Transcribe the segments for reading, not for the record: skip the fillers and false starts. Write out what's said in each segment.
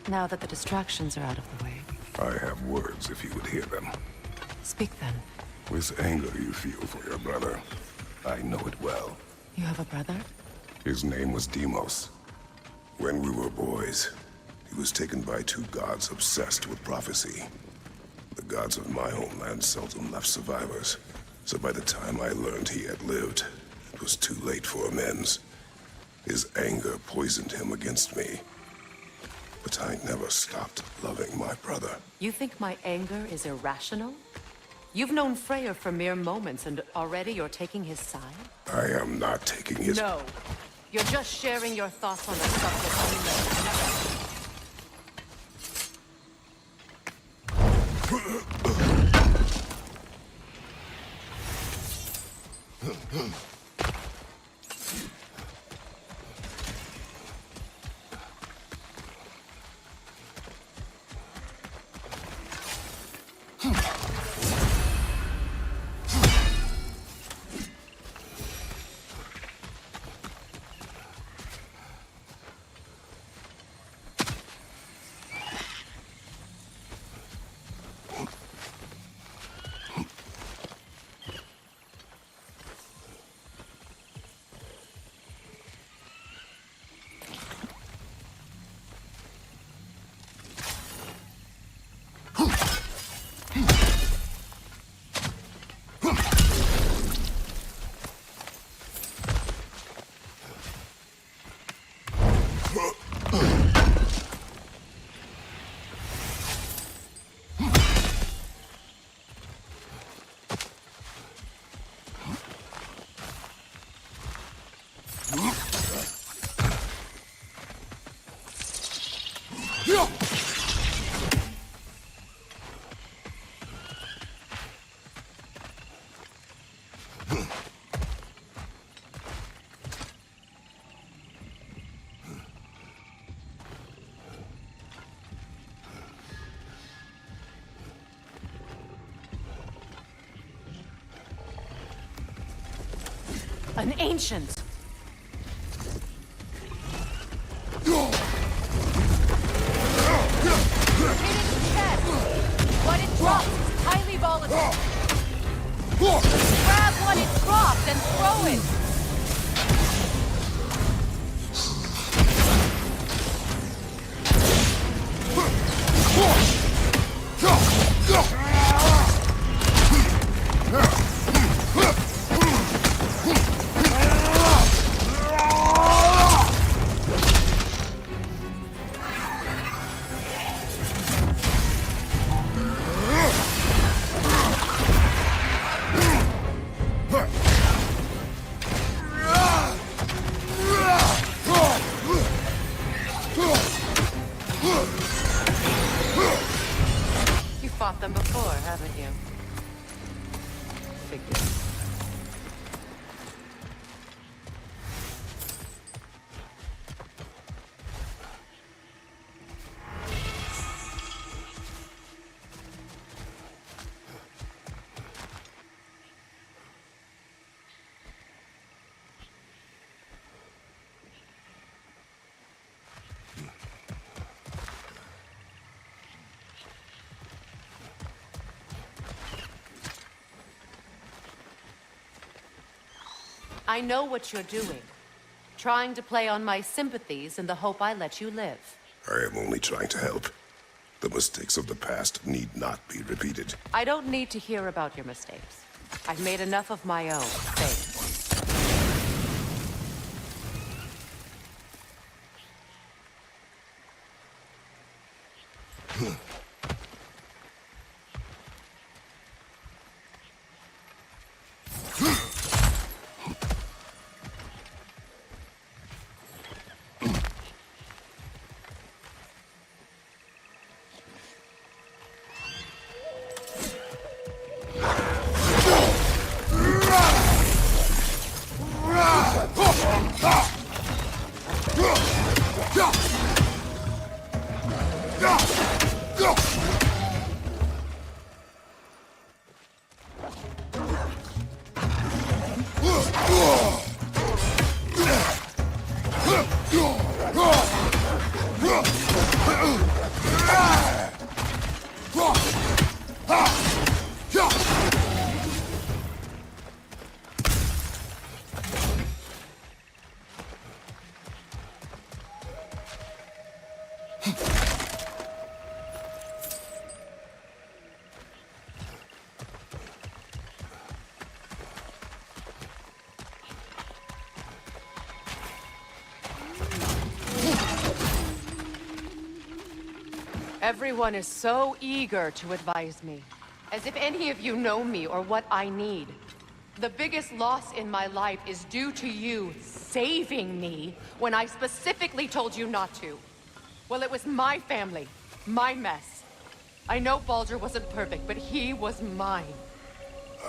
Now that the distractions are out of the way. I have words if you would hear them. Speak then. With anger you feel for your brother. I know it well. You have a brother? His name was Deimos. When we were boys, he was taken by two gods obsessed with prophecy. The gods of my homeland seldom left survivors, so by the time I learned he had lived, it was too late for amends. His anger poisoned him against me. But I never stopped loving my brother. You think my anger is irrational? You've known Freyr for mere moments, and already you're taking his side? I am not taking his... No. You're just sharing your thoughts on a subject you know. An ancient! What it drops is highly volatile. Grab what it dropped and throw it! Fought them before, haven't you? Figures. I know what you're doing. Trying to play on my sympathies in the hope I let you live. I am only trying to help. The mistakes of the past need not be repeated. I don't need to hear about your mistakes. I've made enough of my own. Thanks. Go! Everyone is so eager to advise me, as if any of you know me or what I need. The biggest loss in my life is due to you saving me when I specifically told you not to. Well, it was my family, my mess. I know Baldur wasn't perfect, but he was mine.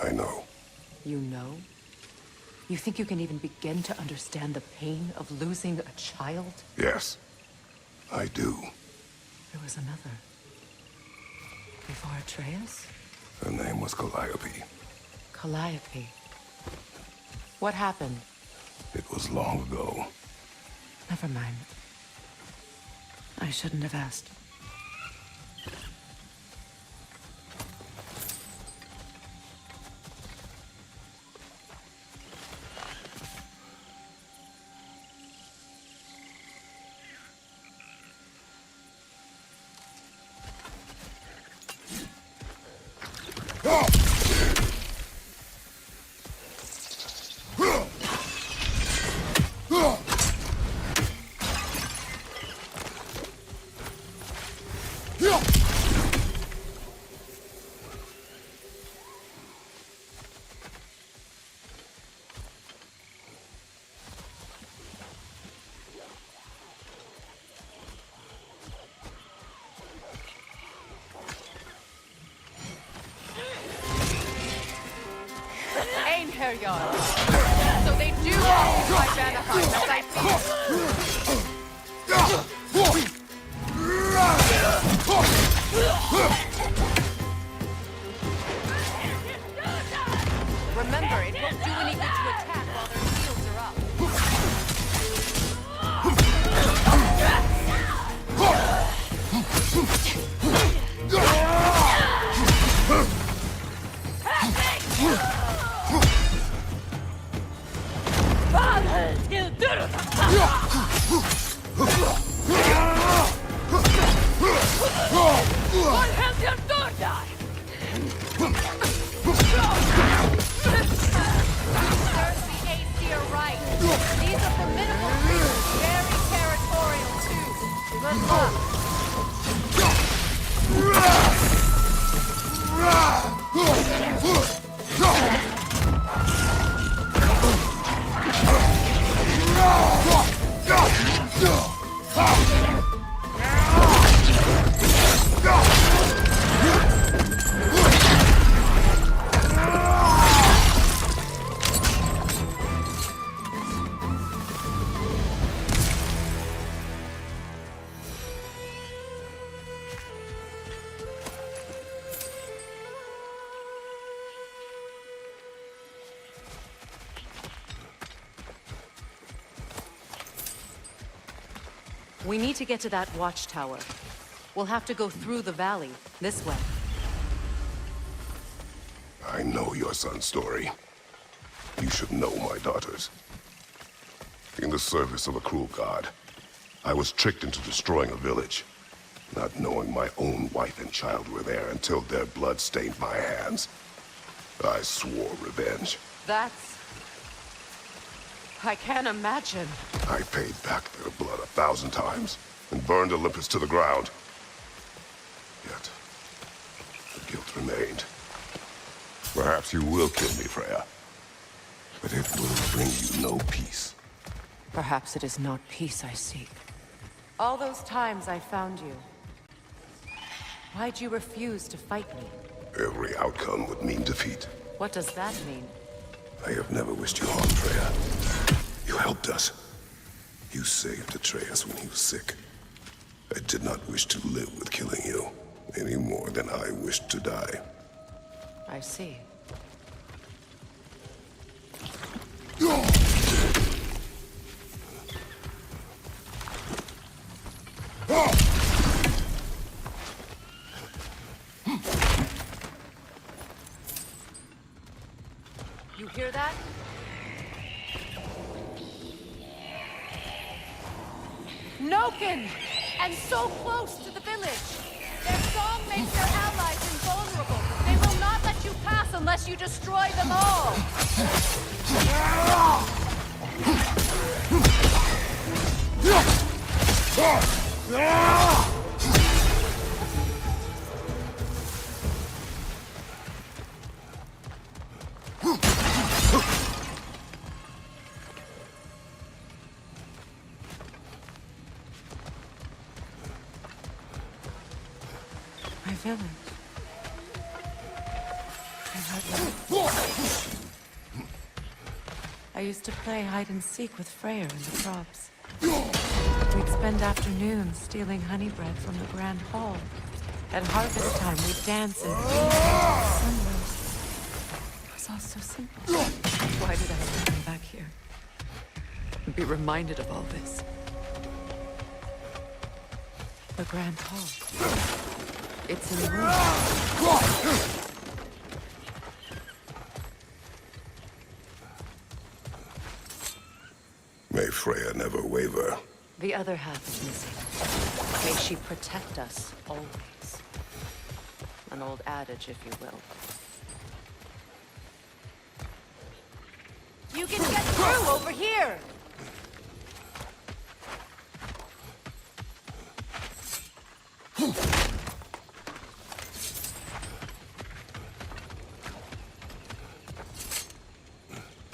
I know. You know? You think you can even begin to understand the pain of losing a child? Yes, I do. There was another. Before Atreus? Her name was Calliope. Calliope. What happened? It was long ago. Never mind. I shouldn't have asked. Einherjar. So they do occupy Vanaheim, as I feared. Remember, it won't do anything to attack while their shields are up. These are formidable creatures, very territorial too. Good luck. We need to get to that watchtower. We'll have to go through the valley, this way. I know your son's story. You should know my daughter's. In the service of a cruel god, I was tricked into destroying a village, not knowing my own wife and child were there until their blood stained my hands. I swore revenge. That's... I can't imagine. I paid back their blood 1,000 times and burned Olympus to the ground. Yet, the guilt remained. Perhaps you will kill me, Freya. But it will bring you no peace. Perhaps it is not peace I seek. All those times I found you, why'd you refuse to fight me? Every outcome would mean defeat. What does that mean? I have never wished you harm, Freya. You helped us. You saved Atreus when he was sick. I did not wish to live with killing you, any more than I wished to die. I see. hear that? Noken! And so close to the village! Their song makes their allies invulnerable. They will not let you pass unless you destroy them all! My village. I used to play hide and seek with Freyr in the crops. We'd spend afternoons stealing honey bread from the Grand Hall. At harvest time, we'd dance and sunrise. It was all so simple. Why did I have to come back here? And be reminded of all this? The Grand Hall. It's in ruins. May Freya never waver. The other half is missing. May she protect us, always. An old adage, if you will. You can get through over here!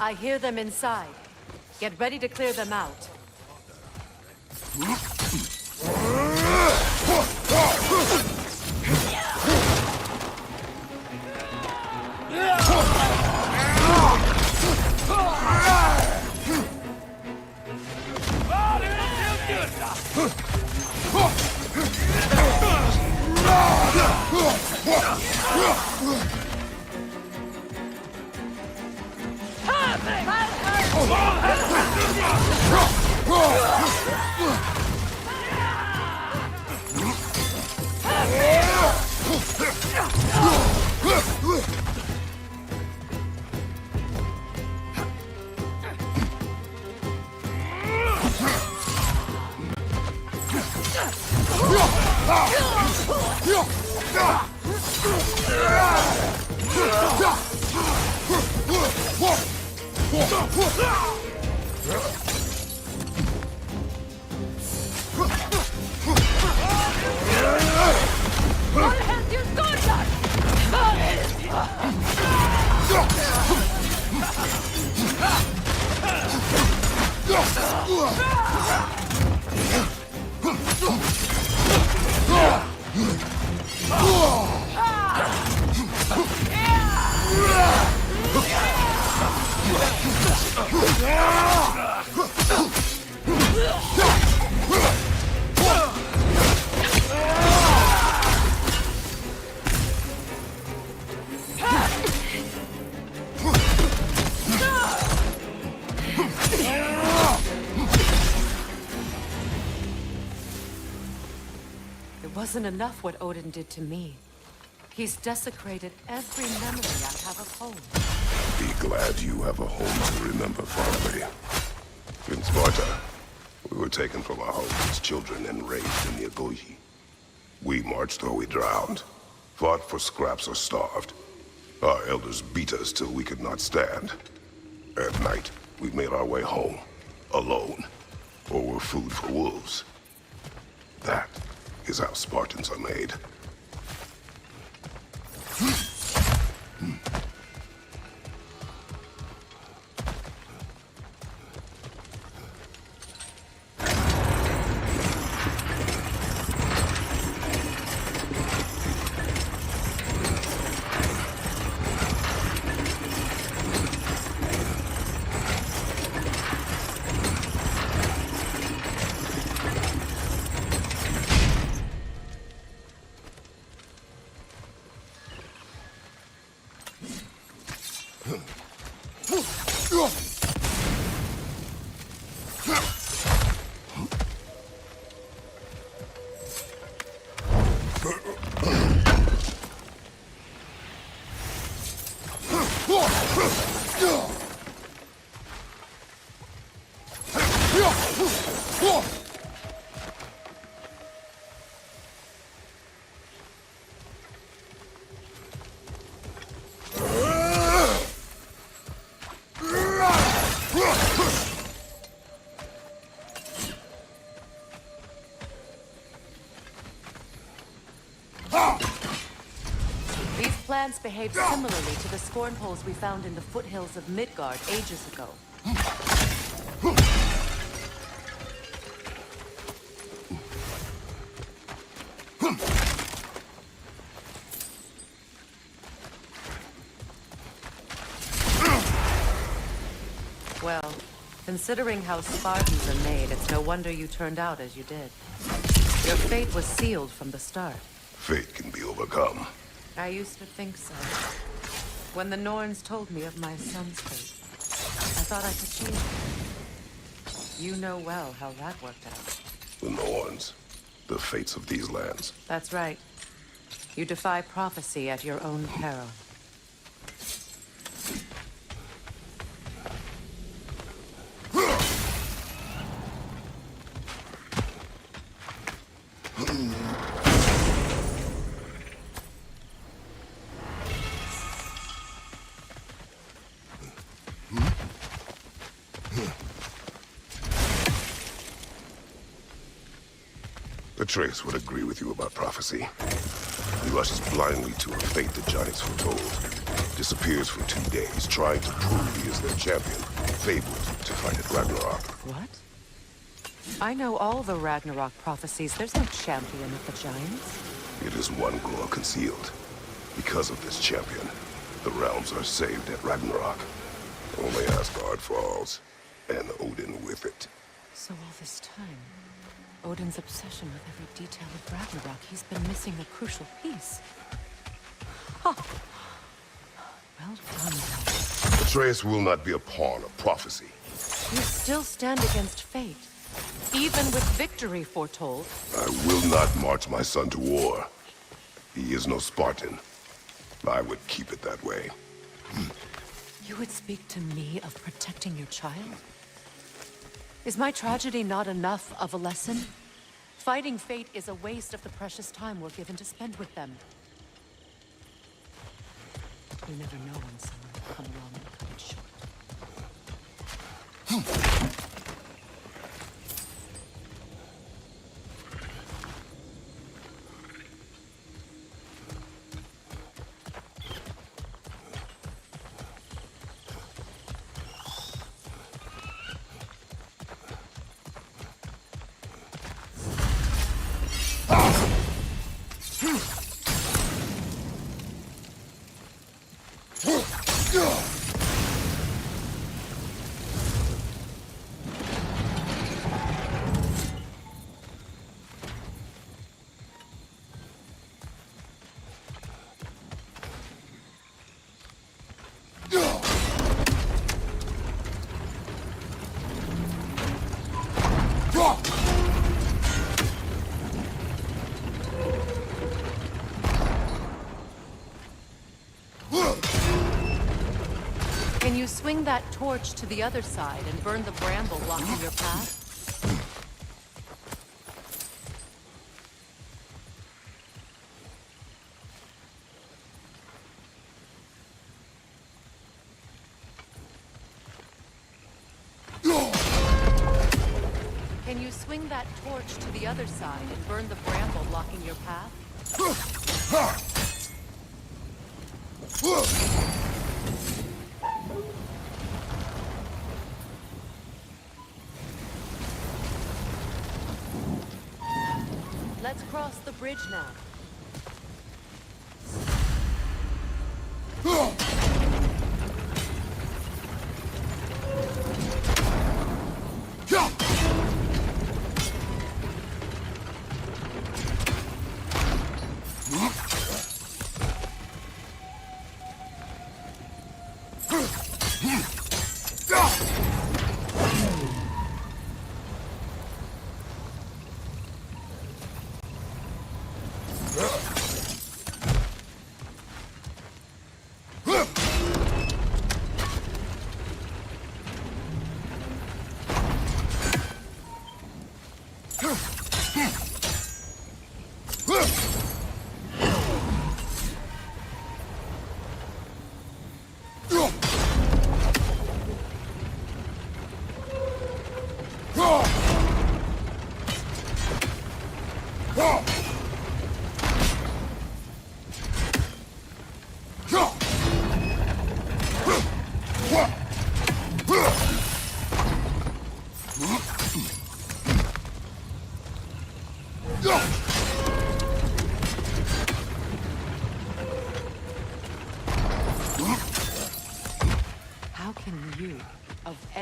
I hear them inside. Get ready to clear them out. It wasn't enough what Odin did to me. He's desecrated every memory I have of home. Be glad you have a home to remember fondly. In Sparta, we were taken from our homes as children and raised in the Agogi. We marched or we drowned, fought for scraps or starved. Our elders beat us till we could not stand. At night, we made our way home, alone, or were food for wolves. That is how Spartans are made. These plants behave similarly to the scorn poles we found in the foothills of Midgard ages ago. Well, considering how Spartans are made, it's no wonder you turned out as you did. Your fate was sealed from the start. Fate can be overcome. I used to think so. When the Norns told me of my son's fate, I thought I could change it. You know well how that worked out. The Norns. The fates of these lands. That's right. You defy prophecy at your own peril. Atreus would agree with you about prophecy. He rushes blindly to a fate the giants foretold. Disappears for 2 days, trying to prove he is their champion. Fabled to fight at Ragnarok. What? I know all the Ragnarok prophecies. There's no champion of the giants. It is one girl concealed. Because of this champion, the realms are saved at Ragnarok. Only Asgard falls, and Odin with it. So all this time, Odin's obsession with every detail of Ragnarok, he's been missing a crucial piece. Huh. Well done. Atreus will not be a pawn of prophecy. You still stand against fate, even with victory foretold. I will not march my son to war. He is no Spartan. I would keep it that way. You would speak to me of protecting your child? Is my tragedy not enough of a lesson? Fighting fate is a waste of the precious time we're given to spend with them. You never know when someone will come along and cut it short. Can you swing that torch to the other side and burn the bramble blocking your path? Can you swing that torch to the other side and burn the bramble blocking your path? Let's cross the bridge now.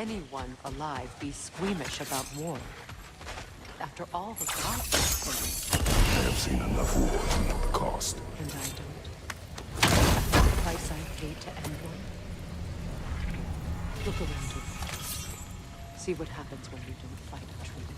anyone alive be squeamish about war? After all the gods have seen, I have seen enough war to know the cost. and I don't. After the price I paid to end one. Look around you. See what happens when you don't fight a true war.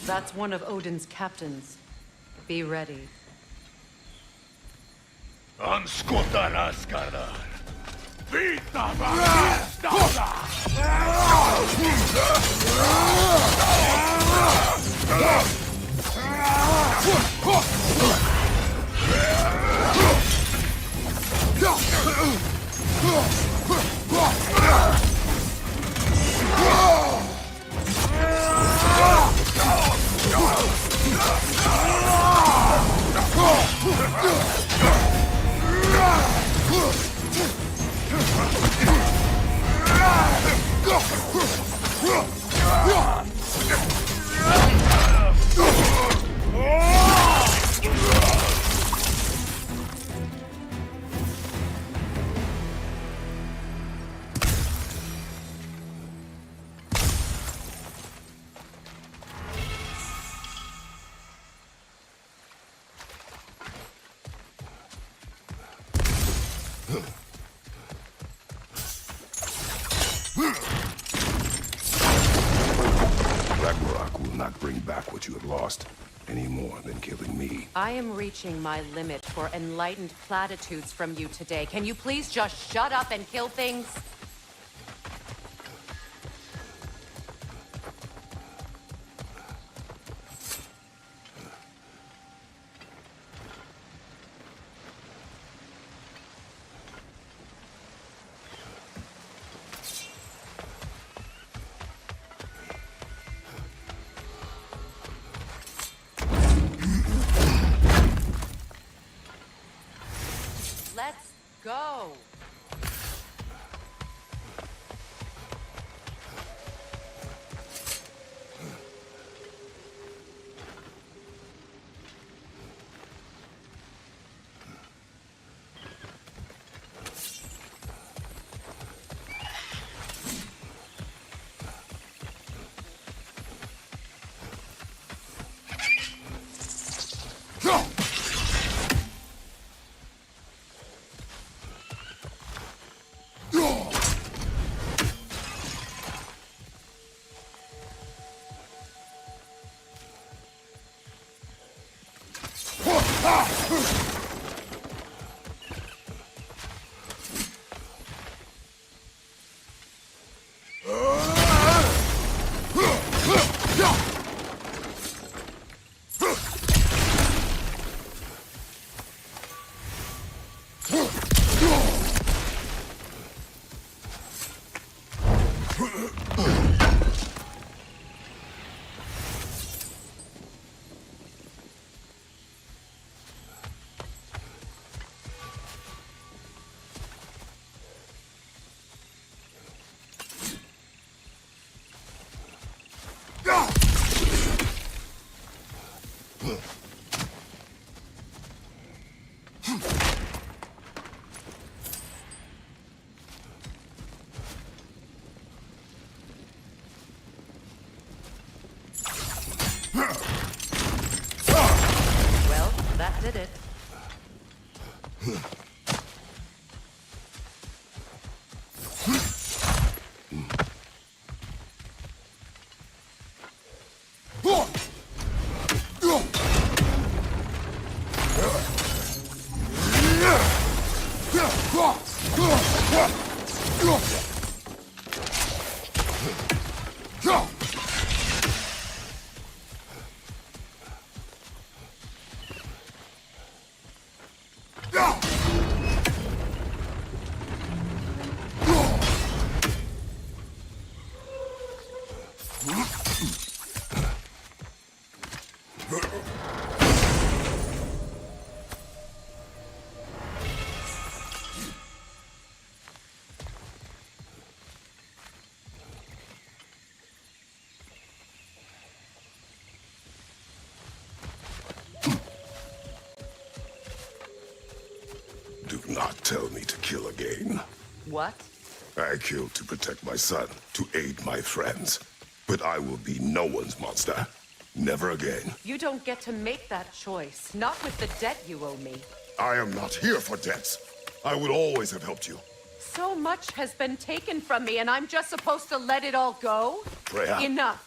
That's one of Odin's captains. Be ready. Anskotarna skardar. Vita Ragnarok will not bring back what you have lost, any more than killing me. I am reaching my limit for enlightened platitudes from you today. Can you please just shut up and kill things? Let's go! Well, that did it. tell me to kill again. What? I killed to protect my son, to aid my friends. But I will be no one's monster. Never again. You don't get to make that choice. Not with the debt you owe me. I am not here for debts. I would always have helped you. So much has been taken from me, and I'm just supposed to let it all go? Freya. Enough.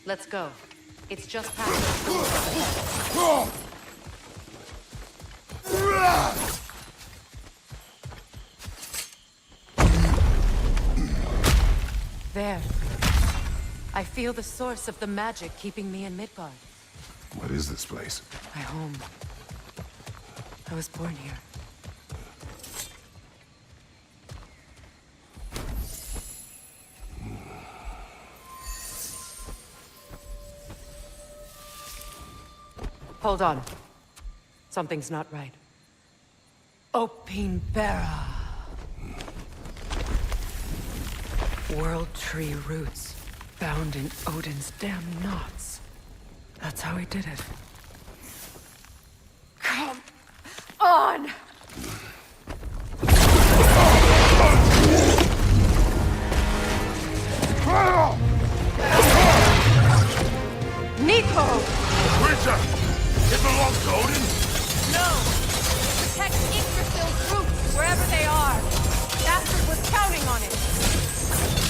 Let's go. It's just past. There. I feel the source of the magic keeping me in Midgard. What is this place? My home. I was born here. Hold on. Something's not right. Opinbera. World tree roots, bound in Odin's damn knots. That's how he did it. Come on! Nico! Creature! It belongs to Odin? No! Protect Yggdrasil's roots, wherever they are. Bastard was counting on it.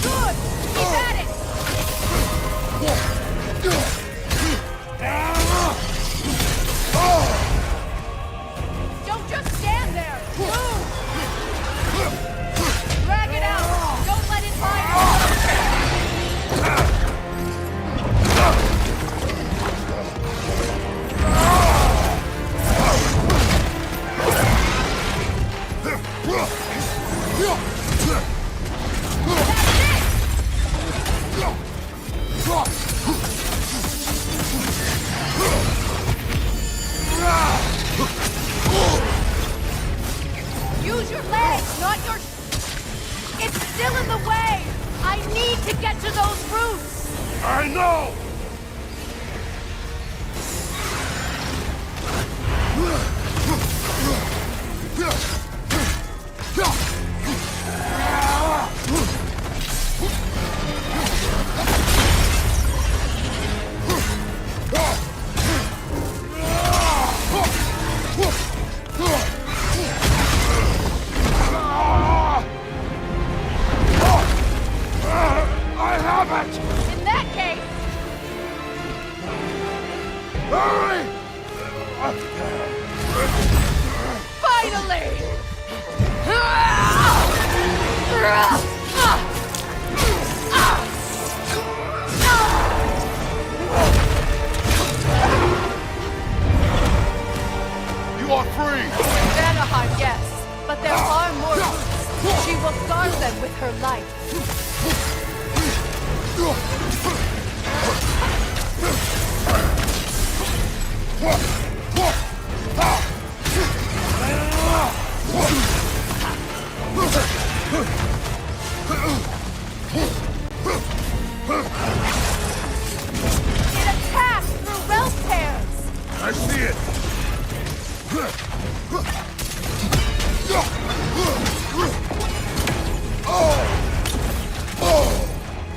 Good! Keep at it! Don't just stand there! Move! Drag it out! Don't let it hide! Use your legs, not your... It's still in the way! I need to get to those roots! I know! I have it! In that case, Hurry! finally! You are free! Vanaheim, yes, but there are more roots. She will guard them with her life. It attacks through realm tears! I see it!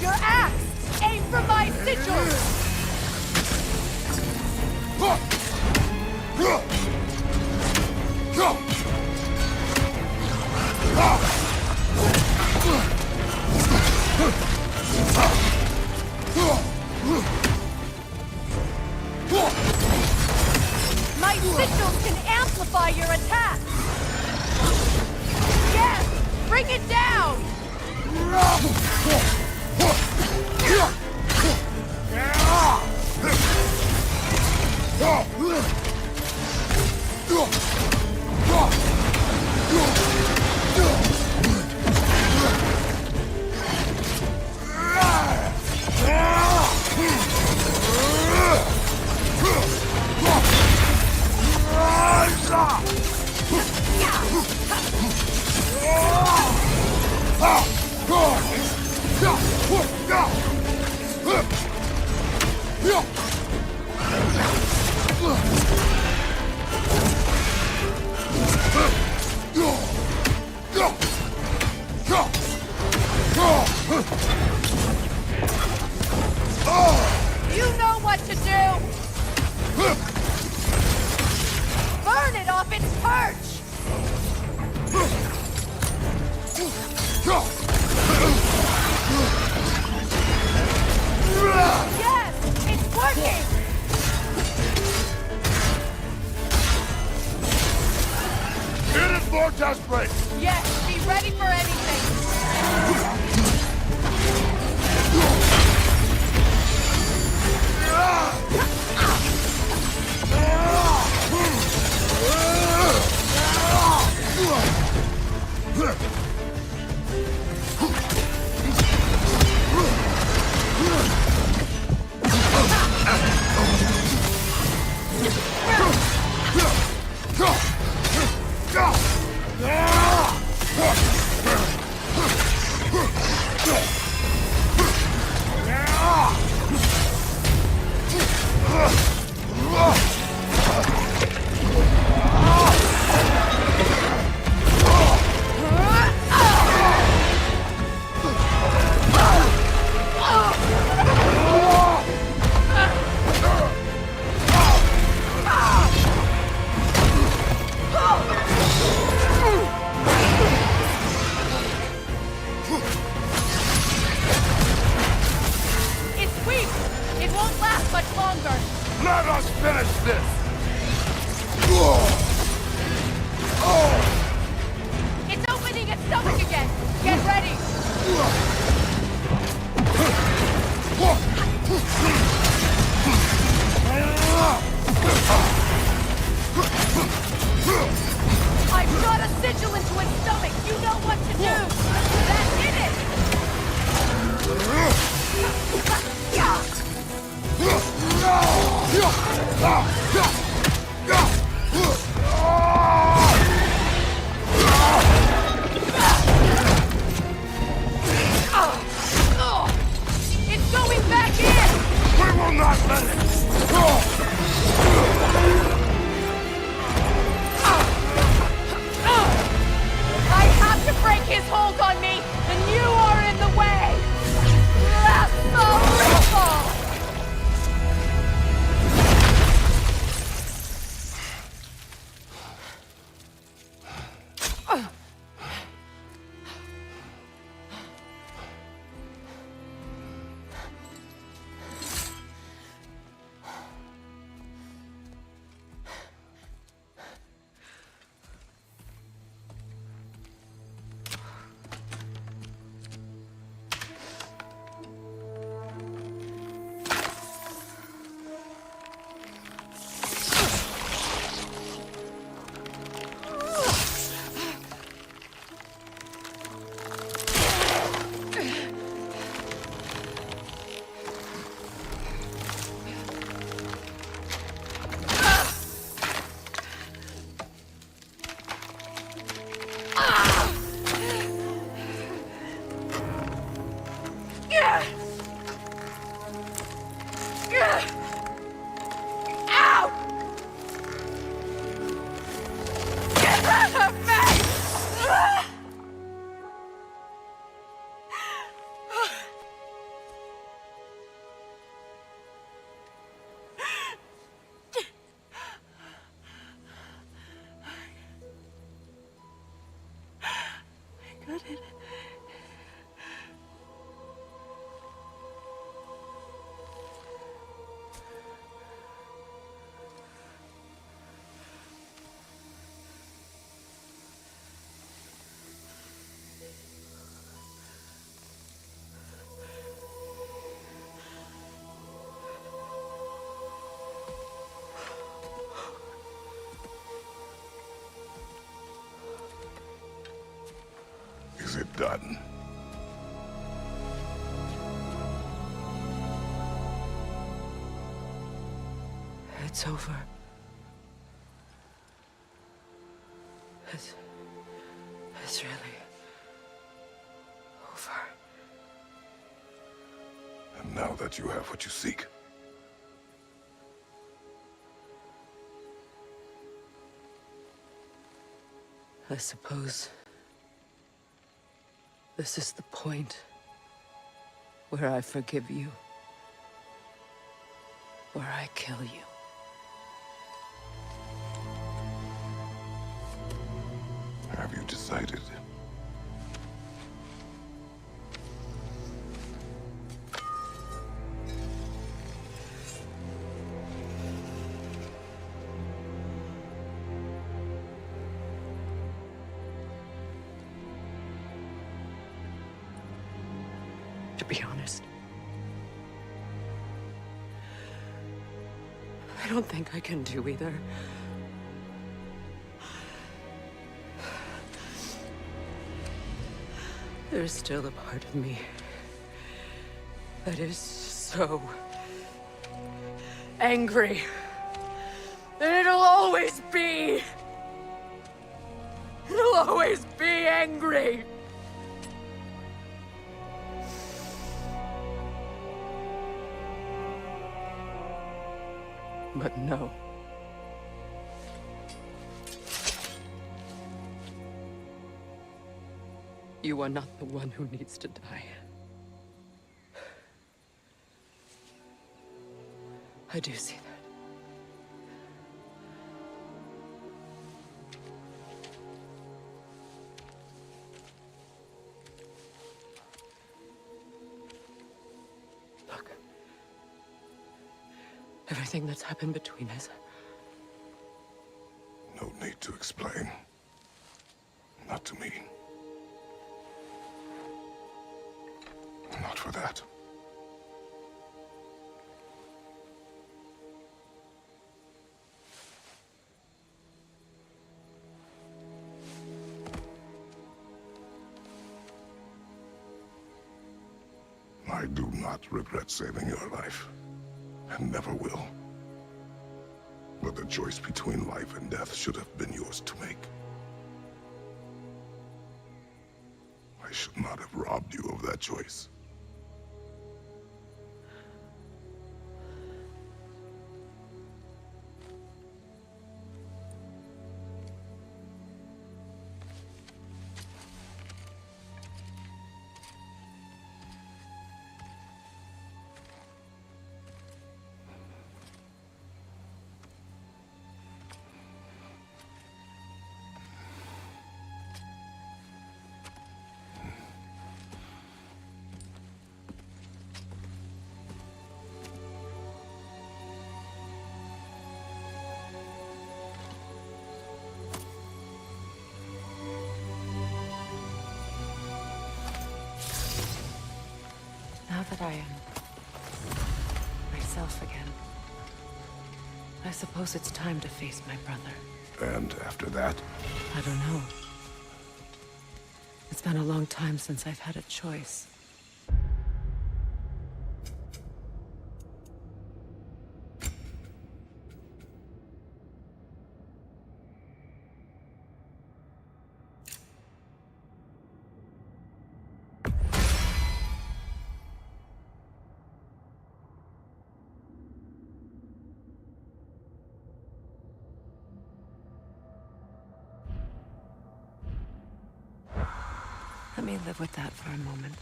Your axe! Aim for my sigil! My sigils can amplify your attack! Yes! Bring it down! its perch! Yes! It's working! Hit it, vortex break! Yes, be ready for anything! It's weak! It won't last much longer! Let us finish this! It's opening its stomach again! Get ready! I've got a sigil into its stomach! You know what to do! That did it! It's going back in! We will not let it! I have to break his hold on me, and you are in the way! That's the ripple! Is it done? It's over. It's really over. And now that you have what you seek, I suppose this is the point where I forgive you, where I kill you. to be honest. I don't think I can do either. There's still a part of me that is so angry. And it'll always be. It'll always be angry. But no. You are not the one who needs to die. I do see that. Look. Everything that's happened between us. No need to explain. Not to me. Not for that. I do not regret saving your life, and never will. But the choice between life and death should have been yours to make. I should not have robbed you of that choice. Now that I am myself again, I suppose it's time to face my brother. And after that? I don't know. It's been a long time since I've had a choice. Let me live with that for a moment.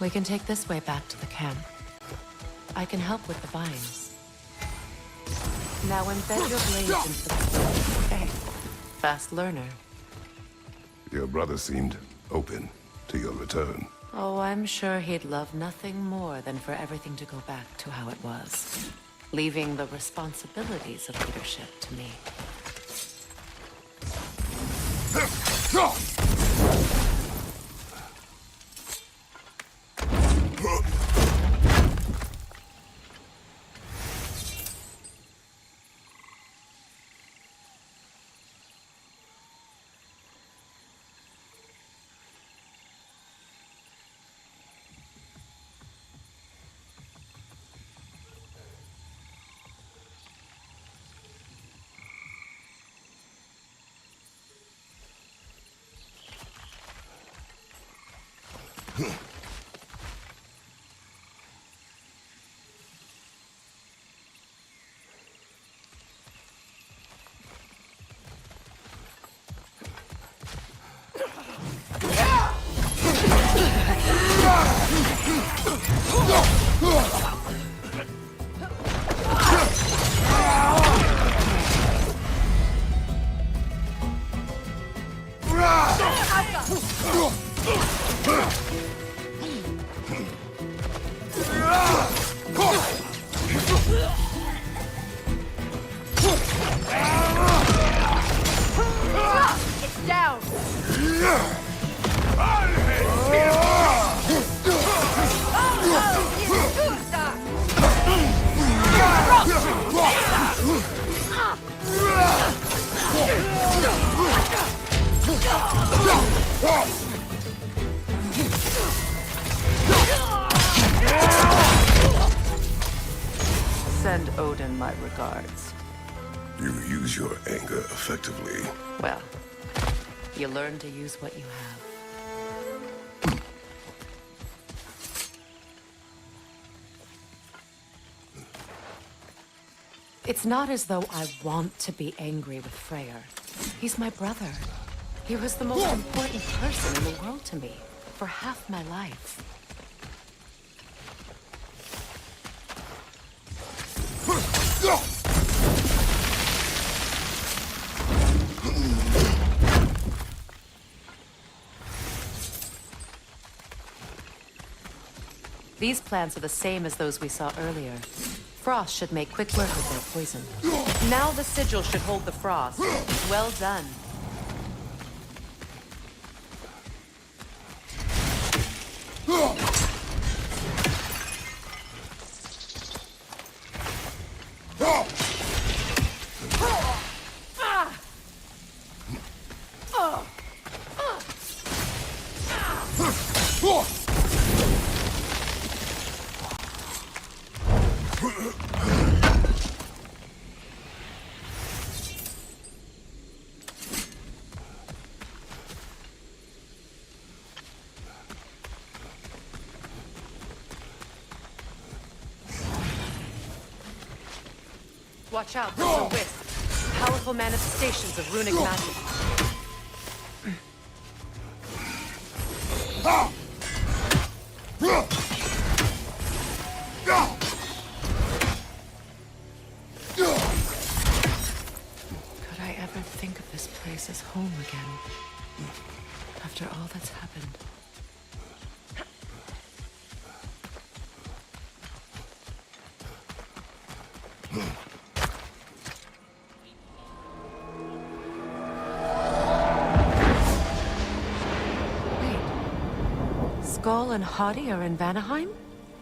We can take this way back to the camp. I can help with the vines. Now embed your blades into the... Okay. Fast learner. Your brother seemed open to your return. Oh, I'm sure he'd love nothing more than for everything to go back to how it was, leaving the responsibilities of leadership to me. my regards. You use your anger effectively. Well, you learn to use what you have. It's not as though I want to be angry with Freyr. He's my brother. He was the most important person in the world to me for half my life. These plants are the same as those we saw earlier. Frost should make quick work of their poison. Now the sigil should hold the frost. Well done. Watch out, there's a wisp. Powerful manifestations of runic magic. Could I ever think of this place as home again? After all that's happened. Skull and Hadi are in Vanaheim?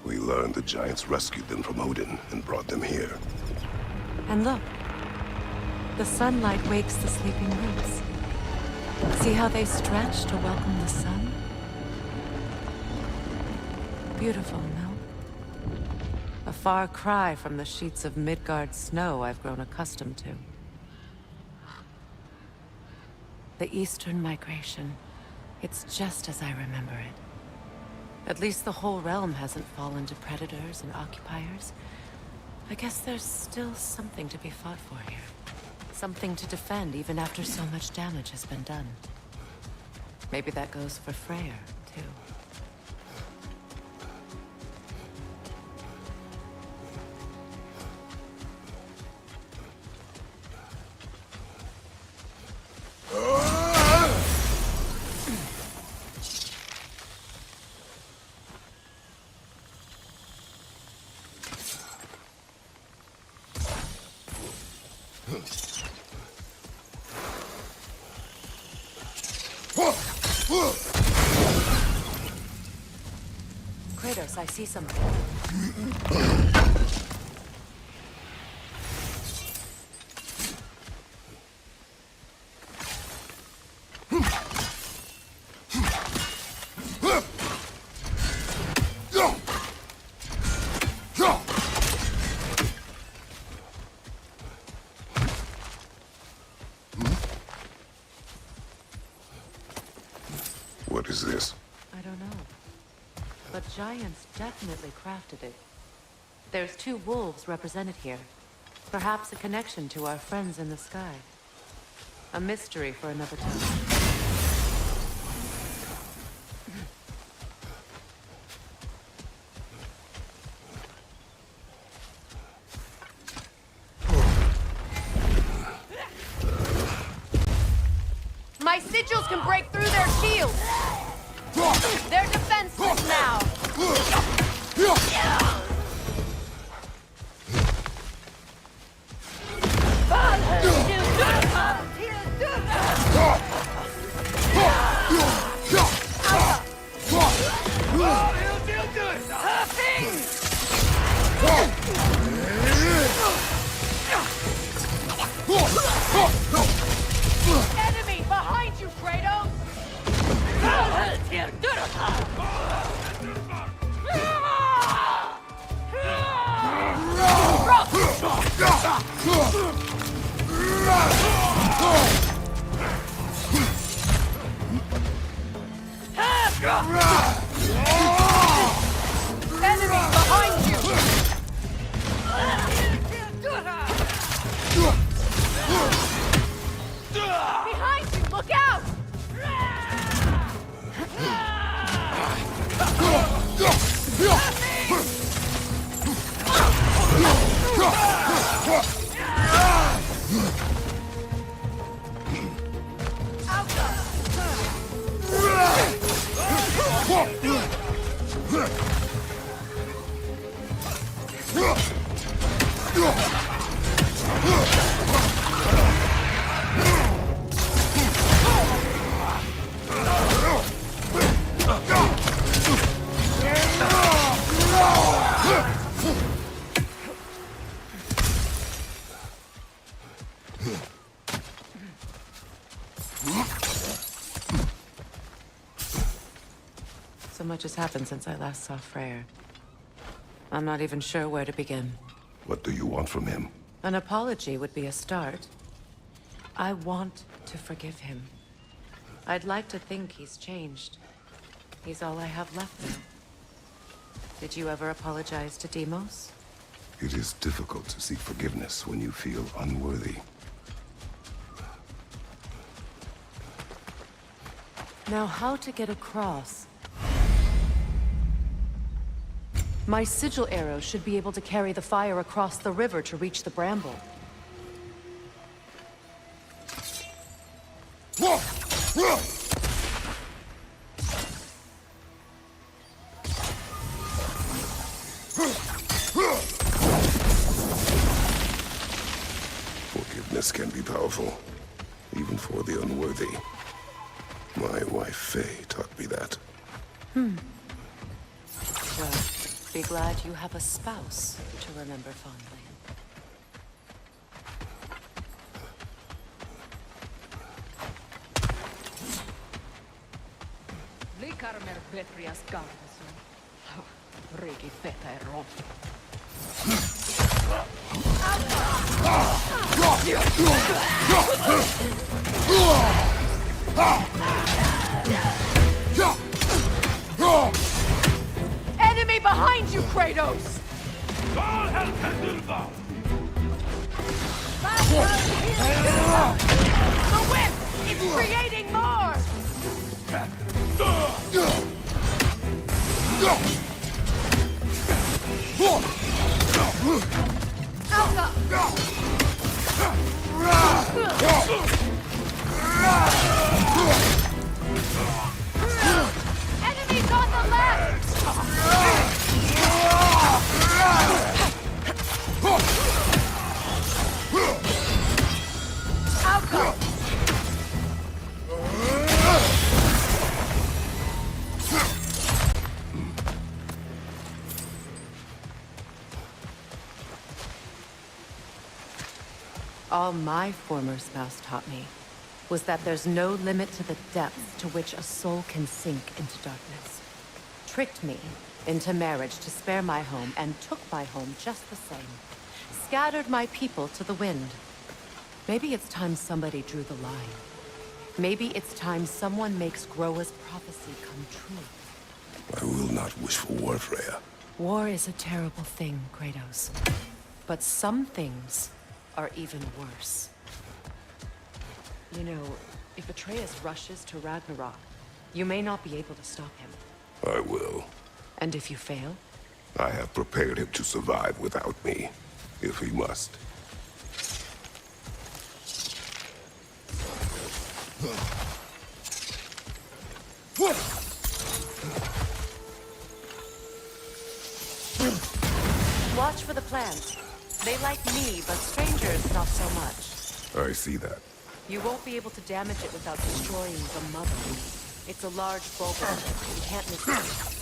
We learned the giants rescued them from Odin and brought them here. And look. The sunlight wakes the sleeping roots. See how they stretch to welcome the sun? Beautiful, no? A far cry from the sheets of Midgard snow I've grown accustomed to. The Eastern migration. It's just as I remember it. At least the whole realm hasn't fallen to predators and occupiers. I guess there's still something to be fought for here. Something to defend even after so much damage has been done. Maybe that goes for Freyr, too. Kratos, I see something. What is this? I don't know. But giants definitely crafted it. There's 2 wolves represented here. Perhaps a connection to our friends in the sky. A mystery for another time. My sigils can break through their shields! They're defenseless now! Enemy behind you, Kratos! Enemy behind you! Behind you! Look out! So much has happened since I last saw Freyr. I'm not even sure where to begin. What do you want from him? An apology would be a start. I want to forgive him. I'd like to think he's changed. He's all I have left now. Did you ever apologize to Deimos? It is difficult to seek forgiveness when you feel unworthy. Now, how to get across? My sigil arrow should be able to carry the fire across the river to reach the bramble. Forgiveness can be powerful, even for the unworthy. My wife Faye taught me that. Well, be glad you have a spouse to remember fondly. Likarmer Petrias Gardason. Regi feta e rom. Enemy behind you, Kratos! The whip is creating more! Enemies on the left! All my former spouse taught me was that there's no limit to the depth to which a soul can sink into darkness. Tricked me into marriage to spare my home and took my home just the same. Scattered my people to the wind. Maybe it's time somebody drew the line. Maybe it's time someone makes Groa's prophecy come true. I will not wish for war, Freya. War is a terrible thing, Kratos. But some things are even worse. You know, if Atreus rushes to Ragnarok, you may not be able to stop him. I will. And if you fail? I have prepared him to survive without me, if he must. Watch for the plants. They like me, but strangers not so much. I see that. You won't be able to damage it without destroying the mother. It's a large bulb. You can't miss it.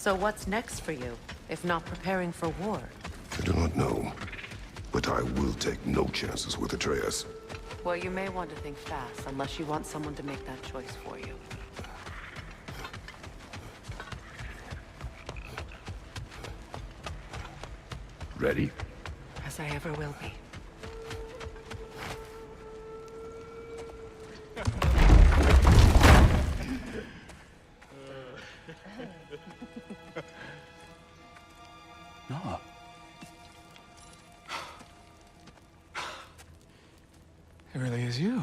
So what's next for you, if not preparing for war? I do not know, but I will take no chances with Atreus. Well, you may want to think fast, unless you want someone to make that choice for you. Ready? As I ever will be. No. It really is you.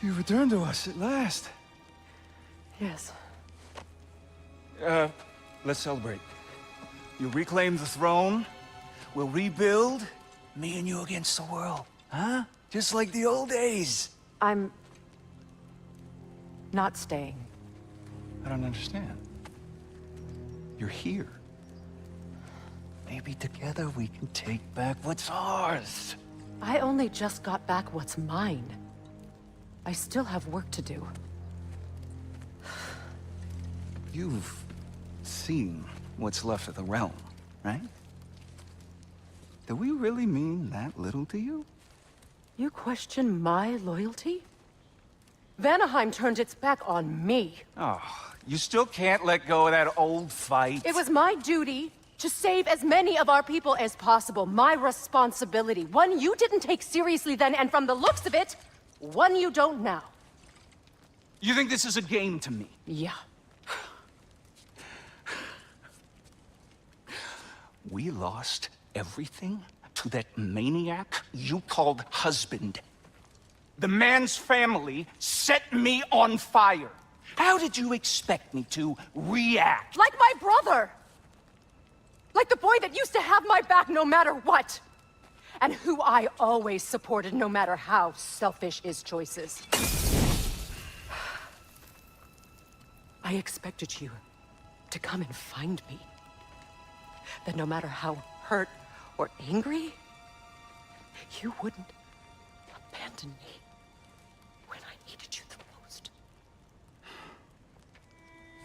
You returned to us at last. Yes. Let's celebrate. You reclaim the throne, we'll rebuild, me and you against the world, huh? Just like the old days. I'm... not staying. I don't understand. You're here. Maybe together we can take back what's ours. I only just got back what's mine. I still have work to do. You've seen what's left of the realm, right? Do we really mean that little to you? You question my loyalty? Vanaheim turned its back on me. Oh, you still can't let go of that old fight? It was my duty to save as many of our people as possible. My responsibility. One you didn't take seriously then, and from the looks of it, one you don't now. You think this is a game to me? Yeah. We lost everything to that maniac you called husband. The man's family set me on fire. How did you expect me to react? Like my brother! Like the boy that used to have my back no matter what! And who I always supported no matter how selfish his choices. I expected you to come and find me. That no matter how hurt or angry, you wouldn't abandon me when I needed you the most.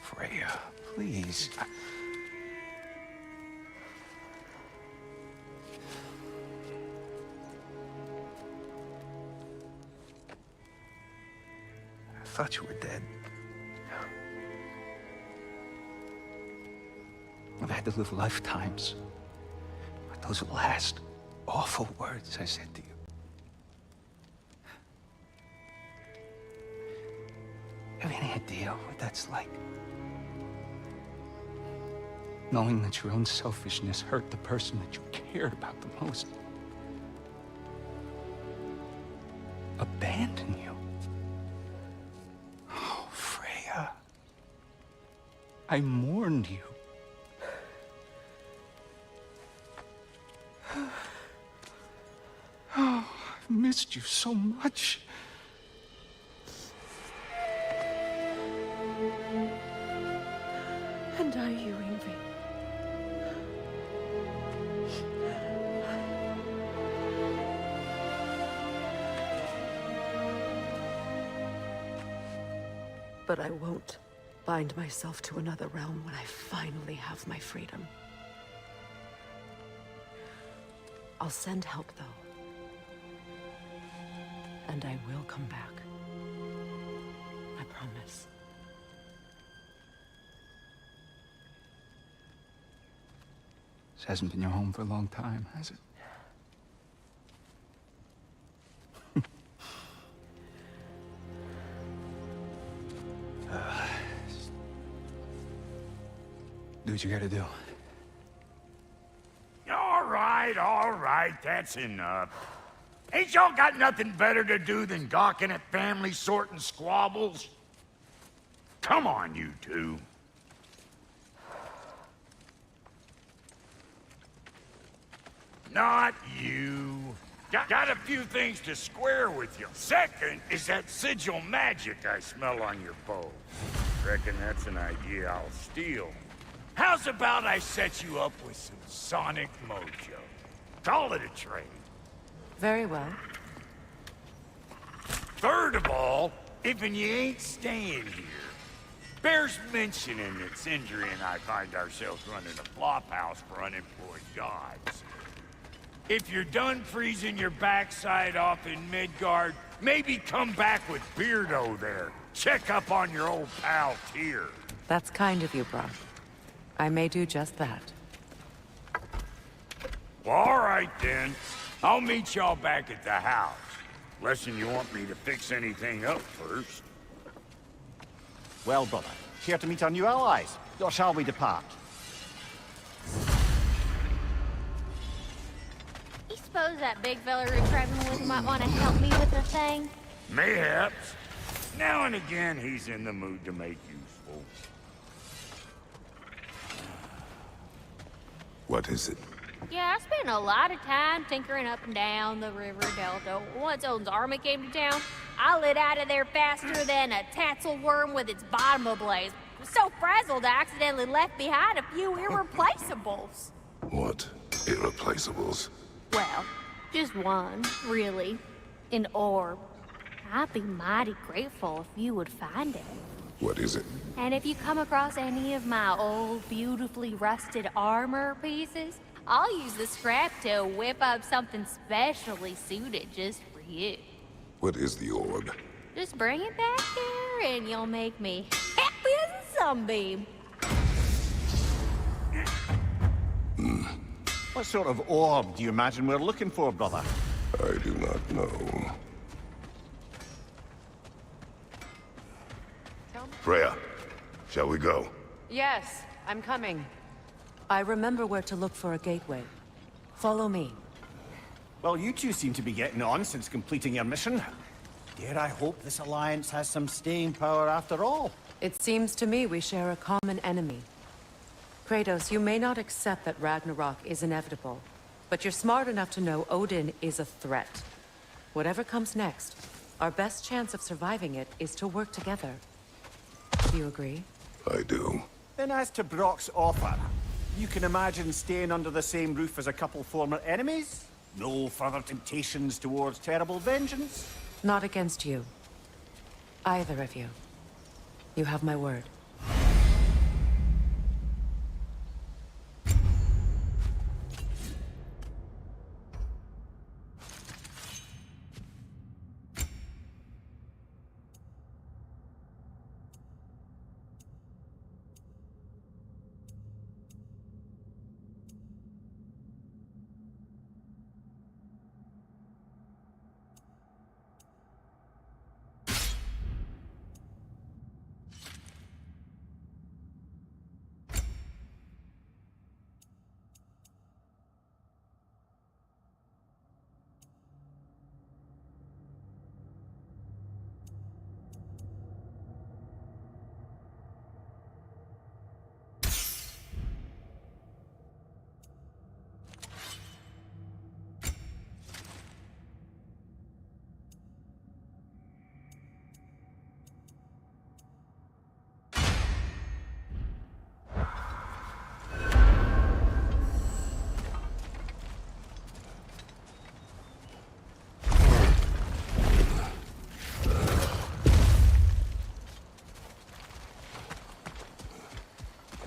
Freya, please. I thought you were dead. I've had to live lifetimes. But those last awful words I said to you. Have any idea what that's like? Knowing that your own selfishness hurt the person that you cared about the most. Abandon you. Oh, Freya. I mourned you. Oh, I've missed you so much. And I you, Ingvi. But I won't bind myself to another realm when I finally have my freedom. I'll send help, though. And I will come back. I promise. This hasn't been your home for a long time, has it? Do what you gotta do. All right, that's enough. Ain't y'all got nothing better to do than gawking at family sorting squabbles? Come on, you two. Not you. Got a few things to square with you. Second is that sigil magic I smell on your bow. Reckon that's an idea I'll steal. How's about I set you up with some sonic mojo? Call it a trade. Very well. Third of all, if you ain't staying here, Bears mentioning that Sindri and I find ourselves running a flophouse for unemployed gods. If you're done freezing your backside off in Midgard, maybe come back with Beardo there. Check up on your old pal Tyr. That's kind of you, Brock. I may do just that. Well, all right then. I'll meet y'all back at the house. Unless you want me to fix anything up first. Well, brother, here to meet our new allies, or shall we depart? You suppose that big fella we're traveling with might want to help me with a thing? Mayhaps. Now and again, he's in the mood to make useful. What is it? Yeah, I spent a lot of time tinkering up and down the river delta. Once Odin's army came to town, I lit out of there faster than a tassel worm with its bottom ablaze. I was so frazzled I accidentally left behind a few irreplaceables. What irreplaceables? Well, just one, really. An orb. I'd be mighty grateful if you would find it. What is it? And if you come across any of my old, beautifully rusted armor pieces, I'll use the scrap to whip up something specially suited just for you. What is the orb? Just bring it back here and you'll make me happy as a sunbeam. What sort of orb do you imagine we're looking for, brother? I do not know. Freya, shall we go? Yes, I'm coming. I remember where to look for a gateway. Follow me. Well, you two seem to be getting on since completing your mission. Dare I hope this alliance has some staying power after all? It seems to me we share a common enemy. Kratos, you may not accept that Ragnarok is inevitable, but you're smart enough to know Odin is a threat. Whatever comes next, our best chance of surviving it is to work together. Do you agree? I do. Then as to Brock's offer, you can imagine staying under the same roof as a couple former enemies? No further temptations towards terrible vengeance? Not against you. Either of you. You have my word.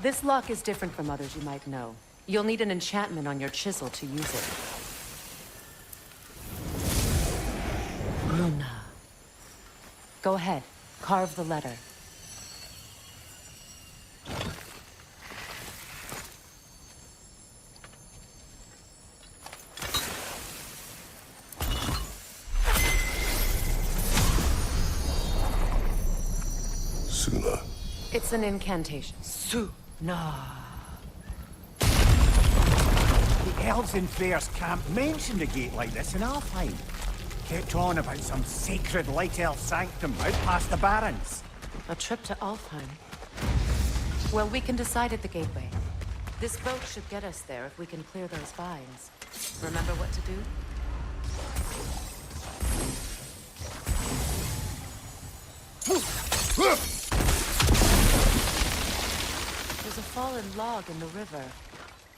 This lock is different from others you might know. You'll need an enchantment on your chisel to use it. Luna. Go ahead. Carve the letter. Suna. It's an incantation. Nah. The elves in Freyr's camp mentioned a gate like this in Alfheim. Kept on about some sacred light elf sanctum out past the Barrens. A trip to Alfheim. Well, we can decide at the gateway. This boat should get us there if we can clear those vines. Remember what to do? There's a fallen log in the river.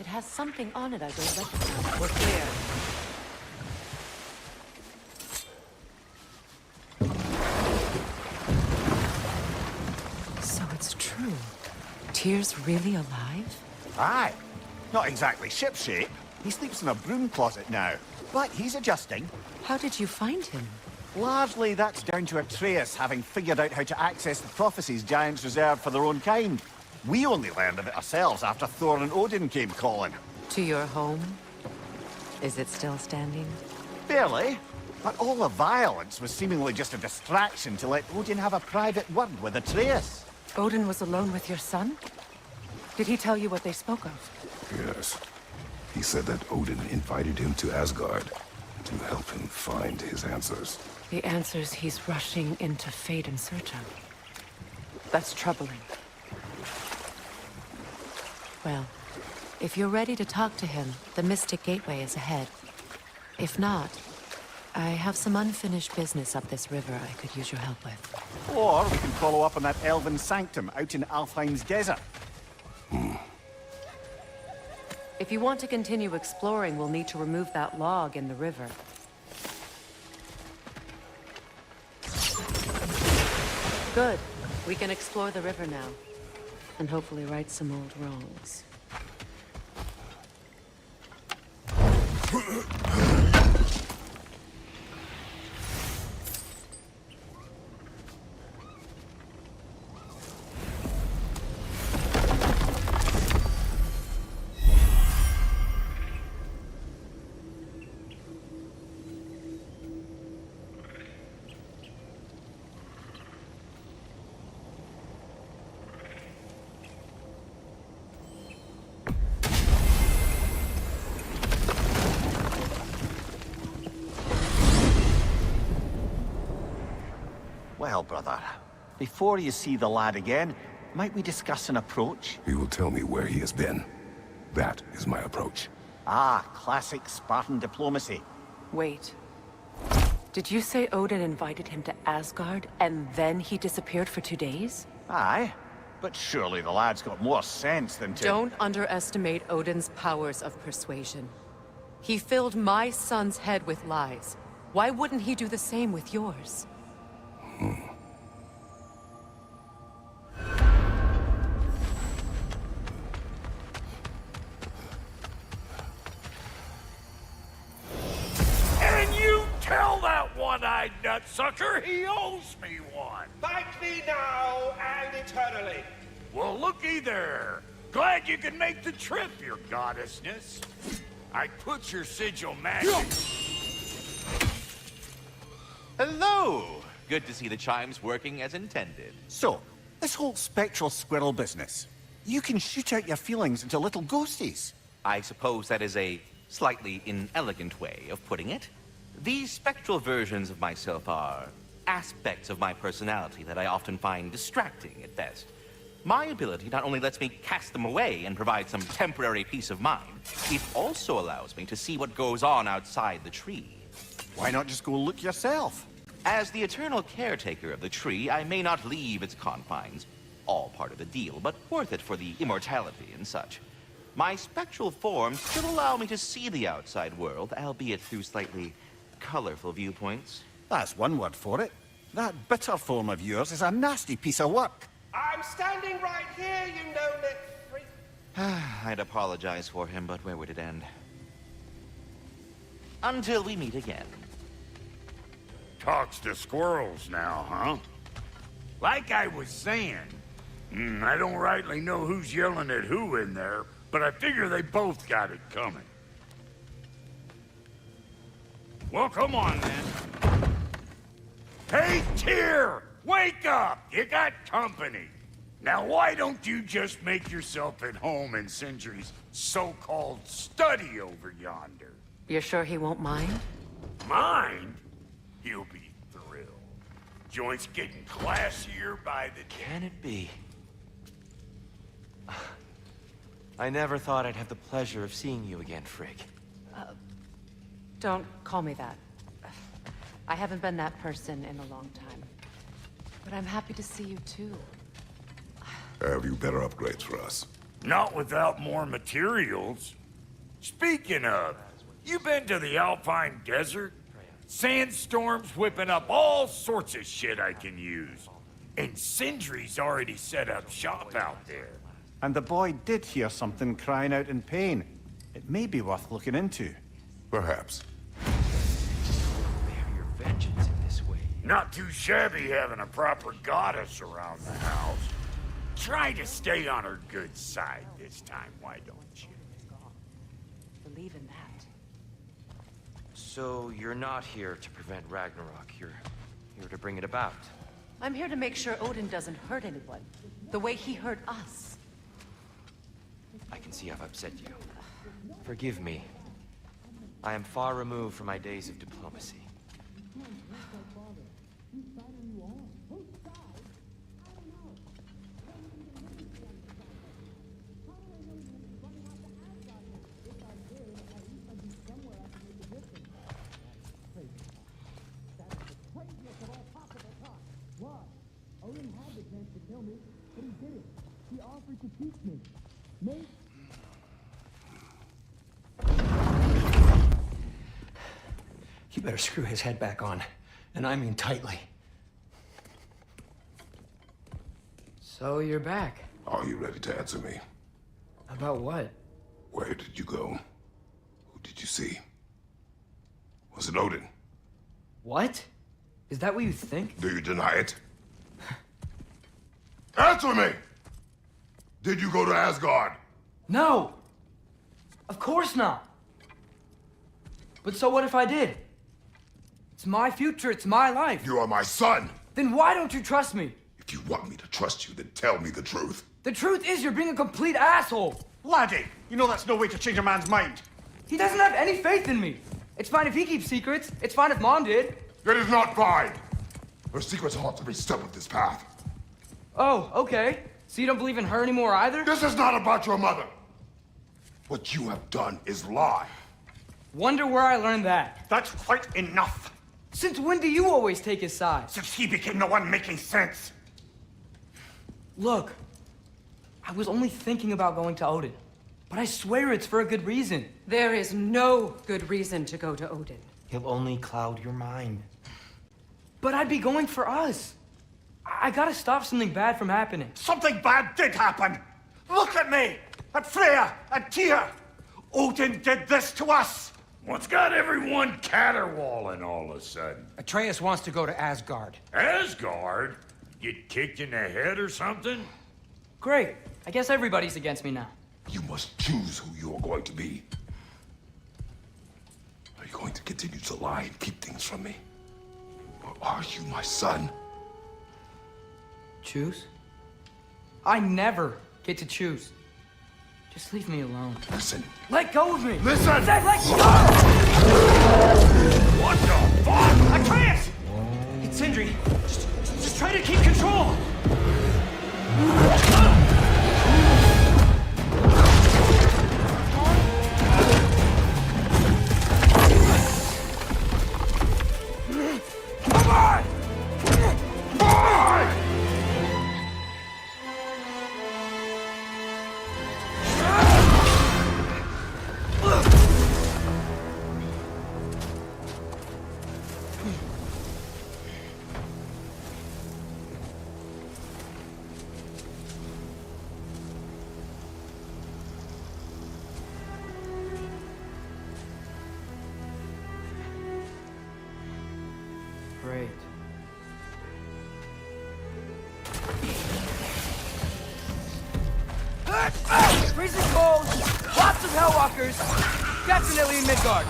It has something on it I don't recognize. We're clear. So it's true. Tyr's really alive? Aye. Not exactly shipshape. He sleeps in a broom closet now. But he's adjusting. How did you find him? Largely, that's down to Atreus having figured out how to access the prophecies giants reserved for their own kind. We only learned of it ourselves after Thor and Odin came calling. To your home? Is it still standing? Barely. But all the violence was seemingly just a distraction to let Odin have a private word with Atreus. Odin was alone with your son? Did he tell you what they spoke of? Yes. He said that Odin invited him to Asgard to help him find his answers. The answers he's rushing into fate in search of. That's troubling. Well, if you're ready to talk to him, the Mystic Gateway is ahead. If not, I have some unfinished business up this river I could use your help with. Or we can follow up on that elven sanctum out in Alfheim's desert. If you want to continue exploring, we'll need to remove that log in the river. Good. We can explore the river now. And hopefully right some old wrongs. Well, brother, before you see the lad again, might we discuss an approach? He will tell me where he has been. That is my approach. Ah, classic Spartan diplomacy. Wait. Did you say Odin invited him to Asgard, and then he disappeared for 2 days? Aye, but surely the lad's got more sense than to... Don't underestimate Odin's powers of persuasion. He filled my son's head with lies. Why wouldn't he do the same with yours? And you tell that one-eyed nutsucker he owes me one. Thank me now and eternally. Well, looky there. Glad you could make the trip, your goddessness. I put your sigil magic... Hello! Good to see the chimes working as intended. So, this whole spectral squirrel business. You can shoot out your feelings into little ghosties. I suppose that is a slightly inelegant way of putting it. These spectral versions of myself are aspects of my personality that I often find distracting at best. My ability not only lets me cast them away and provide some temporary peace of mind, it also allows me to see what goes on outside the tree. Why not just go look yourself? As the eternal caretaker of the tree, I may not leave its confines. All part of the deal, but worth it for the immortality and such. My spectral forms still allow me to see the outside world, albeit through slightly colorful viewpoints. That's one word for it. That bitter form of yours is a nasty piece of work. I'm standing right here, you no-neck freak. I'd apologize for him, but where would it end? Until we meet again. Talks to squirrels now, huh? Like I was saying, I don't rightly know who's yelling at who in there, but I figure they both got it coming. Well, come on then. Hey, Tyr! Wake up! You got company. Now, why don't you just make yourself at home in Sindri's so-called study over yonder? You're sure he won't mind? Mind? He'll be thrilled. Joint's getting classier by the day. Can it be? I never thought I'd have the pleasure of seeing you again, Frigg. Don't call me that. I haven't been that person in a long time. But I'm happy to see you too. Have you better upgrades for us? Not without more materials. Speaking of, you been to the Alpine Desert? Sandstorms whipping up all sorts of shit I can use. And Sindri's already set up shop out there. and the boy did hear something crying out in pain. It may be worth looking into. Perhaps. Bear your vengeance in this way. Not too shabby having a proper goddess around the house. Try to stay on her good side this time, why don't you? Believe in that. So you're not here to prevent Ragnarok. You're here to bring it about. I'm here to make sure Odin doesn't hurt anyone, the way he hurt us. I can see I've upset you. Forgive me. I am far removed from my days of diplomacy. You better screw his head back on, and I mean tightly. So you're back. Are you ready to answer me? About what? Where did you go? Who did you see? Was it Odin? What? Is that what you think? Do you deny it? Answer me! Did you go to Asgard? No! Of course not! But so what if I did? It's my future, it's my life. You are my son! Then why don't you trust me? If you want me to trust you, then tell me the truth. The truth is you're being a complete asshole! Laddie, you know that's no way to change a man's mind. He doesn't have any faith in me. It's fine if he keeps secrets. It's fine if Mom did. It is not fine! Her secrets haunt every step of this path. Oh, okay. So you don't believe in her anymore either? This is not about your mother! What you have done is lie. Wonder where I learned that. That's quite enough. Since when do you always take his side? Since he became the one making sense. Look, I was only thinking about going to Odin, but I swear it's for a good reason. There is no good reason to go to Odin. He'll only cloud your mind. But I'd be going for us. I gotta stop something bad from happening. Something bad did happen. Look at me, at Freya, at Tyr. Odin did this to us. What's got everyone caterwauling all of a sudden? Atreus wants to go to Asgard. Asgard? Get kicked in the head or something? Great. I guess everybody's against me now. You must choose who you are going to be. Are you going to continue to lie and keep things from me? Or are you my son? Choose? I never get to choose. Just leave me alone. Listen. Let go of me! Listen! Say, let go! What the fuck? Atreus! It's Sindri. Just try to keep control! Come on! Boy! Great. Freezing cold, lots of Hellwalkers, definitely in Midgard.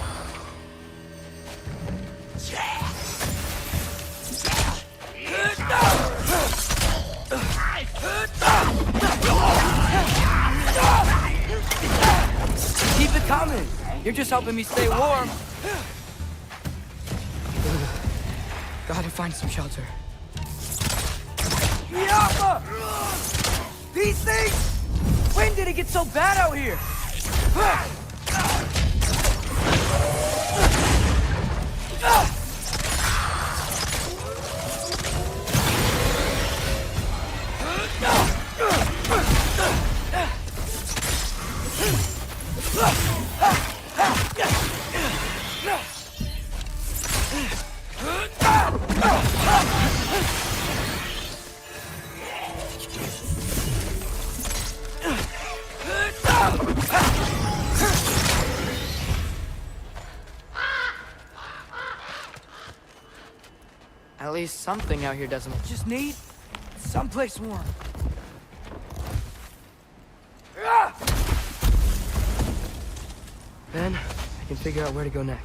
Keep it coming. You're just helping me stay warm. Gotta find some shelter. Yappa! These things! When did it get so bad out here? least something out here doesn't... Just need someplace warm. Then, I can figure out where to go next.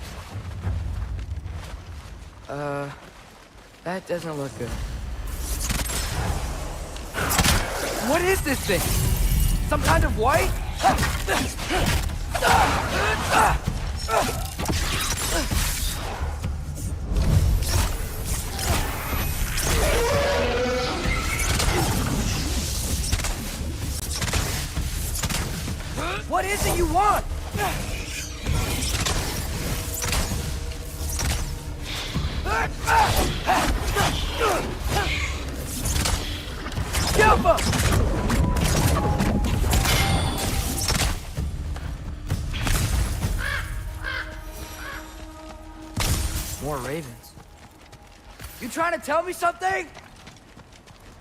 That doesn't look good. What is this thing? Some kind of white? What is it you want? Alpha! More ravens. You trying to tell me something?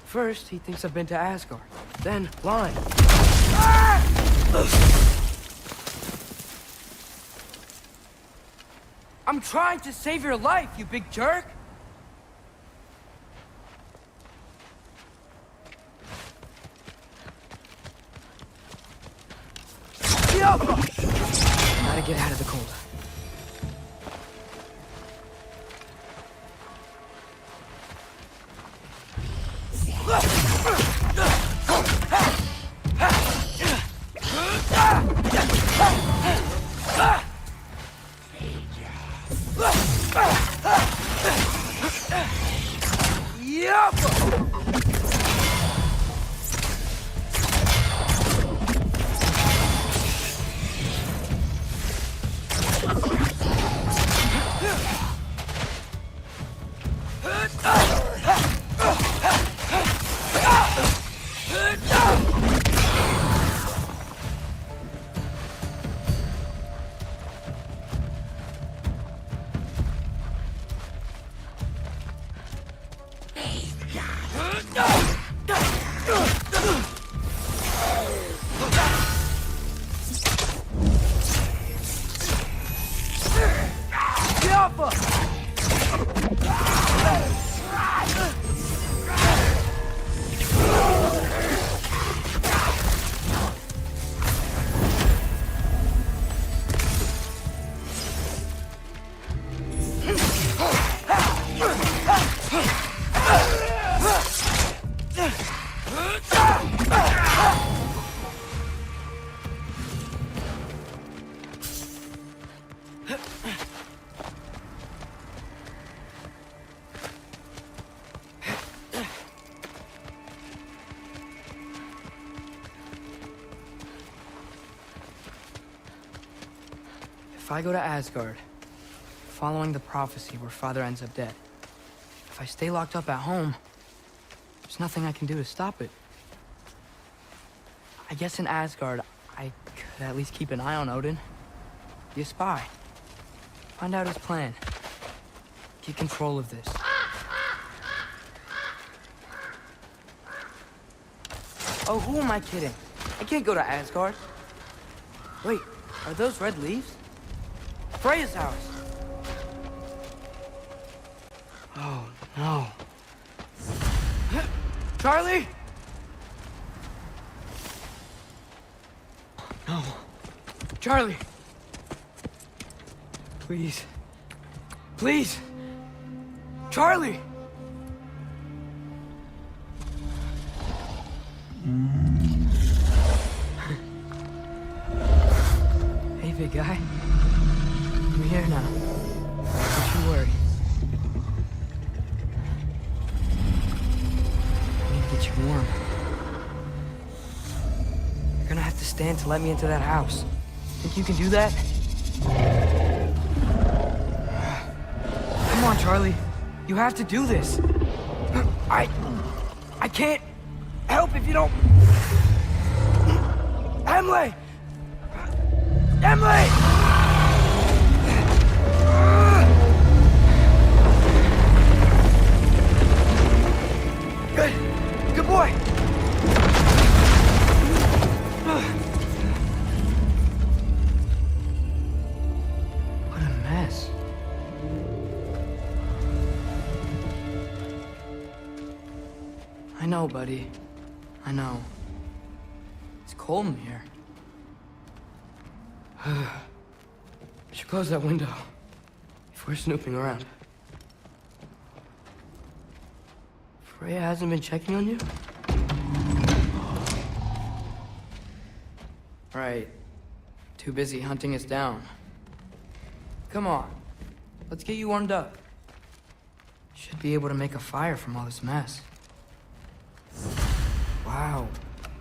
First, he thinks I've been to Asgard. Then, lying. I'm trying to save your life, you big jerk! Gotta get out of the cold. If I go to Asgard, following the prophecy where Father ends up dead, if I stay locked up at home, there's nothing I can do to stop it. I guess in Asgard, I could at least keep an eye on Odin. Be a spy. Find out his plan. Get control of this. Oh, who am I kidding? I can't go to Asgard. Wait, are those red leaves? Freya's house. Oh, no. Charlie? No. Charlie. Please. Please. Charlie! Hey, big guy. I'm here now. Don't you worry. I need to get you warm. You're gonna have to stand to let me into that house. Think you can do that? Come on, Charlie. You have to do this. I can't help if you don't... Emily! Emily! Good boy! What a mess. know, buddy. I know. It's cold in here. We should close that window if we're snooping around. Freya hasn't been checking on you? Right. Too busy hunting us down. Come on. Let's get you warmed up. Should be able to make a fire from all this mess. Wow.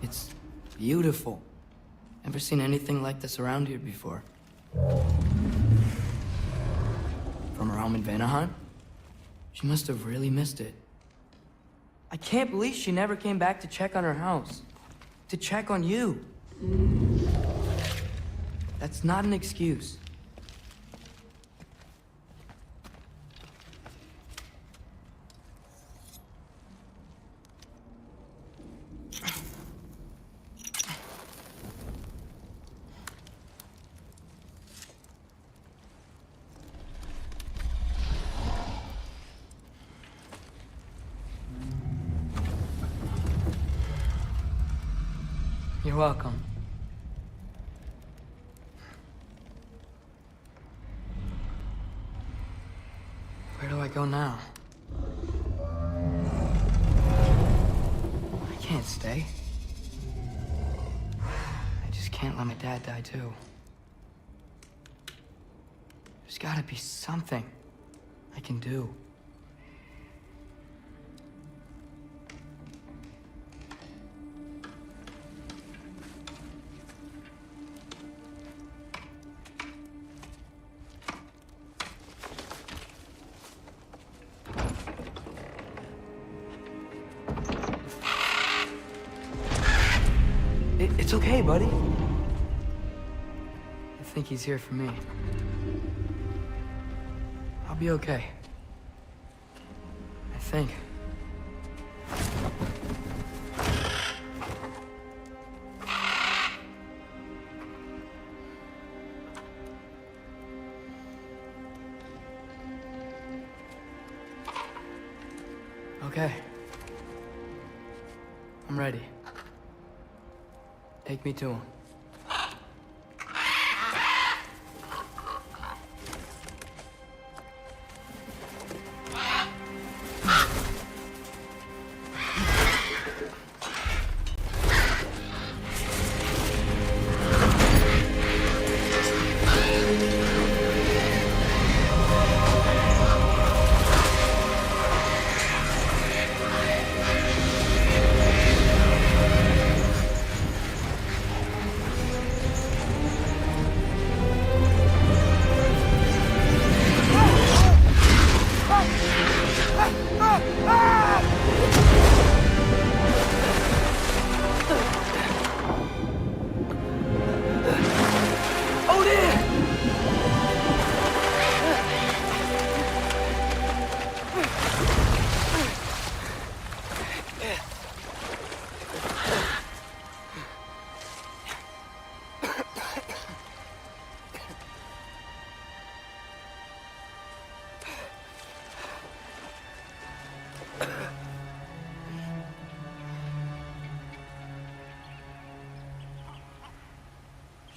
It's beautiful. Never seen anything like this around here before. From her home in Vanaheim? She must have really missed it. I can't believe she never came back to check on her house. To check on you. That's not an excuse. You're welcome. Where do I go now? I can't stay. I just can't let my dad die too. There's gotta be something I can do. It's okay, buddy. I think he's here for me. I'll be okay. I think. Okay. I'm ready. Take me to him.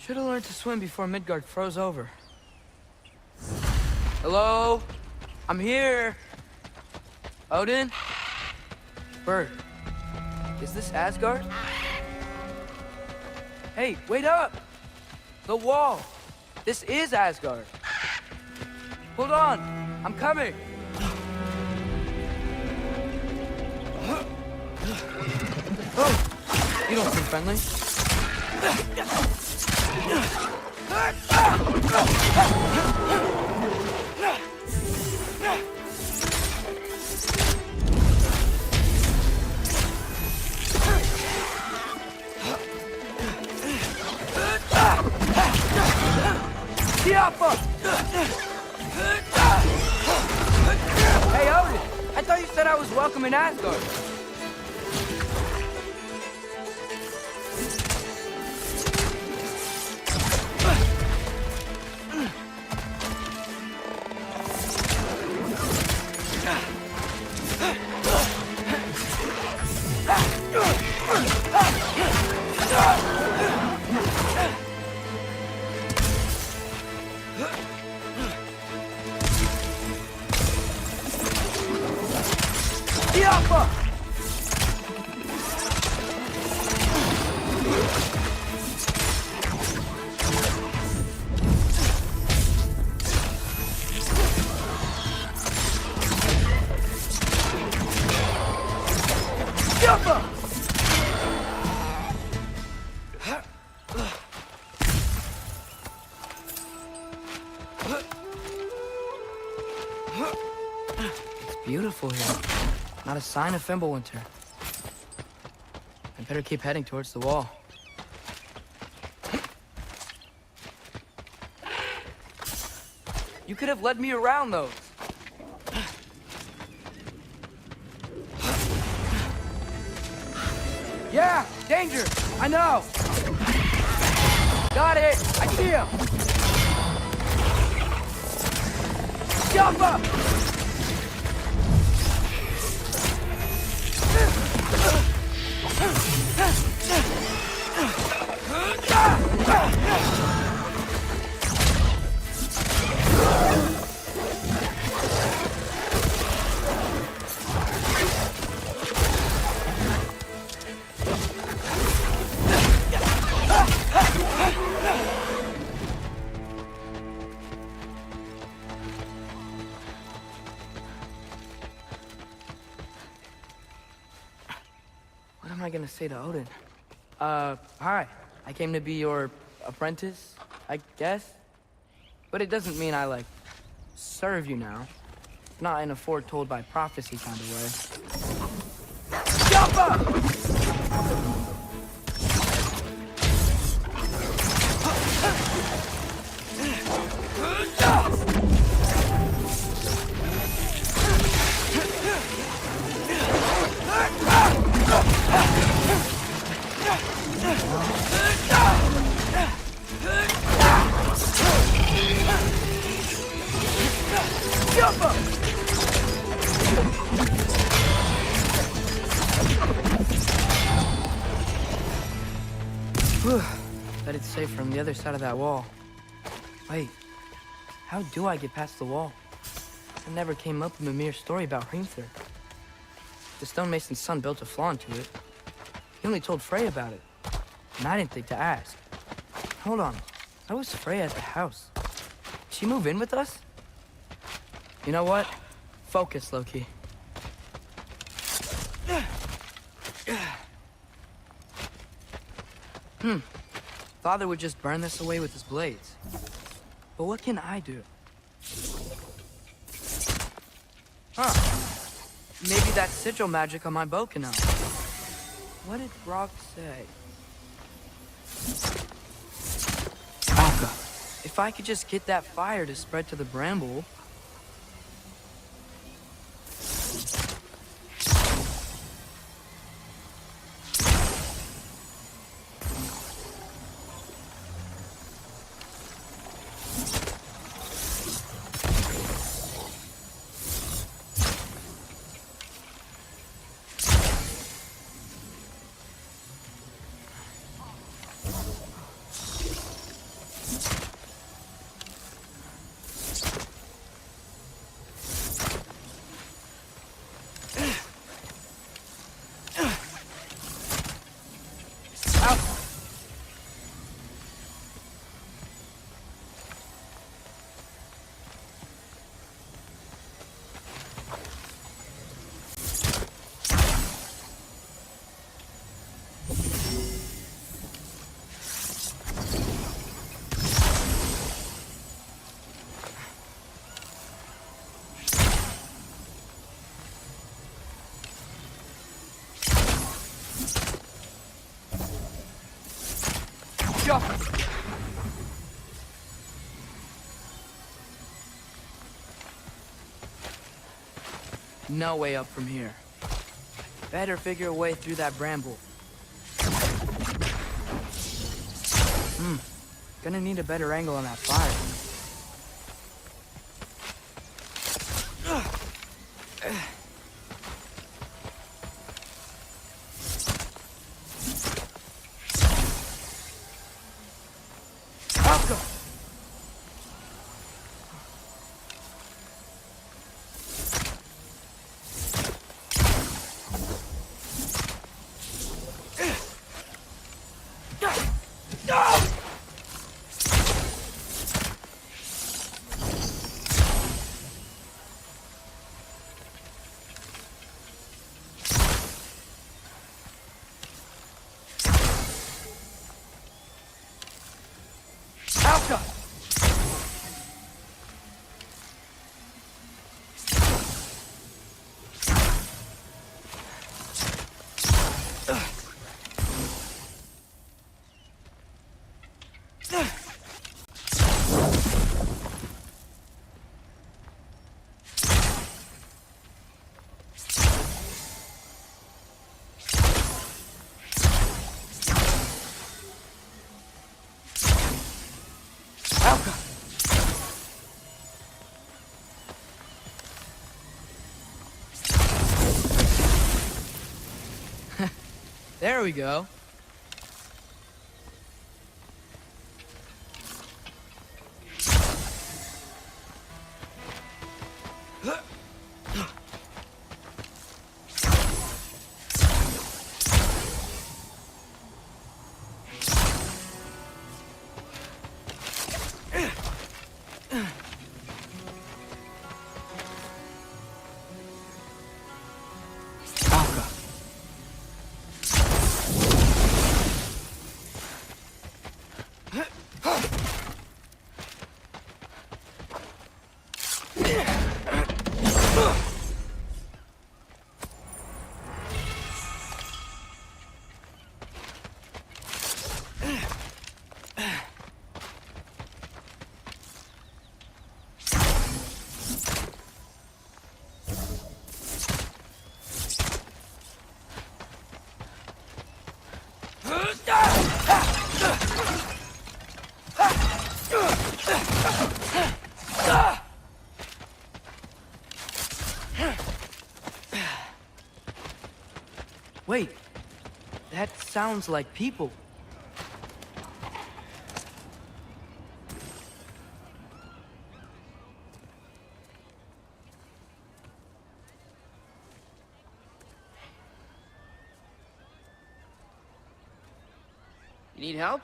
Should have learned to swim before Midgard froze over. Hello? I'm here. Odin? Bird. Is this Asgard? Hey, wait up! The wall! This is Asgard. Hold on! I'm coming! Oh! You don't seem friendly. Hey, Odin! I thought you said I was welcome in Asgard. It's beautiful here. Not a sign of Fimbulwinter. I better keep heading towards the wall. You could have led me around those. Yeah, danger! I know! Got it! I see him! Jump up! What am I gonna say to Odin? Hi. I came to be your apprentice, I guess? But it doesn't mean I, serve you now. Not in a foretold by prophecy kind of way. Jump up! Jump up! Whew. Bet it's safe from the other side of that wall. Wait, how do I get past the wall? It never came up in the mere story about Hrimthur. The stonemason's son built a flaw into it. He only told Frey about it, and I didn't think to ask. Hold on, how was Frey at the house? Did she move in with us? You know what? Focus, Loki. Father would just burn this away with his blades. But what can I do? Maybe that sigil magic on my bow can help. What did Brock say? Akka, if I could just get that fire to spread to the bramble... No way up from here. Better figure a way through that bramble. Gonna need a better angle on that fire. There we go. Wait, that sounds like people. You need help?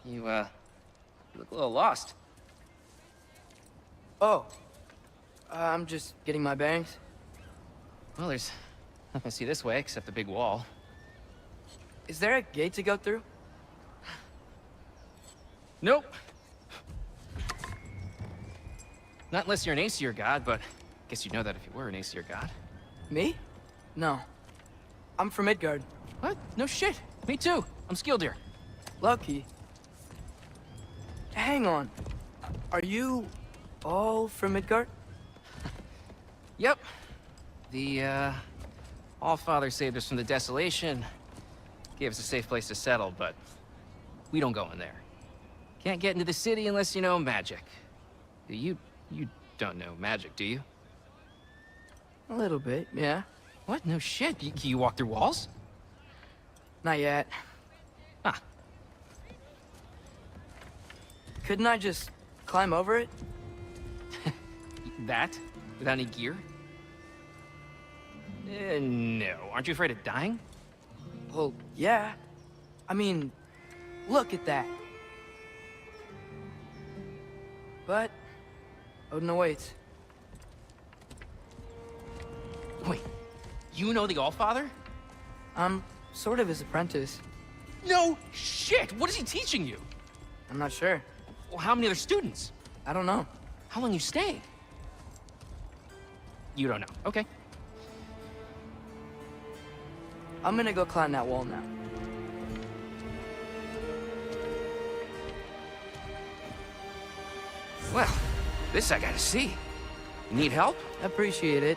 You look a little lost. Oh, I'm just getting my bearings. Well, there's nothing to see this way except the big wall. Is there a gate to go through? Nope. Not unless you're an Aesir god, but I guess you'd know that if you were an Aesir god. Me? No. I'm from Midgard. What? No shit. Me too. I'm Skildir. Lucky. Hang on. Are you all from Midgard? Yep. The, Allfather saved us from the desolation. Gave us a safe place to settle, but we don't go in there. Can't get into the city unless you know magic. You don't know magic, do you? A little bit, yeah. What? No shit. You walk through walls? Not yet. Huh. Couldn't I just climb over it? That? Without any gear? No. Aren't you afraid of dying? Well, yeah. I mean, look at that. But Odin awaits. Wait, you know the Allfather? I'm sort of his apprentice. No shit! What is he teaching you? I'm not sure. Well, how many other students? I don't know. How long you stay? You don't know. Okay. I'm gonna go climb that wall now. Well, this I gotta see. You need help? Appreciate it,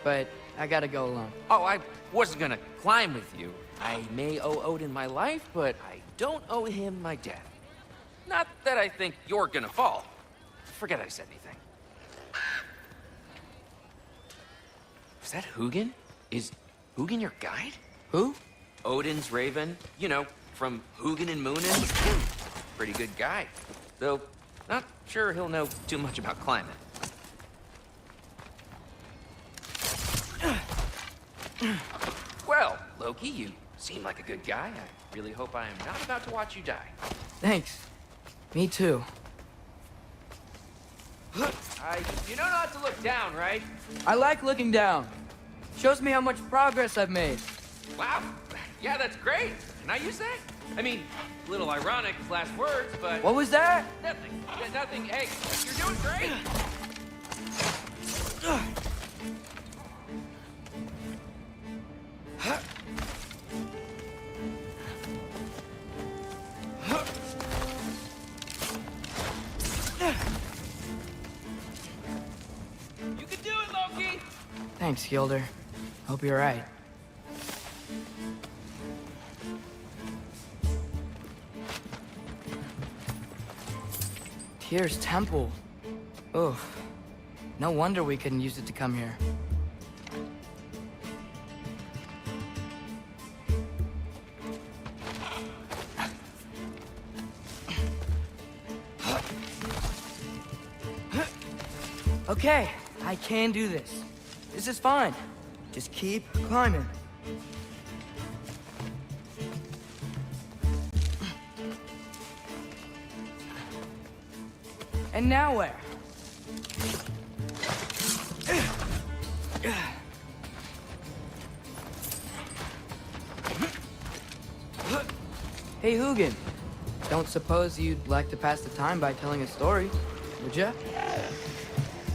but I gotta go alone. Oh, I wasn't gonna climb with you. I may owe Odin my life, but I don't owe him my death. Not that I think you're gonna fall. Forget I said anything. Is that Hugin? Is Hugin your guide? Who? Odin's raven. You know, from Hugin and Moonin. Pretty good guy. Though, not sure he'll know too much about climbing. Well, Loki, you seem like a good guy. I really hope I am not about to watch you die. Thanks. Me too. You know not to look down, right? I like looking down. Shows me how much progress I've made. Wow. Yeah, that's great. Can I use that? I mean, a little ironic, last words, but... What was that? Nothing. Yeah, nothing. Hey, you're doing great. You can do it, Loki! Thanks, Gilder. Hope you're right. Tyr's temple. Oh, no wonder we couldn't use it to come here. Okay, I can do this. This is fine. Just keep climbing. And now where? Hey, Hugin. Don't suppose you'd like to pass the time by telling a story, would ya?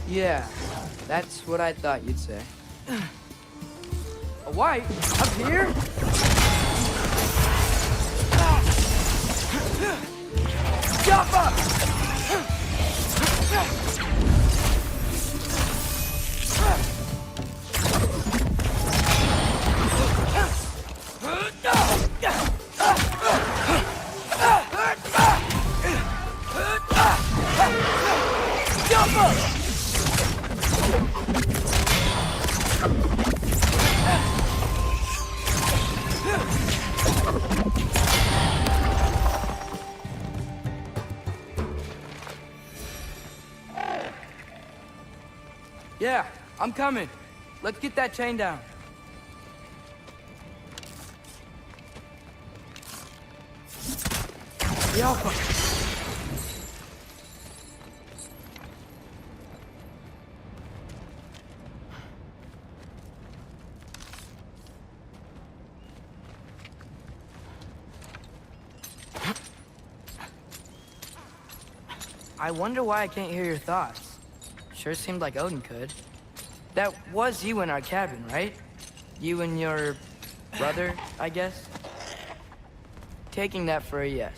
Yeah, that's what I thought you'd say. A wife? Up here? Jump up! Jump up! Yeah, I'm coming. Let's get that chain down. The Alpha. I wonder why I can't hear your thoughts. Sure seemed like Odin could. That was you in our cabin, right? You and your brother, I guess? Taking that for a yes.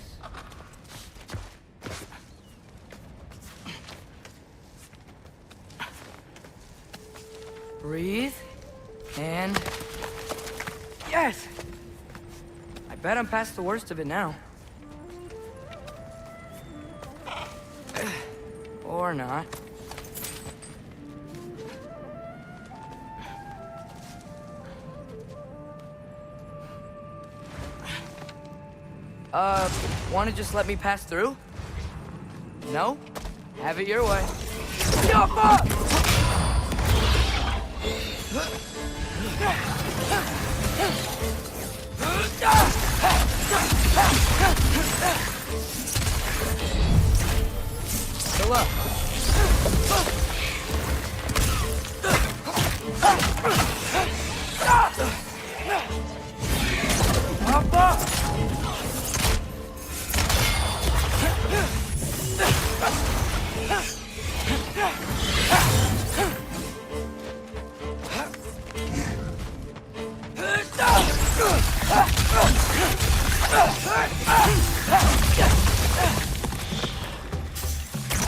Breathe. And... yes! I bet I'm past the worst of it now. Or not. Wanna just let me pass through? No? Have it your way. Jump up! Good luck. Hop up!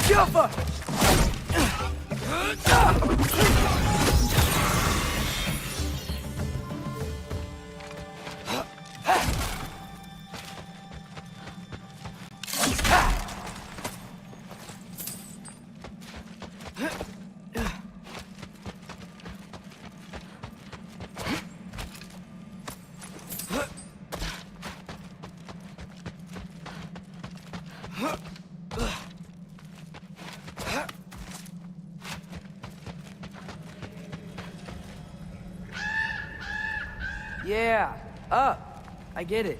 Jump up! Yeah, up. I get it.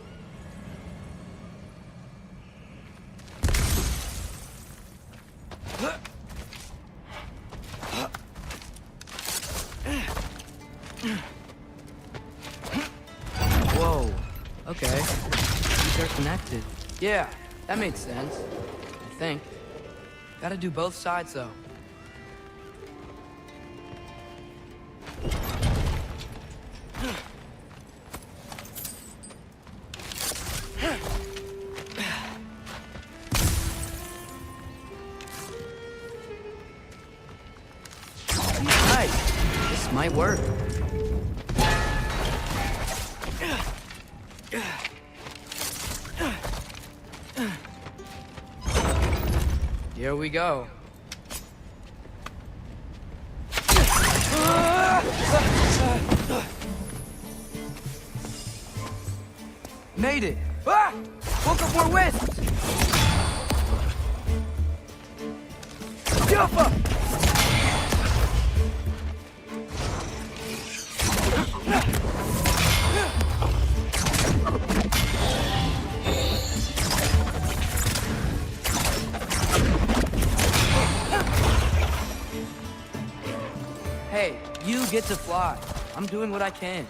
Whoa. Okay. These are connected. Yeah, that makes sense. I think. Gotta do both sides, though. This might work. Here we go. Made it! Ah! Woke up more west! Jump up! Hey, you get to fly. I'm doing what I can.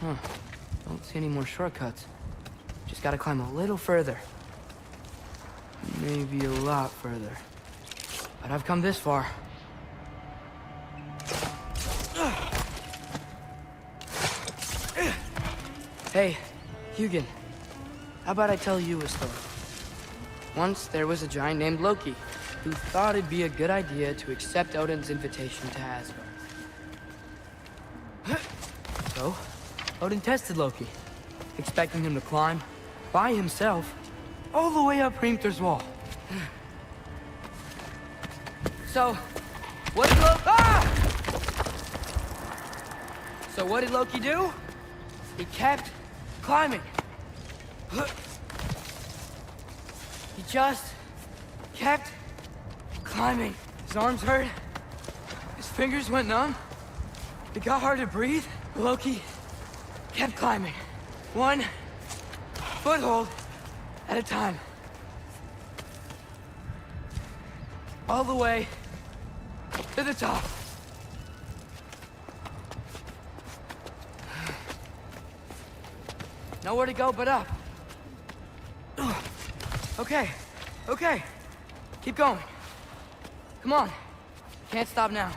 Huh. Don't see any more shortcuts. Just gotta climb a little further. Maybe a lot further. But I've come this far. Hey, Hugin. How about I tell you a story? Once there was a giant named Loki who thought it'd be a good idea to accept Odin's invitation to Asgard. So, Odin tested Loki, expecting him to climb by himself all the way up Hrimthur's wall. So, what did Loki do? He kept climbing. He just kept climbing. His arms hurt. His fingers went numb. It got hard to breathe. Loki kept climbing. One foothold at a time. All the way to the top. Nowhere to go but up. Okay, okay. Keep going. Come on. Can't stop now.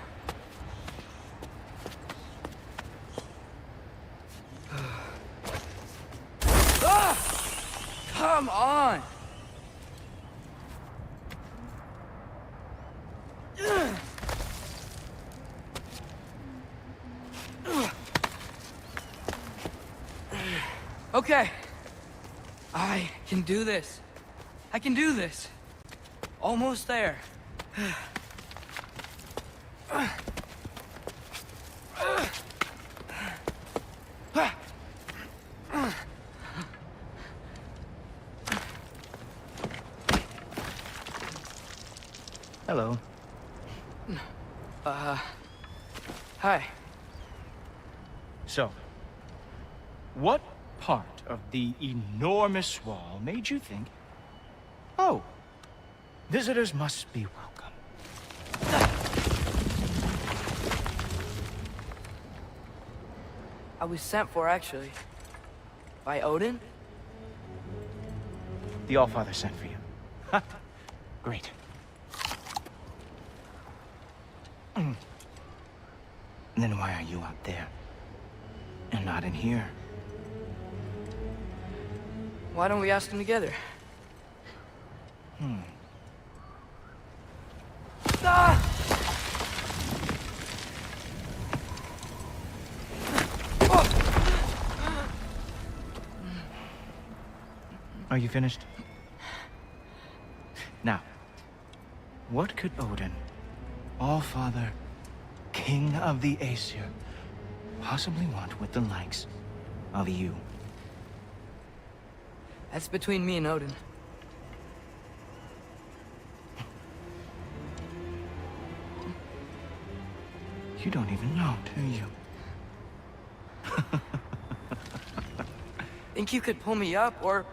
Come on! Okay. I can do this. I can do this. Almost there. Hello. Hi. So, what part of the enormous wall made you think, oh, visitors must be welcome? I was sent for, actually. By Odin? The Allfather sent for you. Ha! Great. Then why are you out there? And not in here? Why don't we ask them together? Ah! Are you finished? Now, what could Odin, Allfather, King of the Aesir, possibly want with the likes of you? That's between me and Odin. You don't even know, do you? Think you could pull me up, or...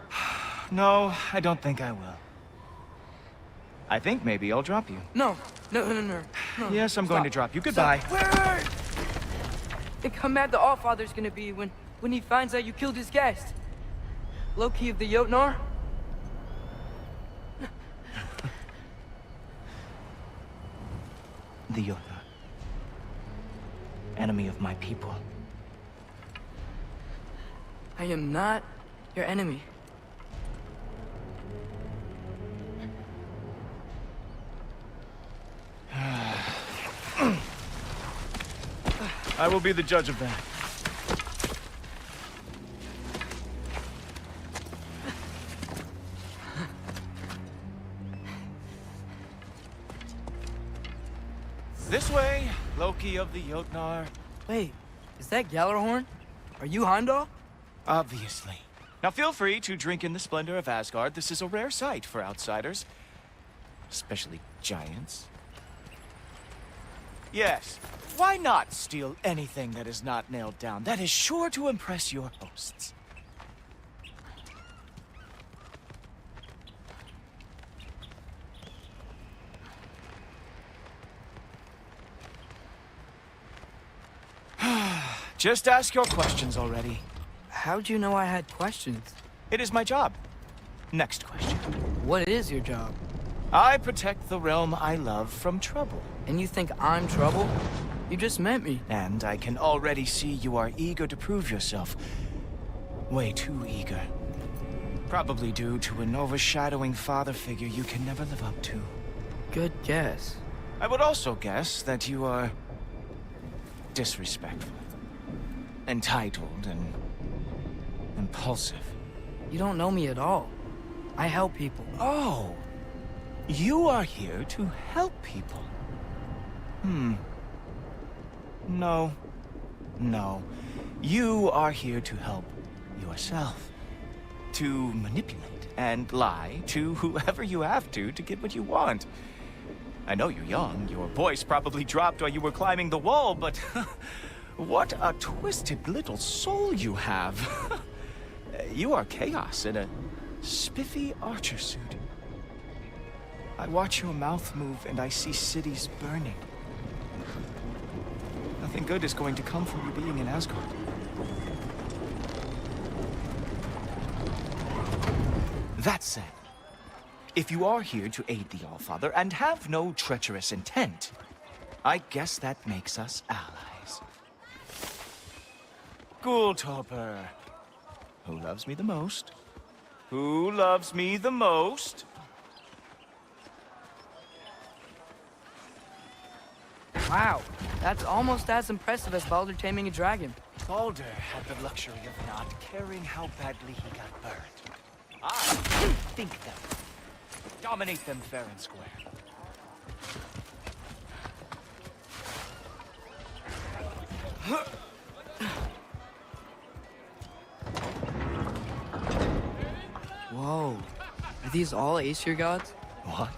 No, I don't think I will. I think maybe I'll drop you. No. Yes, I'm going to drop you. Goodbye. Wait! Think how mad the Allfather's gonna be when he finds out you killed his guest. Loki of the Jotnar? The Jotnar. Enemy of my people. I am not your enemy. I will be the judge of that. This way, Loki of the Jotnar. Wait, is that Gjallarhorn? Are you Heimdall? Obviously. Now feel free to drink in the splendor of Asgard. This is a rare sight for outsiders. Especially giants. Yes, why not steal anything that is not nailed down? That is sure to impress your hosts. Just ask your questions already. How'd you know I had questions? It is my job. Next question. What is your job? I protect the realm I love from trouble. And you think I'm trouble? You just met me. And I can already see you are eager to prove yourself. Way too eager. Probably due to an overshadowing father figure you can never live up to. Good guess. I would also guess that you are disrespectful, entitled, and impulsive. You don't know me at all. I help people. Oh, you are here to help people. No. You are here to help yourself. To manipulate and lie to whoever you have to get what you want. I know you're young. Your voice probably dropped while you were climbing the wall, but what a twisted little soul you have. You are chaos in a spiffy archer suit. I watch your mouth move and I see cities burning. Nothing good is going to come from you being in Asgard. That said, if you are here to aid the Allfather and have no treacherous intent, I guess that makes us allies. Gulltoper. Who loves me the most? Who loves me the most? Wow, that's almost as impressive as Baldur taming a dragon. Baldur had the luxury of not caring how badly he got burned. I think them. Dominate them fair and square. Whoa, are these all Aesir gods? What?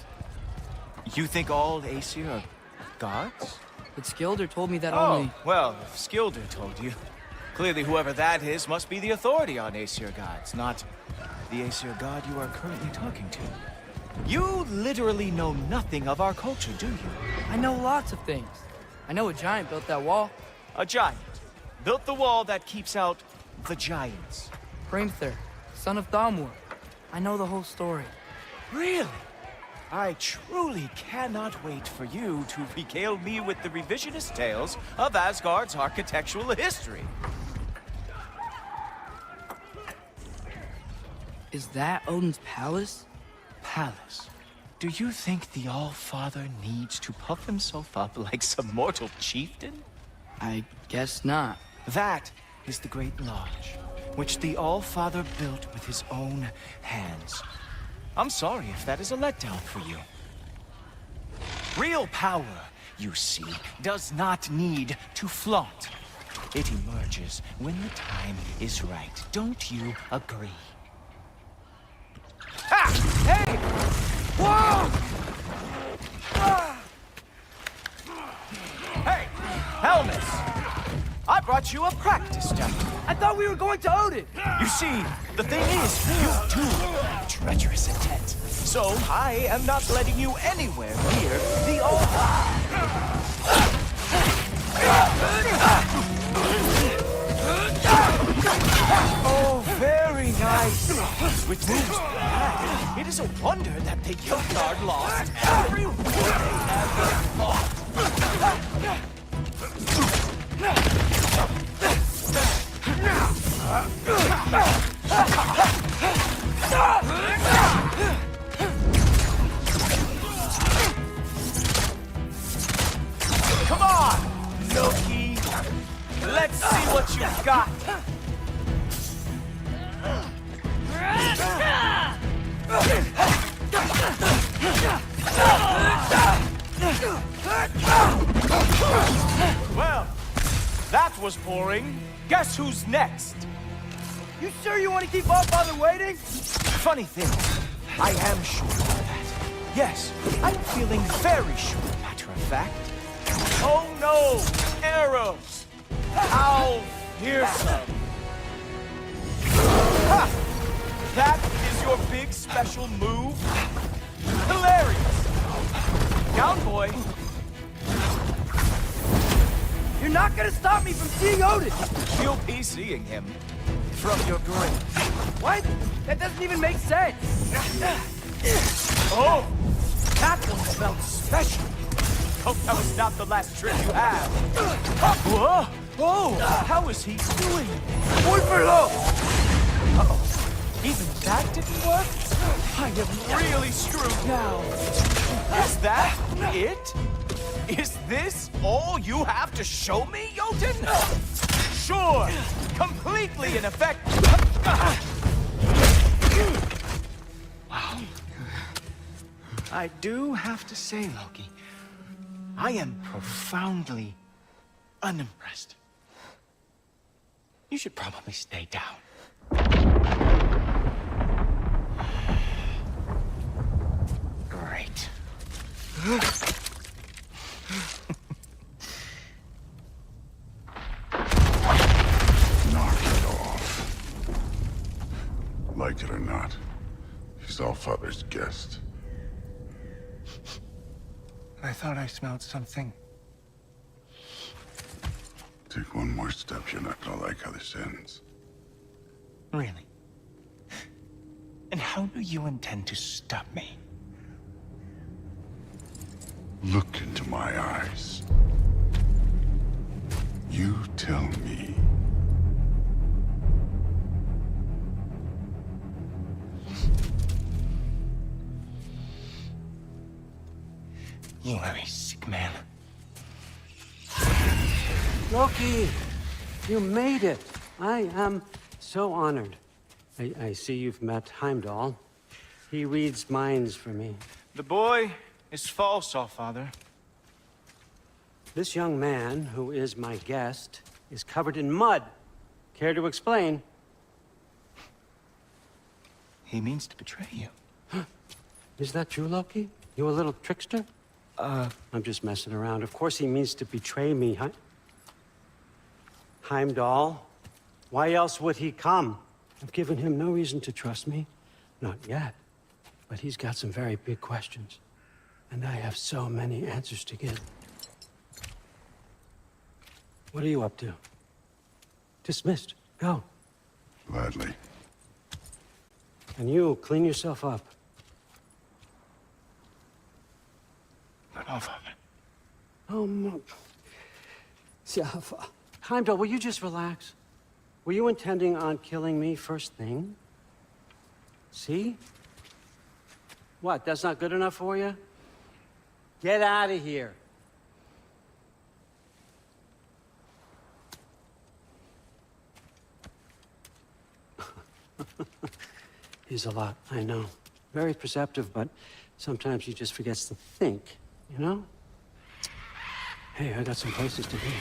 You think all Aesir are gods? But Skilder told me that only... Oh, well, if Skilder told you. Clearly whoever that is must be the authority on Aesir gods, not the Aesir god you are currently talking to. You literally know nothing of our culture, do you? I know lots of things. I know a giant built that wall. A giant built the wall that keeps out the giants. Hrimthur, son of Thamur. I know the whole story. Really? I truly cannot wait for you to regale me with the revisionist tales of Asgard's architectural history. Is that Odin's palace? Palace? Do you think the All-Father needs to puff himself up like some mortal chieftain? I guess not. That is the Great Lodge, which the All-Father built with his own hands. I'm sorry if that is a letdown for you. Real power, you see, does not need to flaunt. It emerges when the time is right. Don't you agree? Ah! Hey! Whoa! Ah! Hey, Helmus! I brought you a practice dummy. I thought we were going to Odin! You see, the thing is, you too have treacherous intent. So, I am not letting you anywhere near the Oh, very nice. With moves like that, it is a wonder that the Jotnar lost every war they ever fought. Come on, Loki! you got? Well, that was boring. Guess who's next? You sure you want to keep our father waiting? Funny thing, I am sure of that. Yes, I'm feeling very sure, matter of fact. Oh no! Arrows! How fearsome! Ha! That is your big special move? Hilarious! Down, boy! You're not gonna stop me from seeing Odin! You'll be seeing him from your grave. What? That doesn't even make sense! Oh! That one felt special! Hope that was not the last trick you had. Whoa! Oh! How is he doing? Muy felo! Uh-oh. Even that didn't work? I am really screwed now. Is that it? Is this all you have to show me, Jotun? Sure! Completely ineffective! Wow. I do have to say, Loki, I am profoundly unimpressed. You should probably stay down. Great. Knock it off. Like it or not, he's Allfather's guest. I thought I smelled something. Take one more step, you're not gonna like how this ends. Really? And how do you intend to stop me? Look into my eyes. You tell me. You are a sick man. Loki, you made it. I am so honored. I see you've met Heimdall. He reads minds for me. The boy is false, Allfather. This young man, who is my guest, is covered in mud. Care to explain? He means to betray you. Is that true, Loki? You a little trickster? I'm just messing around. Of course he means to betray me, huh? Heimdall? Why else would he come? I've given him no reason to trust me. Not yet. But he's got some very big questions. And I have so many answers to give. What are you up to? Dismissed. Go. Gladly. And you, clean yourself up. But Allfather. Oh, no. Heimdall, will you just relax? Were you intending on killing me first thing? See? What, that's not good enough for you? Get out of here. He's a lot, I know. Very perceptive, but sometimes he just forgets to think, you know? Hey, I got some places to be.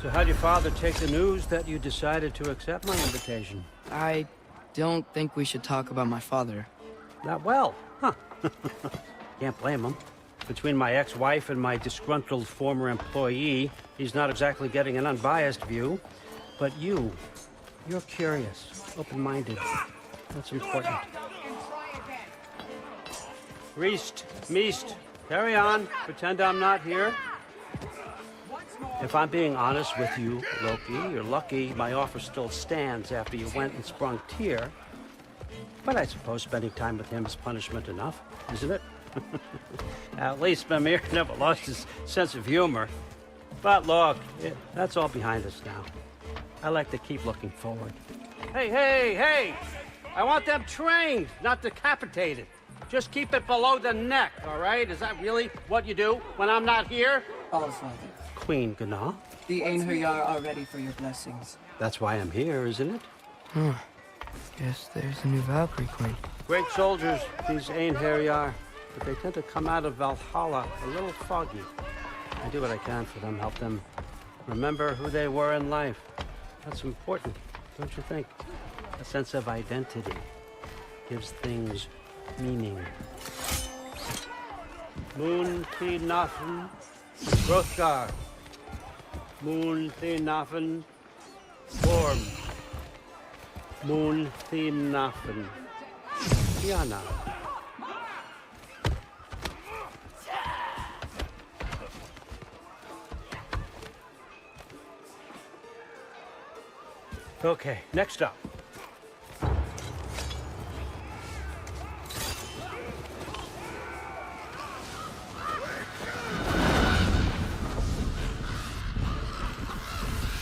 So how'd your father take the news that you decided to accept my invitation? I don't think we should talk about my father. Not well, huh? Can't blame him. Between my ex-wife and my disgruntled former employee, he's not exactly getting an unbiased view. But you're curious, open-minded. That's important. Meest, carry on. Pretend I'm not here. If I'm being honest with you, Loki, you're lucky my offer still stands after you went and sprung Tyr. But I suppose spending time with him is punishment enough, isn't it? At least Mimir never lost his sense of humor. But look, that's all behind us now. I like to keep looking forward. Hey! I want them trained, not decapitated. Just keep it below the neck, all right? Is that really what you do when I'm not here? All, Father. Queen Gná. The Einherjar are ready for your blessings. That's why I'm here, isn't it? Guess there's a new Valkyrie Queen. Great soldiers, these Einherjar, but they tend to come out of Valhalla a little foggy. I do what I can for them, help them remember who they were in life. That's important, don't you think? A sense of identity gives things meaning. Moon Thi Nafen, Hrothgar. Moon Thi Nafen, Gorm. Moon Thi Nafen, Tiana. Okay, next up.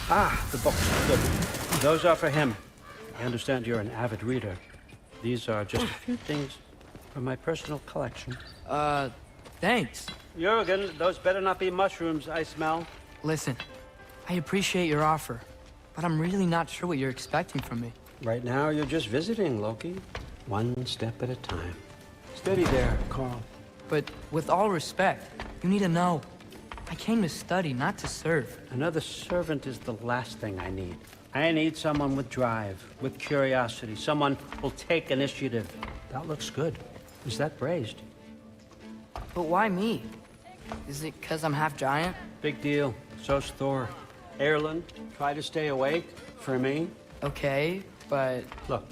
Ah, the books. Good. Those are for him. I understand you're an avid reader. These are just a few things from my personal collection. Thanks. Jurgen, those better not be mushrooms I smell. Listen, I appreciate your offer, but I'm really not sure what you're expecting from me. Right now, you're just visiting, Loki. One step at a time. Steady there, Carl. But with all respect, you need to know, I came to study, not to serve. Another servant is the last thing I need. I need someone with drive, with curiosity, someone who'll take initiative. That looks good. Is that braised? But why me? Is it because I'm half giant? Big deal. So's Thor. Erland, try to stay awake for me. Okay, but... Look,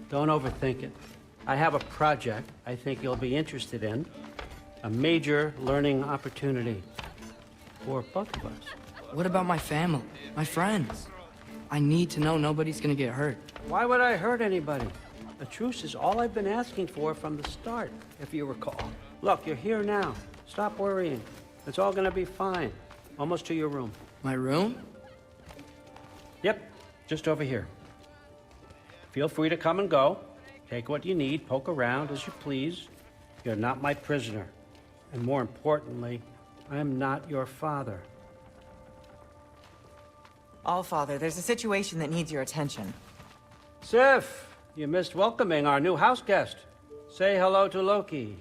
don't overthink it. I have a project I think you'll be interested in. A major learning opportunity for both of us. What about my family? My friends? I need to know nobody's gonna get hurt. Why would I hurt anybody? A truce is all I've been asking for from the start, if you recall. Look, you're here now. Stop worrying. It's all gonna be fine. Almost to your room. My room? Yep, just over here. Feel free to come and go. Take what you need, poke around as you please. You're not my prisoner. And more importantly, I am not your father. All, Father, there's a situation that needs your attention. Sif, you missed welcoming our new house guest. Say hello to Loki.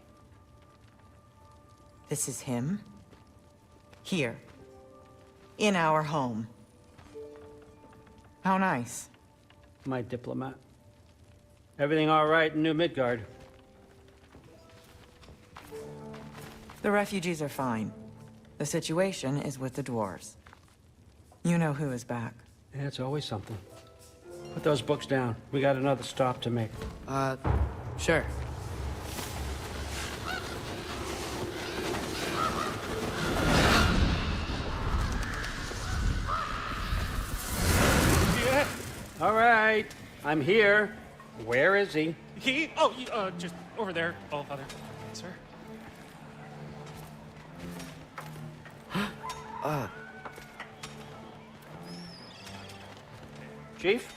This is him? Here. In our home. How nice. My diplomat. Everything all right in New Midgard? The refugees are fine. The situation is with the dwarves. You know who is back. Yeah, it's always something. Put those books down. We got another stop to make. Sure. Yeah. All right. I'm here. Where is he? He? Oh, just over there, All Father. Sir? Chief,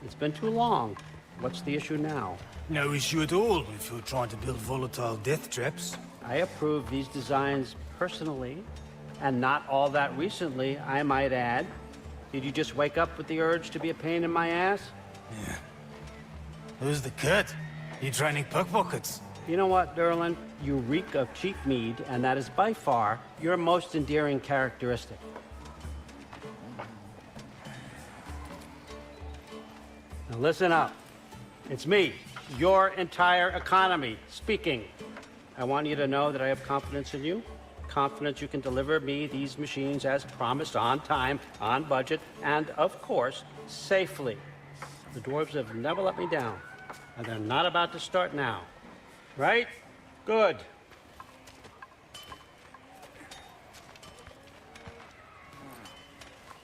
it's been too long. What's the issue now? No issue at all if you're trying to build volatile death traps. I approve these designs personally, and not all that recently, I might add. Did you just wake up with the urge to be a pain in my ass? Yeah. Who's the cut? You training pickpockets? You know what, Derlin? You reek of cheap mead, and that is by far your most endearing characteristic. Now listen up. It's me, your entire economy, speaking. I want you to know that I have confidence in you. Confidence you can deliver me these machines as promised, on time, on budget, and of course, safely. The dwarves have never let me down, and they're not about to start now. Right? Good.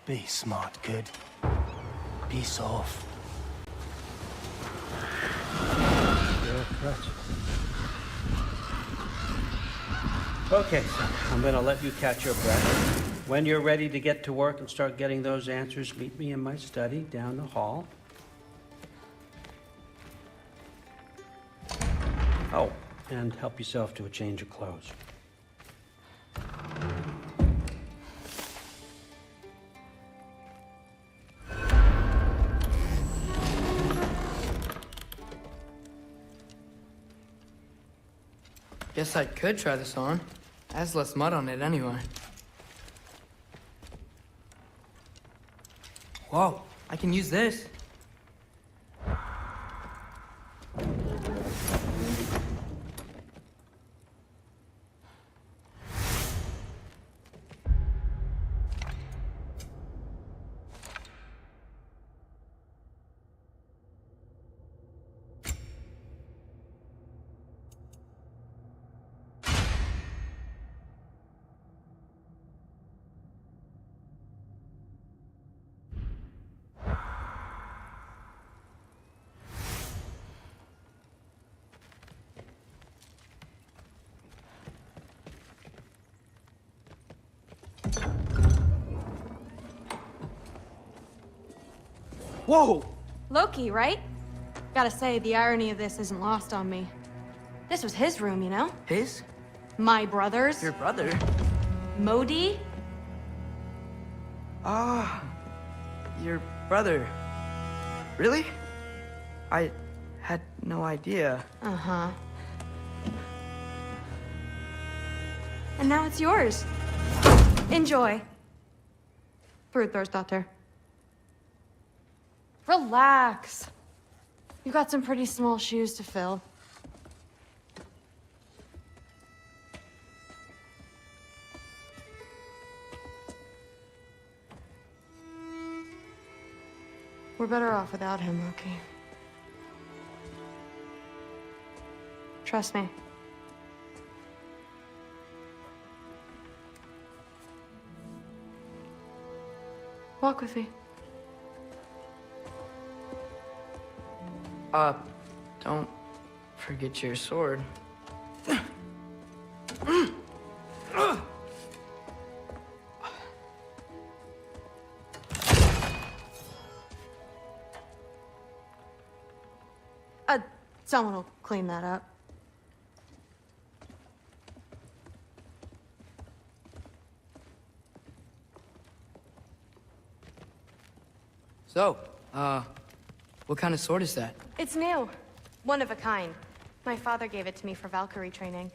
Be smart, kid. Be soft. Yeah, correct. Okay, so I'm gonna let you catch your breath. When you're ready to get to work and start getting those answers, meet me in my study down the hall. and help yourself to a change of clothes. Guess I could try this on. Has less mud on it anyway. Whoa, I can use this. Whoa! Loki, right? Gotta say, the irony of this isn't lost on me. This was his room, you know? His? My brother's. Your brother? Modi? Ah, your brother. Really? I had no idea. Uh-huh. And now it's yours. Enjoy. Brudthorstdotter. Relax. You've got some pretty small shoes to fill. We're better off without him, Loki. Trust me. Walk with me. Don't forget your sword. Someone will clean that up. So, what kind of sword is that? It's new. One of a kind. My father gave it to me for Valkyrie training.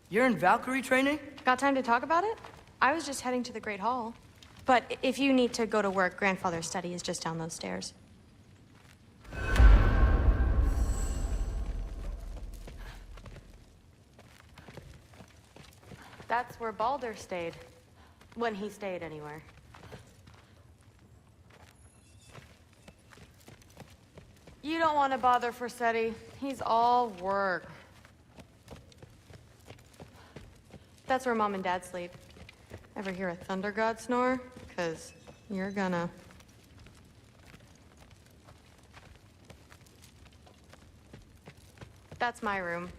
You're in Valkyrie training? Got time to talk about it? I was just heading to the Great Hall. But if you need to go to work, Grandfather's study is just down those stairs. That's where Baldur stayed. When he stayed, anywhere. You don't want to bother Forseti. He's all work. That's where Mom and Dad sleep. Ever hear a thunder god snore? 'Cause you're gonna. That's my room.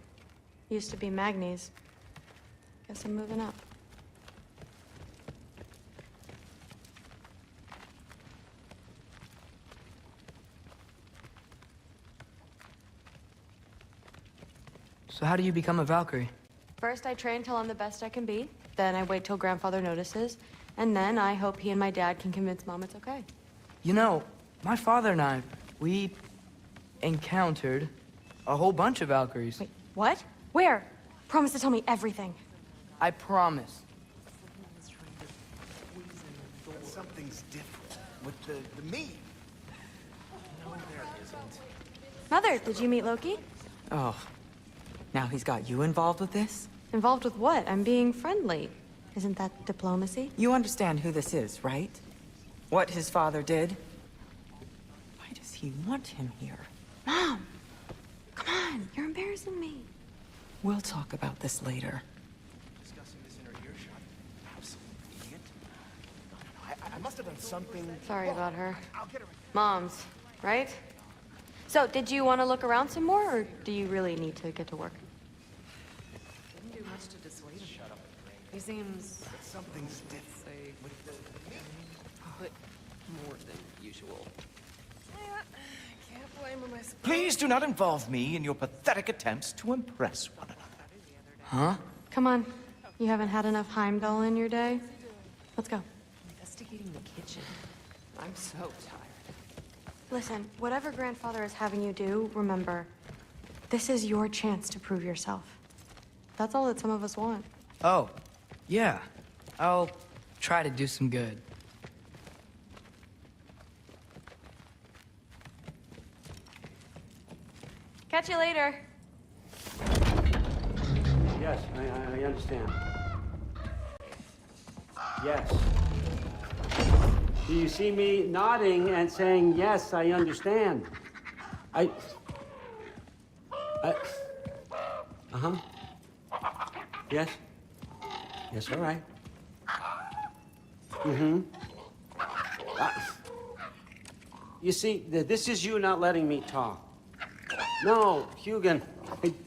Used to be Magni's. Guess I'm moving up. So how do you become a Valkyrie? First, I train till I'm the best I can be. Then I wait till Grandfather notices. And then I hope he and my dad can convince Mom it's okay. You know, my father and I, we encountered a whole bunch of Valkyries. Wait, what? Where? Promise to tell me everything. I promise. Something's different with the meat. No, there isn't. Mother, did you meet Loki? Oh, now he's got you involved with this? Involved with what? I'm being friendly. Isn't that diplomacy? You understand who this is, right? What his father did? Why does he want him here? Mom! Come on, you're embarrassing me. We'll talk about this later. Discussing this in her earshot. Absolute idiot. No, I must have done something. Sorry about her. I'll get her. Mom's, right? So, did you want to look around some more, or do you really need to get to work? Didn't do much to dissuade him. Shut up. He seems... Something's different. Say, With the put more than usual. Can't flame am I supposed Please do not involve me in your pathetic attempts to impress one another. Huh? Come on. You haven't had enough Heimdall in your day? Let's go. Investigating the kitchen. I'm so tired. Listen, whatever grandfather is having you do, remember, this is your chance to prove yourself. That's all that some of us want. Oh, yeah. I'll try to do some good. Catch you later. Yes, I understand. Yes. Do you see me nodding and saying, yes, I understand? Uh-huh. Yes? Yes, all right. Mm-hmm. You see, this is you not letting me talk. No, Hugin,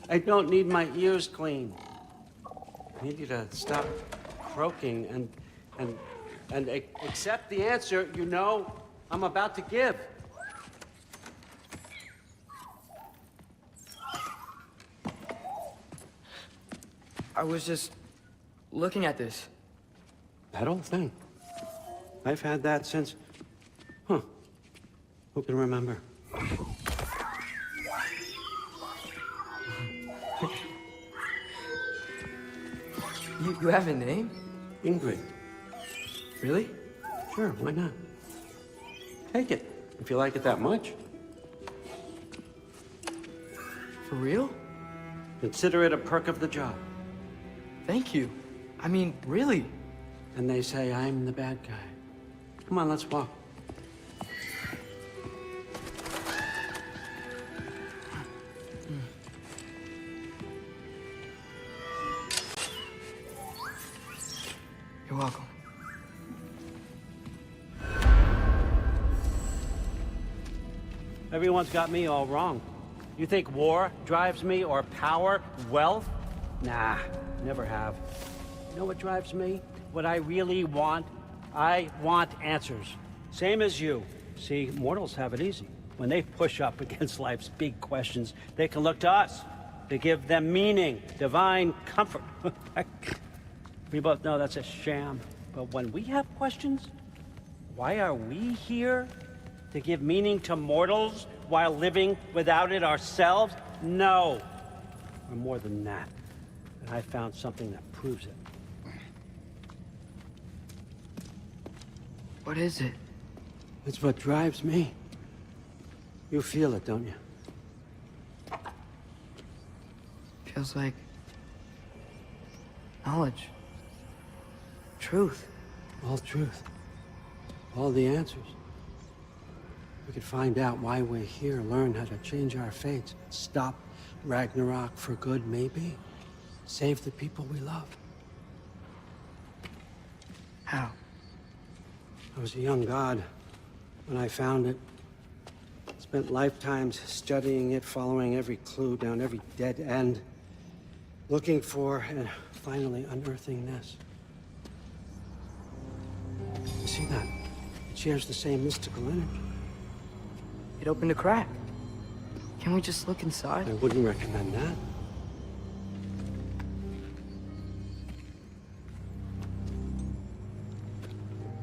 I don't need my ears cleaned. I need you to stop croaking and accept the answer you know I'm about to give. I was just looking at this. That old thing. I've had that since... Huh. Who can remember? You have a name? Ingrid. Really? Sure, why not? Take it, if you like it that much. For real? Consider it a perk of the job. Thank you. I mean, really. And they say I'm the bad guy. Come on, let's walk. You're welcome. Everyone's got me all wrong. You think war drives me, or power, wealth? Nah, never have. You know what drives me? What I really want? I want answers. Same as you. See, mortals have it easy. When they push up against life's big questions, they can look to us to give them meaning, divine comfort. We both know that's a sham. But when we have questions, why are we here? To give meaning to mortals while living without it ourselves? No. We're more than that. And I found something that proves it. What is it? It's what drives me. You feel it, don't you? Feels like knowledge. Truth. All truth. All the answers. We could find out why we're here, learn how to change our fates, stop Ragnarok for good, maybe. Save the people we love. How? I was a young god when I found it. Spent lifetimes studying it, following every clue down every dead end, looking for and finally unearthing this. You see that? It shares the same mystical energy. It opened a crack. Can we just look inside? I wouldn't recommend that.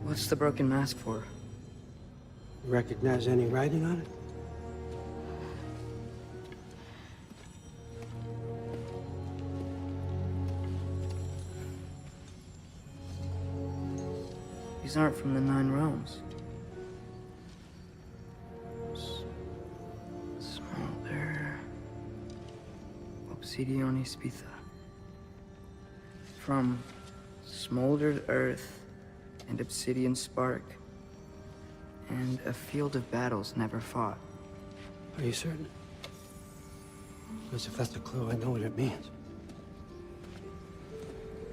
What's the broken mask for? You recognize any writing on it? These aren't from the Nine Realms. Smolder. Obsidione Spitha. From smoldered earth and obsidian spark, and a field of battles never fought. Are you certain? Because if that's a clue, I know what it means.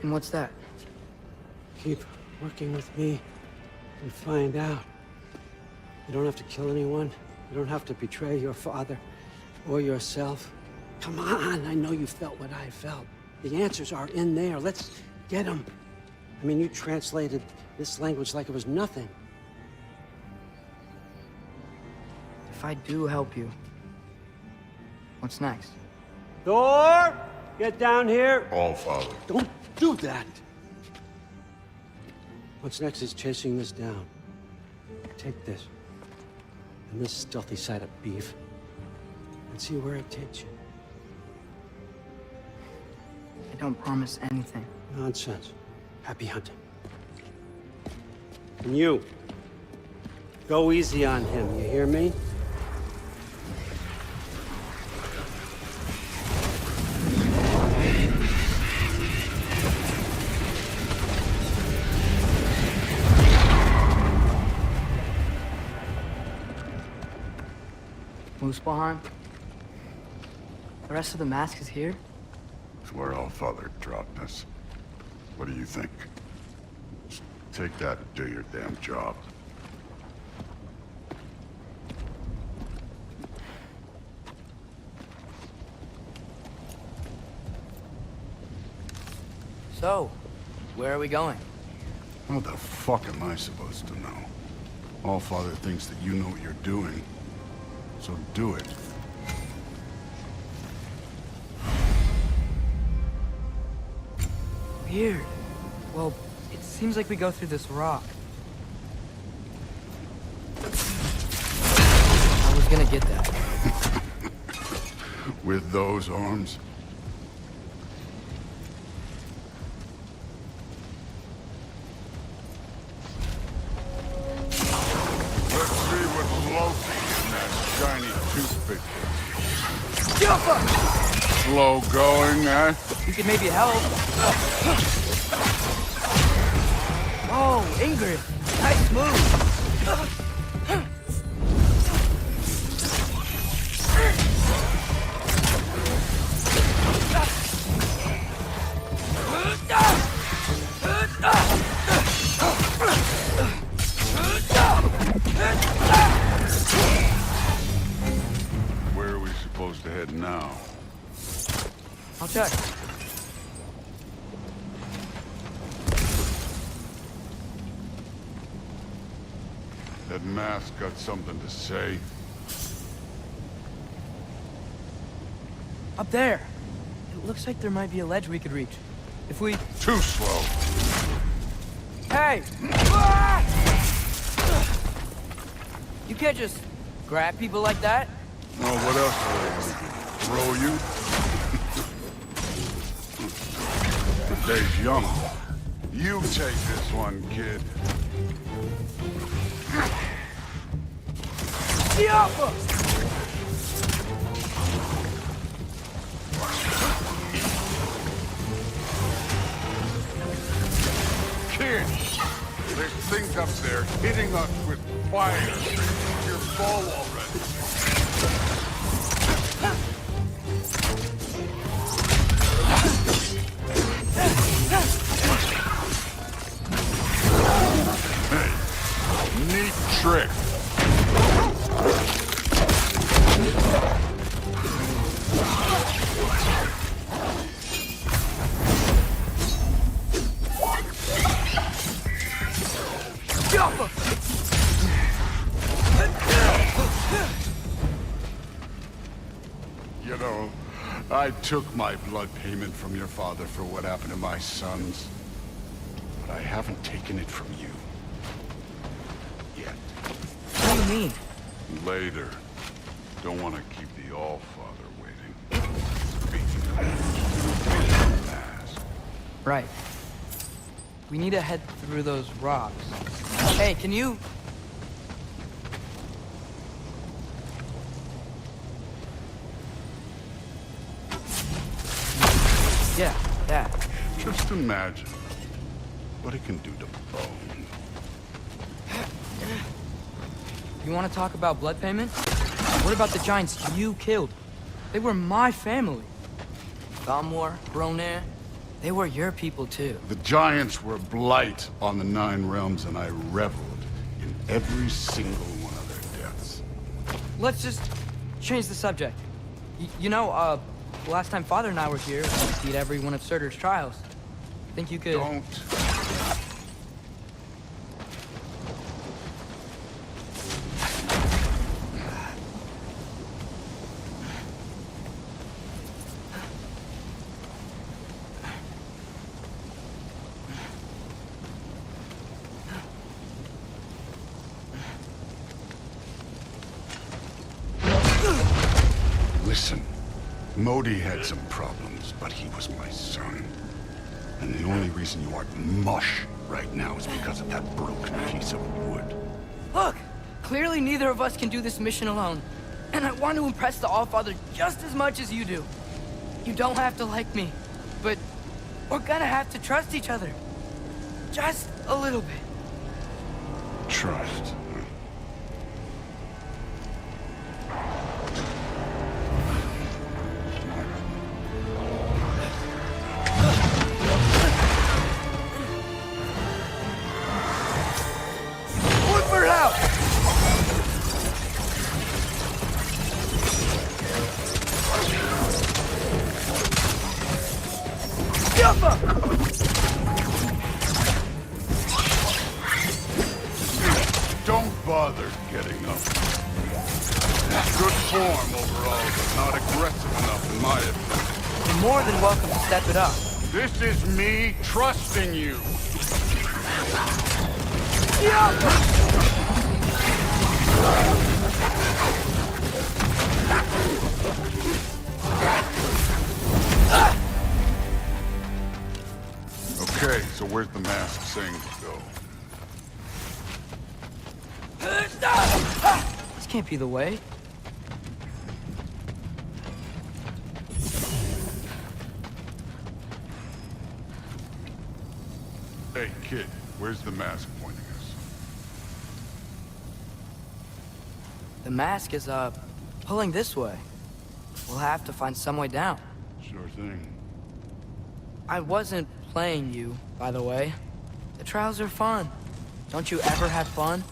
And what's that? Keep working with me and find out. You don't have to kill anyone. You don't have to betray your father or yourself. Come on, I know you felt what I felt. The answers are in there. Let's get them. I mean, you translated this language like it was nothing. If if I do help you, what's next? Thor! Get down here! All Father. Don't do that! What's next is chasing this down. Take this, and this stealthy side of beef, and see where it takes you. I don't promise anything. Nonsense. Happy hunting. And you, go easy on him, you hear me? Muspelheim? The rest of the mask is here? It's where All Father dropped us. What do you think? Just take that and do your damn job. So, where are we going? How the fuck am I supposed to know? All Father thinks that you know what you're doing. So do it. Weird. Well, it seems like we go through this rock. I was gonna get that. With those arms? Let's see what Loki and that shiny toothpick is. Slow going, eh? You could maybe help. Oh, Ingrid. Nice move. Where are we supposed to head now? I'll check. That mask got something to say. Up there. It looks like there might be a ledge we could reach. If we... Too slow. Hey! You can't just grab people like that. Oh, what else are they gonna do? Throw you? The day's young. You take this one, kid. Kid, there's things up there hitting us with fire. Your fall already. Hey, neat trick. You know, I took my blood payment from your father for what happened to my sons. But I haven't taken it from you. Yet. What do you mean? Later. Don't want to keep the All-Father waiting. Speaking of mask. Right. We need to head through those rocks. Hey, can you... Yeah, that. Just imagine what it can do to bone. You want to talk about blood payment? What about the giants you killed? They were my family. Thamor, Bronir, they were your people too. The giants were blight on the Nine Realms, and I reveled in every single one of their deaths. Let's just change the subject. You know, last time Father and I were here, we beat every one of Surtur's trials. Think you could... Don't. Modi had some problems, but he was my son. And the only reason you aren't mush right now is because of that broken piece of wood. Look! Clearly neither of us can do this mission alone. And I want to impress the Allfather just as much as you do. You don't have to like me, but we're gonna have to trust each other. Just a little bit. Trust. Look for it out! Don't bother getting up. Good form overall, but not aggressive enough in my opinion. You're more than welcome to step it up. This is me trusting you. Okay, so where's the mask saying to go? This can't be the way. Hey, kid, where's the mask pointing us? The mask is, pulling this way. We'll have to find some way down. Sure thing. I wasn't playing you, by the way. The trials are fun. Don't you ever have fun?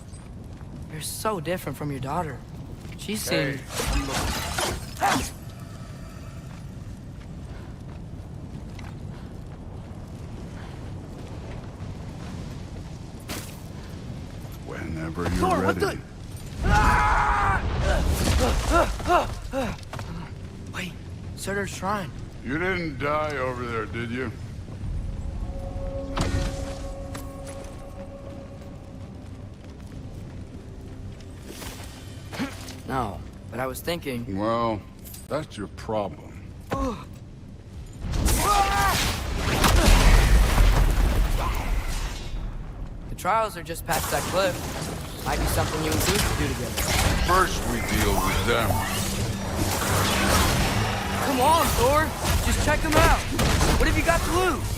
You're so different from your daughter. She seemed... Whenever you're ready. Wait, Surtur's shrine. You didn't die over there, did you? No, but I was thinking... Well, that's your problem. The trials are just past that cliff. Might be something you and Zeus could do together. First we deal with them. Come on, Thor! Just check them out! What have you got to lose?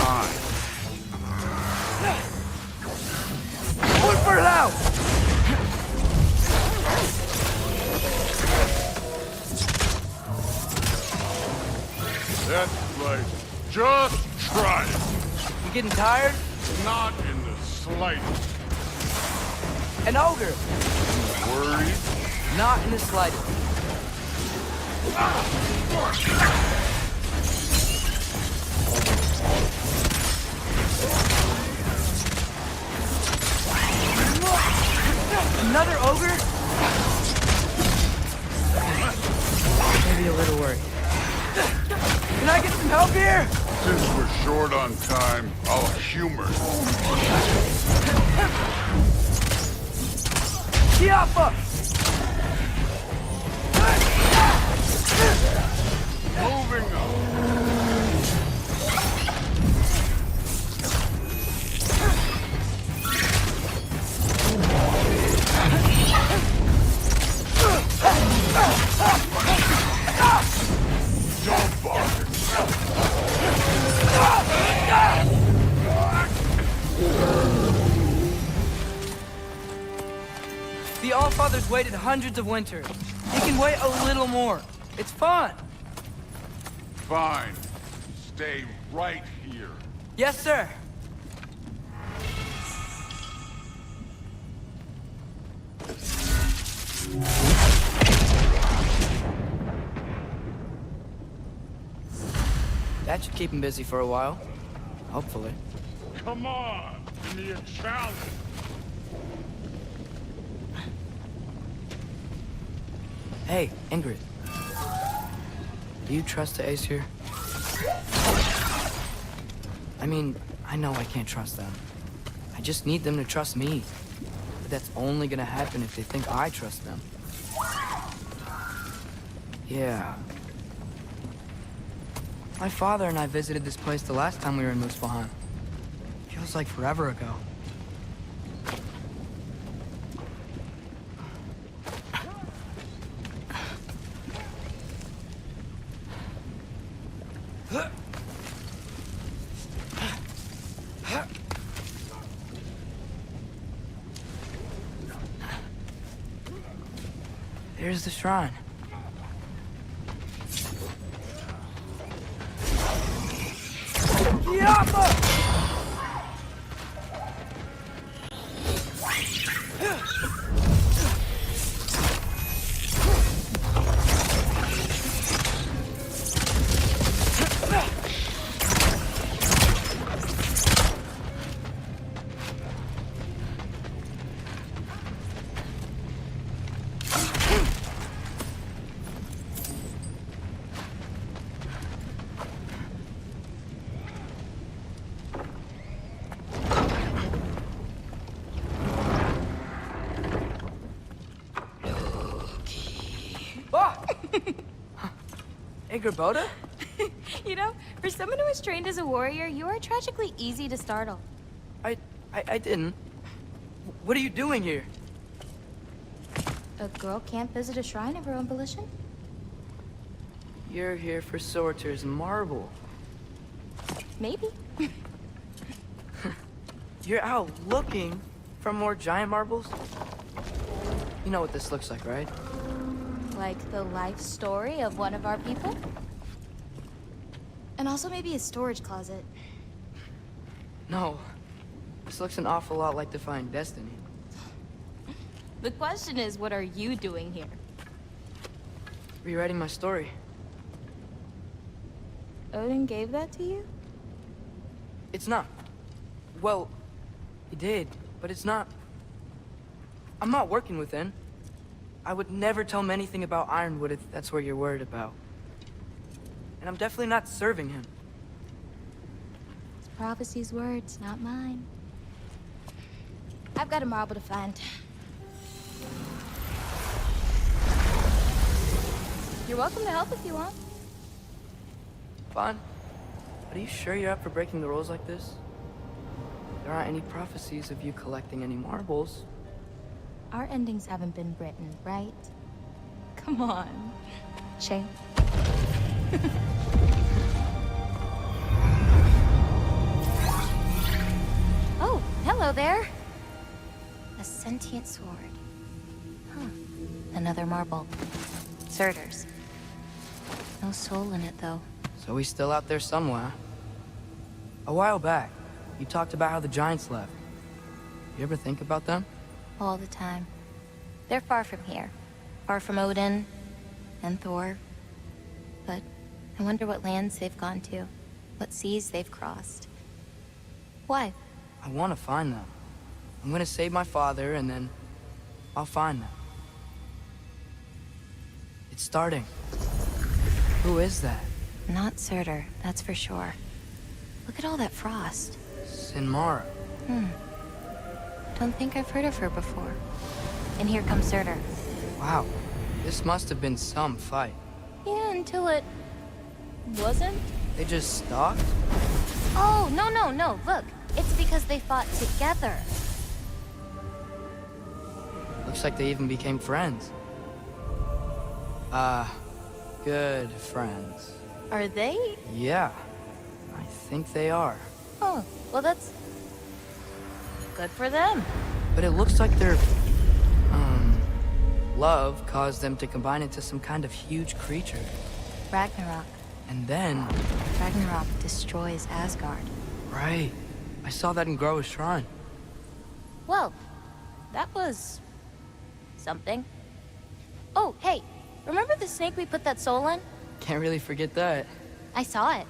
Time. Look for it out! That's right. Just try it. You getting tired? Not in the slightest. An ogre! Worried? Not in the slightest. Another ogre? Maybe a little worried. Can I get some help here? Since we're short on time, I'll humor. Chiappa! Moving on. Don't bother. The Allfather's waited hundreds of winters. He can wait a little more. It's fun. Fine. Stay right here. Yes, sir. That should keep him busy for a while. Hopefully. Come on. Give me a challenge. Hey, Ingrid. Do you trust the Aesir? I mean, I know I can't trust them. I just need them to trust me. But that's only gonna happen if they think I trust them. Yeah. My father and I visited this place the last time we were in Muspelheim. Feels like forever ago. There's the shrine. Hey, Gerboda? You know, for someone who was trained as a warrior, you are tragically easy to startle. I didn't. What are you doing here? A girl can't visit a shrine of her own volition? You're here for Sorter's marble. Maybe. You're out looking for more giant marbles? You know what this looks like, right? Like the life story of one of our people? And also maybe a storage closet. No. This looks an awful lot like Defying Destiny. The question is, what are you doing here? Rewriting my story. Odin gave that to you? It's not. Well, he did, but it's not. I'm not working with him. I would never tell him anything about Ironwood if that's what you're worried about. And I'm definitely not serving him. It's prophecy's words, not mine. I've got a marble to find. You're welcome to help if you want. Fine. But are you sure you're up for breaking the rules like this? There aren't any prophecies of you collecting any marbles. Our endings haven't been written, right? Come on. Shame. Oh, hello there. A sentient sword. Huh. Another marble. Surtur's. No soul in it, though. So he's still out there somewhere. A while back, you talked about how the giants left. You ever think about them? All the time. They're far from here. Far from Odin and Thor. But I wonder what lands they've gone to. What seas they've crossed. Why? I want to find them. I'm gonna save my father, and then I'll find them. It's starting. Who is that? Not Surtur, that's for sure. Look at all that frost. Sinmara. Don't think I've heard of her before. And here comes Surtur. Wow. This must have been some fight. Yeah, until it... wasn't? They just stalked? Oh, no. Look, it's because they fought together. Looks like they even became friends. Good friends. Are they? Yeah, I think they are. Oh, well that's... good for them. But it looks like their, love caused them to combine into some kind of huge creature. Ragnarok. And then... Ragnarok destroys Asgard. Right. I saw that in GOW's shrine. Well, that was... something. Oh, hey, remember the snake we put that soul in? Can't really forget that. I saw it.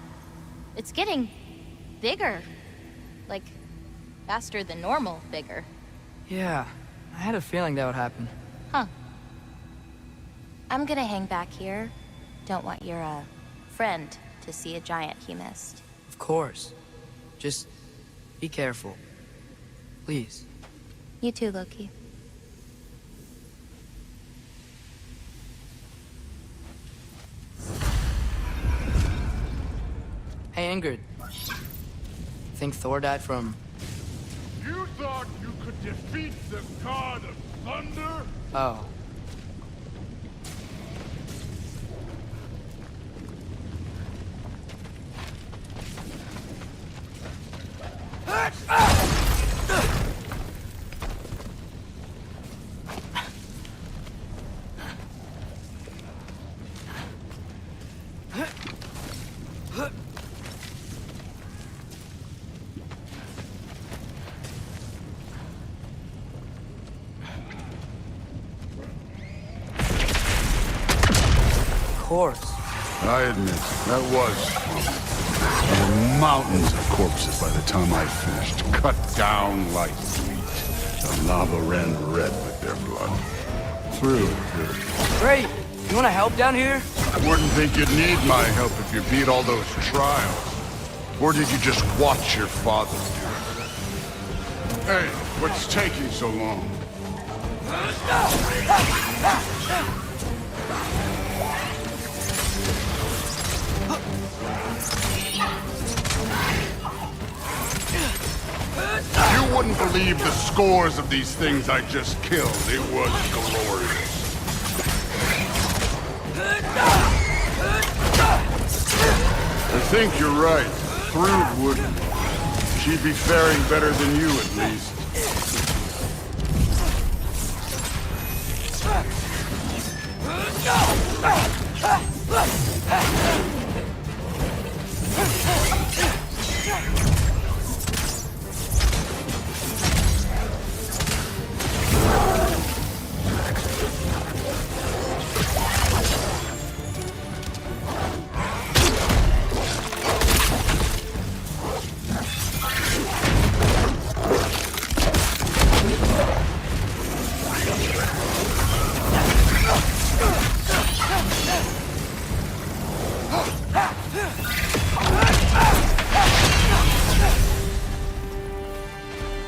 It's getting... bigger. Like, faster than normal bigger. Yeah, I had a feeling that would happen. Huh. I'm gonna hang back here. Don't want your, friend to see a giant he missed. Of course. Just be careful. Please. You too, Loki. angered. Think Thor died from... You thought you could defeat the god of thunder? Oh. Course. I admit, that was fun. There were mountains of corpses by the time I finished, cut down like wheat. The lava ran red with their blood. Through. Great! You wanna help down here? I wouldn't think you'd need my help if you beat all those trials. Or did you just watch your father do it? Hey, what's taking so long? You wouldn't believe the scores of these things I just killed. It was glorious. I think you're right. Thrud wouldn't. She'd be faring better than you, at least.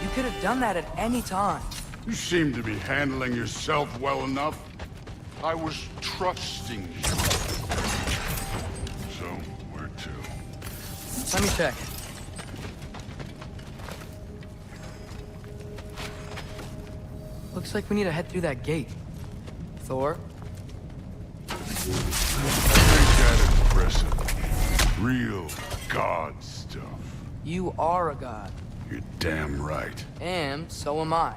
You could have done that at any time. You seem to be handling yourself well enough. I was trusting you. So, where to? Let me check. Looks like we need to head through that gate. Thor? I think that impressive. Real god stuff. You are a god. You're damn right. And so am I.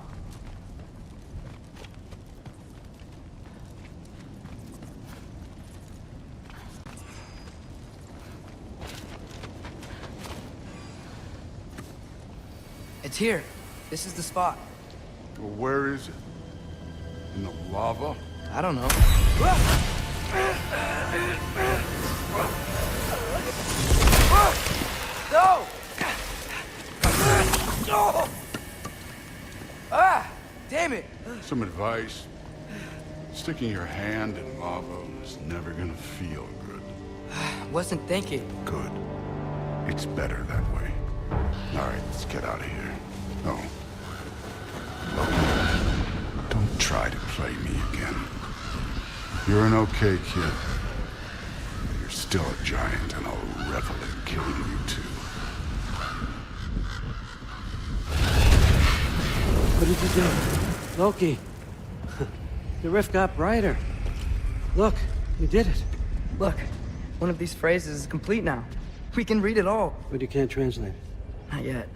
It's here. This is the spot. Well, where is it? In the lava? I don't know. No! Ah! Damn it! Some advice. Sticking your hand in lava is never gonna feel good. Wasn't thinking. Good. It's better that way. Alright, let's get out of here. Oh. Look, don't try to play me again. You're an okay kid. But you're still a giant, and I'll revel in killing you too. What did you do? Loki. The rift got brighter. Look, you did it. Look, one of these phrases is complete now. We can read it all. But you can't translate it. Not yet.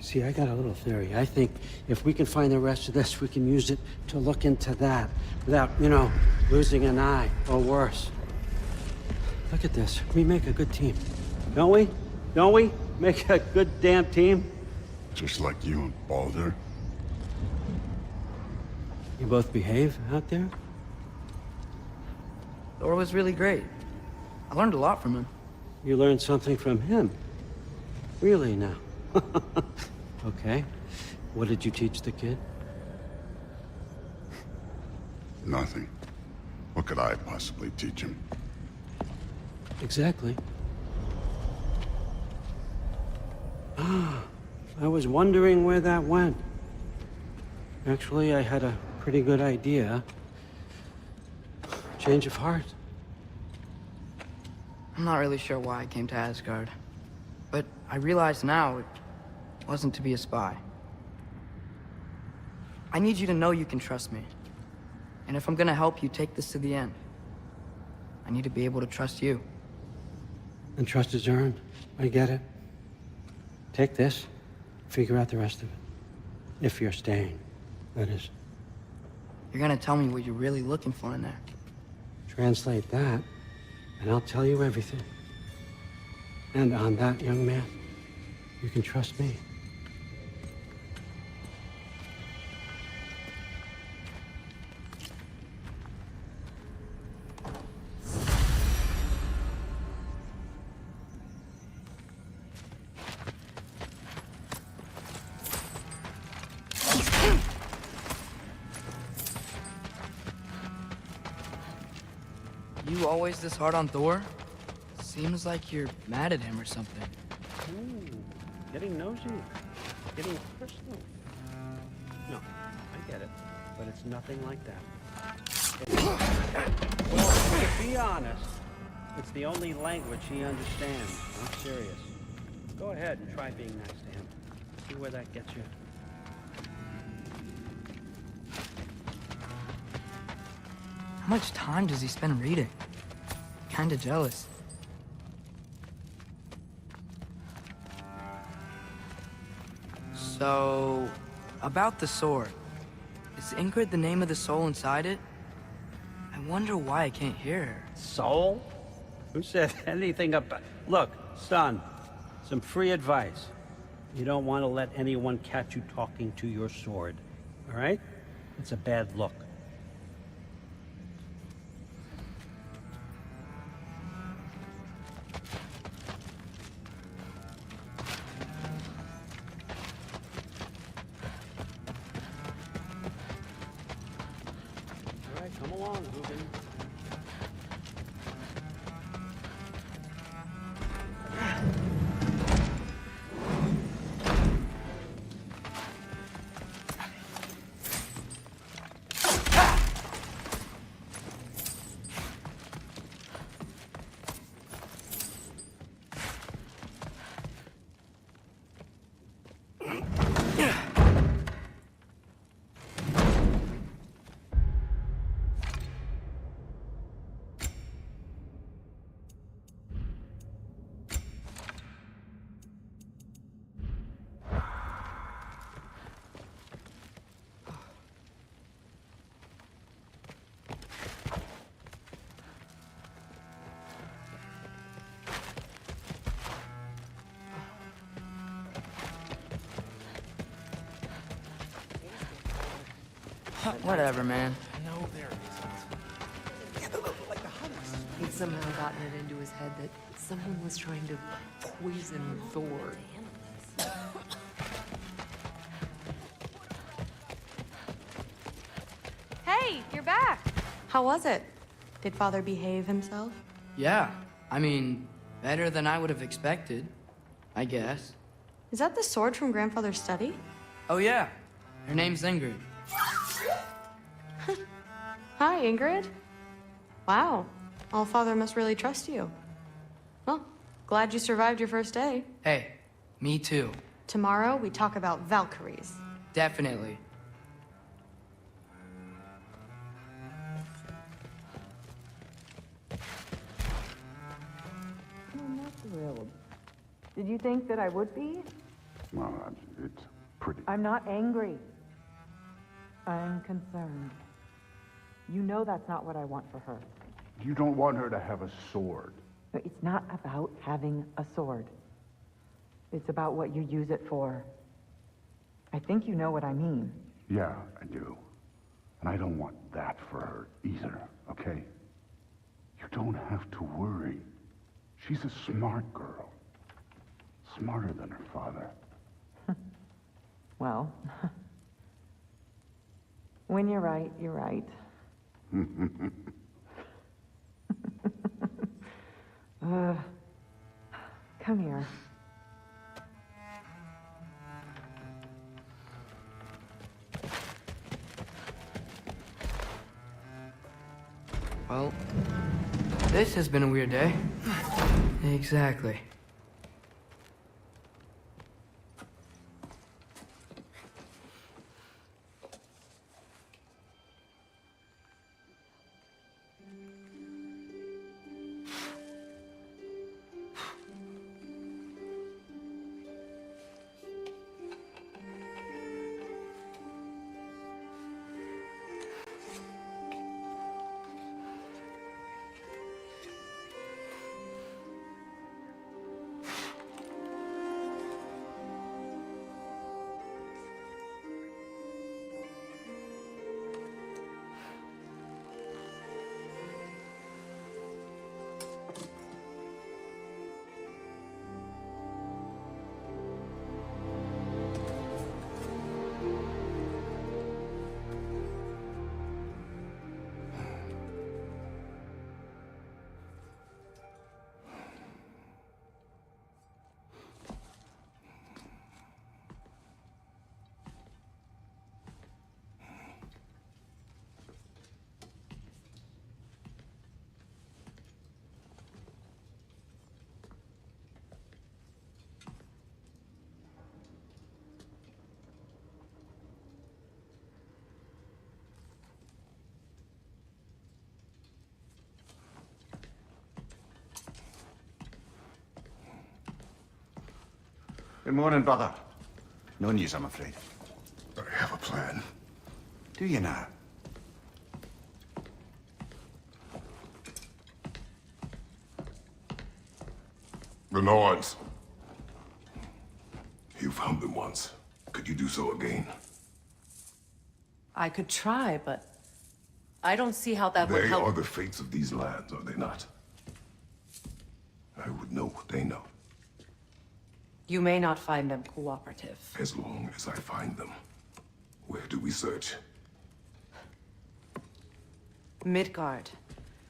See, I got a little theory. I think if we can find the rest of this, we can use it to look into that without, you know, losing an eye or worse. Look at this. We make a good team. Don't we? Don't we? Make a good damn team? Just like you and Baldur. You both behave out there? Thor was really great. I learned a lot from him. You learned something from him? Really now? Okay. What did you teach the kid? Nothing. What could I possibly teach him? Exactly. Ah, I was wondering where that went. Actually, I had a pretty good idea. Change of heart. I'm not really sure why I came to Asgard. But I realize now it wasn't to be a spy. I need you to know you can trust me. And if I'm gonna help you take this to the end, I need to be able to trust you. And trust is earned. I get it. Take this, figure out the rest of it. If you're staying, that is. You're gonna tell me what you're really looking for in there. Translate that, and I'll tell you everything. And on that, young man, you can trust me. You always this hard on Thor? Seems like you're mad at him or something. Ooh, getting nosy. Getting personal. No, I get it. But it's nothing like that. Well, to be honest, it's the only language he understands. I'm serious. Go ahead and try being nice to him. See where that gets you. How much time does he spend reading? Kinda jealous. So, about the sword. Is Ingrid the name of the soul inside it? I wonder why I can't hear her. Soul? Who said anything about... Look, son, some free advice. You don't want to let anyone catch you talking to your sword, all right? It's a bad look. All right, come along, Ruben. Whatever, man. No, there isn't. He'd somehow gotten it into his head that someone was trying to poison Thor. Hey, you're back. How was it? Did Father behave himself? Yeah, I mean, better than I would have expected, I guess. Is that the sword from Grandfather's study? Oh yeah, her name's Ingrid. Hi, Ingrid. Wow. Allfather must really trust you. Well, glad you survived your first day. Hey, me too. Tomorrow, we talk about Valkyries. Definitely. I'm not thrilled. Did you think that I would be? Well, it's pretty... I'm not angry. I'm concerned. You know that's not what I want for her. You don't want her to have a sword. No, it's not about having a sword. It's about what you use it for. I think you know what I mean. Yeah, I do. And I don't want that for her either, okay? You don't have to worry. She's a smart girl. Smarter than her father. Well, when you're right, you're right. Come here. Well, this has been a weird day. Exactly. Good morning, brother. No news, I'm afraid. I have a plan. Do you now? The Norns. You found them once. Could you do so again? I could try, but I don't see how that would They help. are the fates of these lands, are they not? I would know what they know, You may not find them cooperative. as long as I find them. Where do we search? Midgard.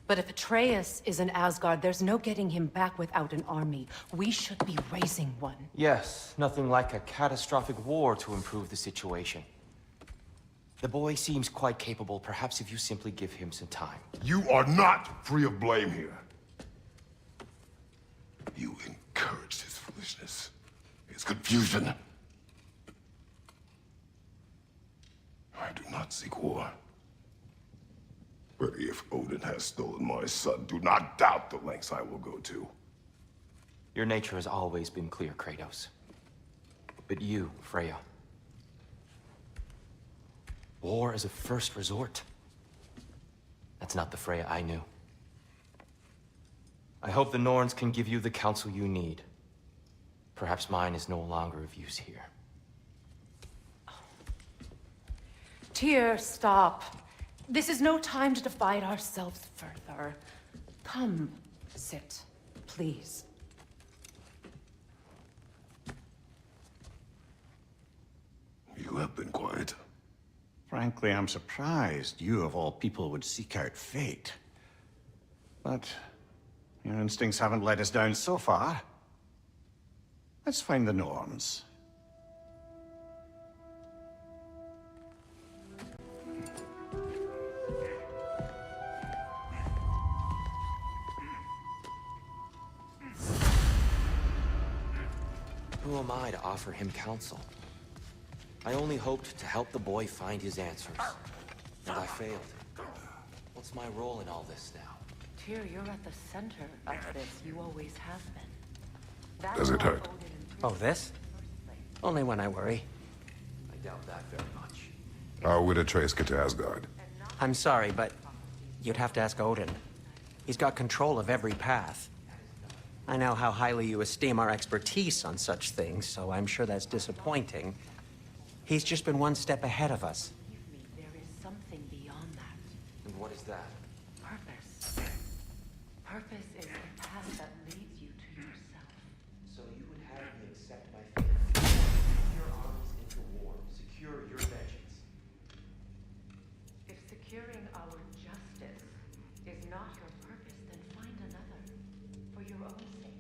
But if Atreus is in Asgard, there's no getting him back without an army. We should be raising one. Yes, nothing like a catastrophic war to improve the situation. The boy seems quite capable. Perhaps if you simply give him some time. You are not free of blame here. You encouraged his foolishness, his confusion. I do not seek war. But if Odin has stolen my son, do not doubt the lengths I will go to. Your nature has always been clear, Kratos. But you, Freya. War is a first resort. That's not the Freya I knew. I hope the Norns can give you the counsel you need. Perhaps mine is no longer of use here. Tyr, stop. This is no time to divide ourselves further. Come, sit, please. You have been quiet. Frankly, I'm surprised you, of all people, would seek out fate. But your instincts haven't let us down so far. Let's find the Norns. Who am I to offer him counsel? I only hoped to help the boy find his answers. And I failed. What's my role in all this now? Tyr, you're at the center of this. You always have been. Does it hurt? Oh, this? Only when I worry. I doubt that very much. How would Atreus get to Asgard? I'm sorry, but you'd have to ask Odin. He's got control of every path. I know how highly you esteem our expertise on such things, so I'm sure that's disappointing. He's just been one step ahead of us. There is something beyond that. And what is that? Purpose. Purpose is the path that leads you to yourself. So you would have me accept my fate. Take your arms into war. Secure your vengeance. If securing our justice is not your purpose, then find another. For your own sake.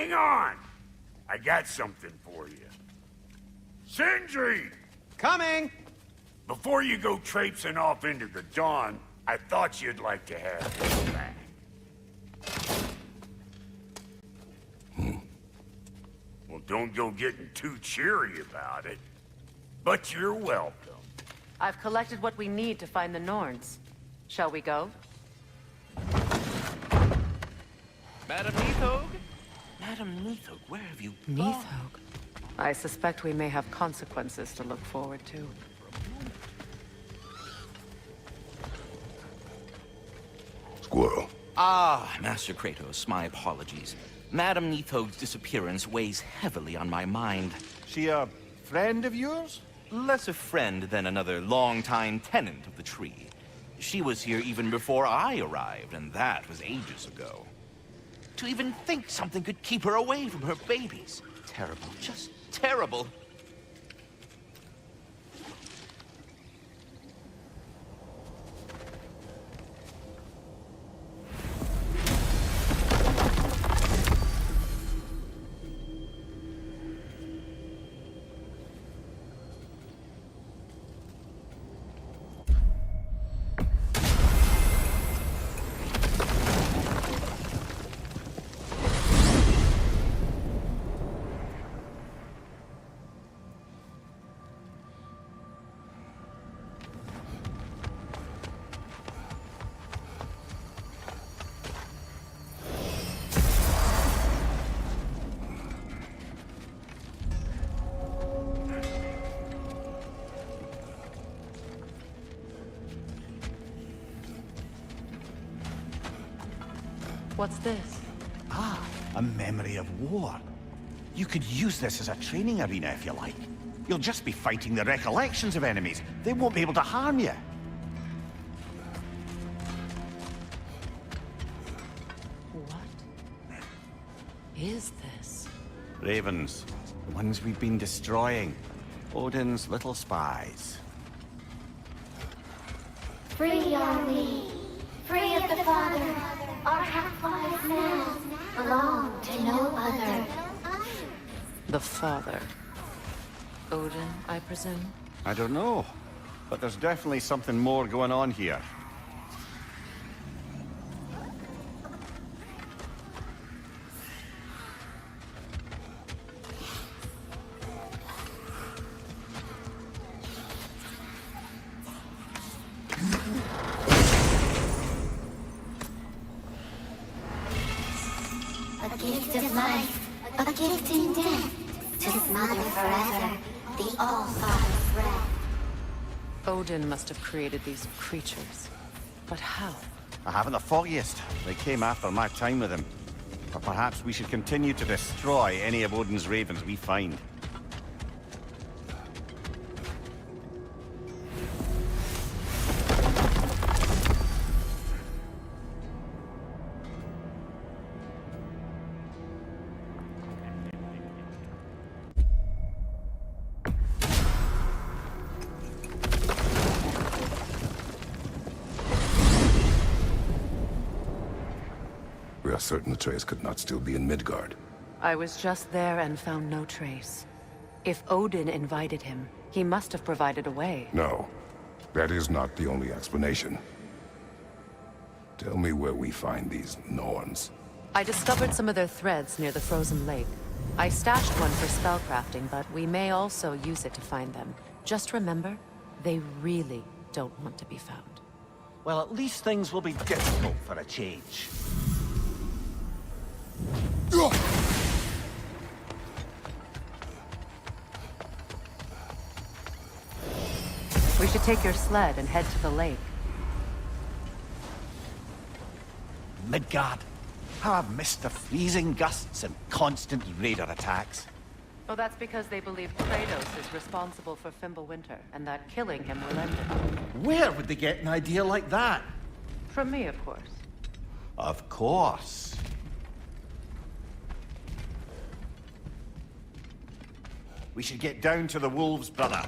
Hang on! I got something for you. Sindri! Coming! Before you go traipsing off into the dawn, I thought you'd like to have this back. Well, don't go getting too cheery about it. But you're welcome. I've collected what we need to find the Norns. Shall we go? Madam Neathog? Madam Neathog, where have you gone? Neathog? I suspect we may have consequences to look forward to. Squirrel. Ah, Master Kratos, my apologies. Madam Neathog's disappearance weighs heavily on my mind. She a friend of yours? Less a friend than another longtime tenant of the tree. She was here even before I arrived, and that was ages ago. To even think something could keep her away from her babies. Terrible, just terrible. What's this? Ah, a memory of war. You could use this as a training arena if you like. You'll just be fighting the recollections of enemies. They won't be able to harm you. What is this? Ravens. The ones we've been destroying. Odin's little spies. Free are we, free of the Father. Our half-wise men belong to no other. The Father. Odin, I presume? I don't know, but there's definitely something more going on here. A gift of life, a gift in death, to smother forever the All-Father's breath. Odin must have created these creatures. But how? I haven't the foggiest. They came after my time with him. But perhaps we should continue to destroy any of Odin's ravens we find. We are certain Atreus could not still be in Midgard. I was just there and found no trace. If Odin invited him, he must have provided a way. No, that is not the only explanation. Tell me where we find these Norns. I discovered some of their threads near the frozen lake. I stashed one for spellcrafting, but we may also use it to find them. Just remember, they really don't want to be found. Well, at least things will be difficult for a change. We should take your sled and head to the lake. Midgard. How I've missed the freezing gusts and constant raider attacks. Oh, that's because they believe Kratos is responsible for Fimbulwinter, and that killing him will end it. Where would they get an idea like that? From me, of course. Of course. We should get down to the wolves, brother.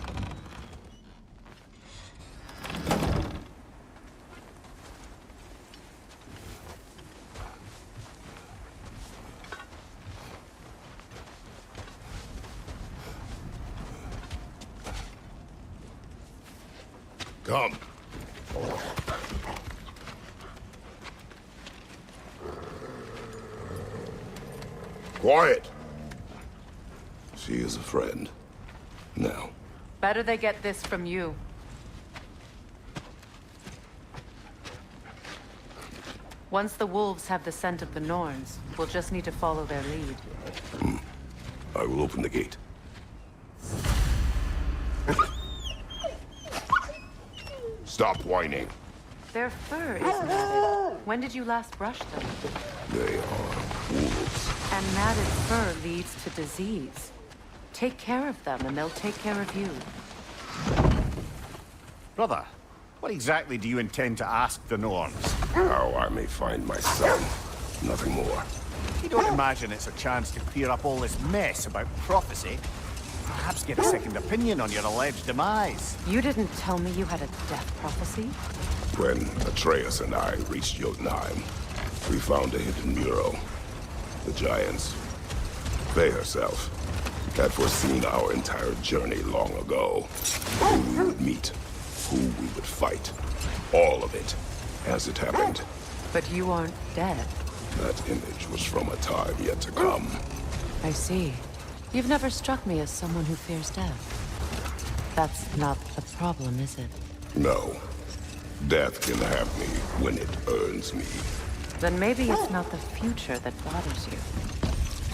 Come. Quiet. She is a friend. Now. Better they get this from you. Once the wolves have the scent of the Norns, we'll just need to follow their lead. I will open the gate. Stop whining. Their fur is matted. When did you last brush them? They are wolves. And matted fur leads to disease. Take care of them, and they'll take care of you. Brother, what exactly do you intend to ask the Norns? How I may find my son. Nothing more. You don't imagine it's a chance to clear up all this mess about prophecy? Perhaps get a second opinion on your alleged demise. You didn't tell me you had a death prophecy? When Atreus and I reached Jotunheim, we found a hidden mural. The Giants, they herself, had foreseen our entire journey long ago. Who we would meet, who we would fight. All of it, as it happened. But you aren't dead. That image was from a time yet to come. I see. You've never struck me as someone who fears death. That's not the problem, is it? No. Death can have me when it earns me. Then maybe it's not the future that bothers you.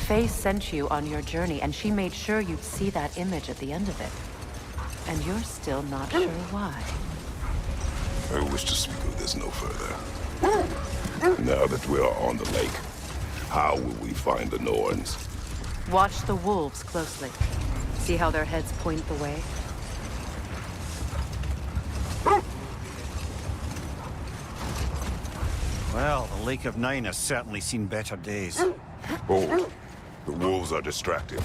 Faye sent you on your journey, and she made sure you'd see that image at the end of it. And you're still not sure why. I wish to speak of this no further. Now that we are on the lake, how will we find the Norns? Watch the wolves closely. See how their heads point the way? Well, the Lake of Nine has certainly seen better days. Hold. The wolves are distracted.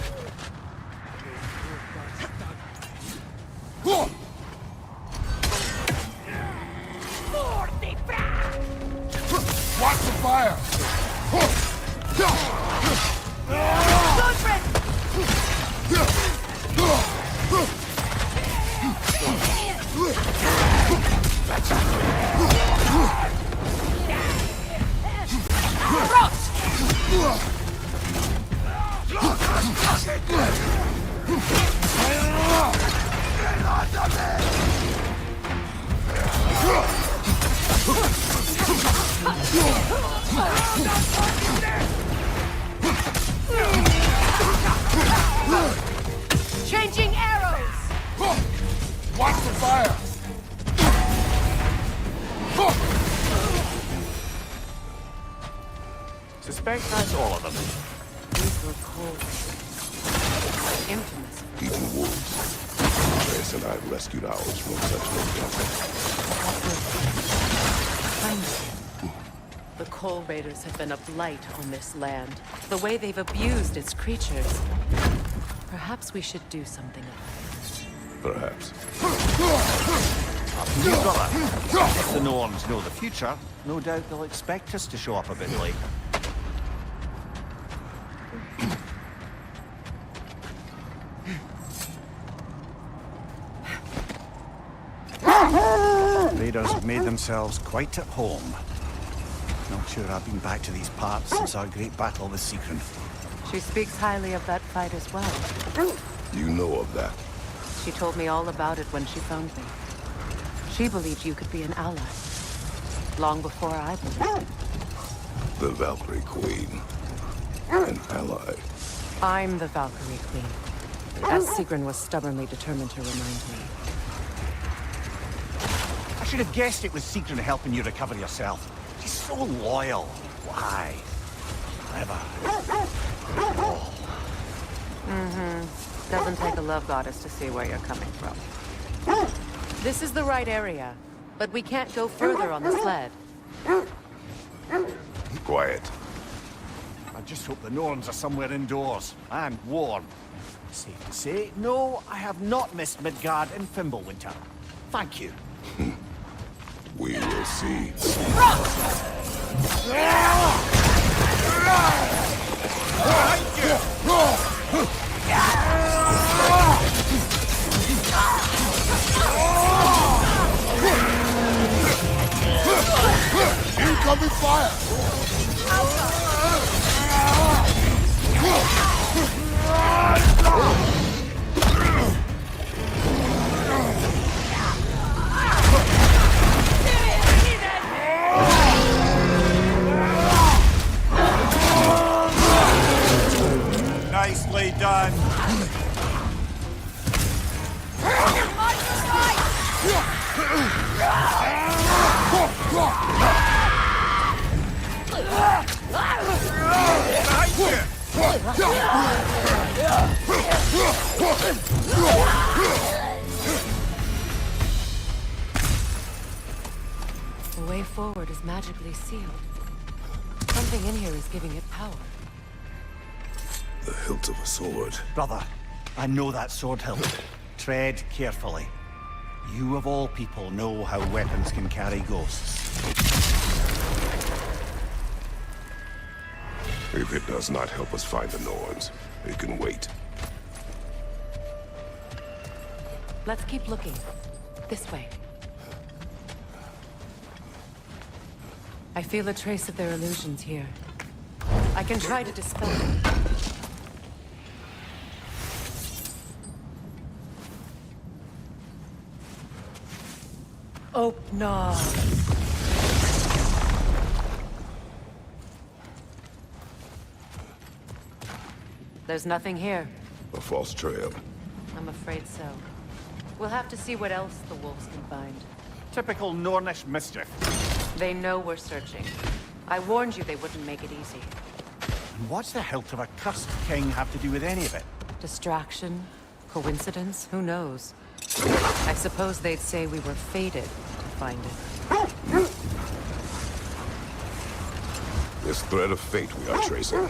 Watch the fire! Changing arrows! Watch the fire! Suspect that's all of them. These were cold. Infamous. Even wolves. Andreas and I rescued ours from such Kind. The Coal Raiders have been a blight on this land. The way they've abused its creatures. Perhaps we should do something about it. Perhaps. Up to you, brother. If the Norns know the future, no doubt they'll expect us to show up a bit late. Raiders have made themselves quite at home. Not sure I've been back to these parts since our great battle with Secret. She speaks highly of that fight as well. You know of that. She told me all about it when she found me. She believed you could be an ally. Long before I believed. The Valkyrie Queen. An ally. I'm the Valkyrie Queen. As Sigrun was stubbornly determined to remind me. I should have guessed it was Secret helping you recover yourself. She's so loyal. Why? Clever. Mm-hmm. Doesn't take a love goddess to see where you're coming from. This is the right area, but we can't go further on the sled. Quiet. I just hope the Norns are somewhere indoors and warm. Safe to say, no, I have not missed Midgard and Fimbulwinter. Thank you. We will see. Open fire! Nicely done. The way forward is magically sealed. Something in here is giving it power. The hilt of a sword. Brother, I know that sword hilt. Tread carefully. You of all people know how weapons can carry ghosts. If it does not help us find the Norns, it can wait. Let's keep looking. This way. I feel a trace of their illusions here. I can try to dispel them. Oh, no. There's nothing here. A false trail. I'm afraid so. We'll have to see what else the wolves can find. Typical Nornish mischief. They know we're searching. I warned you they wouldn't make it easy. And what's the hilt of a cursed king have to do with any of it? Distraction? Coincidence? Who knows? I suppose they'd say we were fated to find it. This thread of fate we are tracing.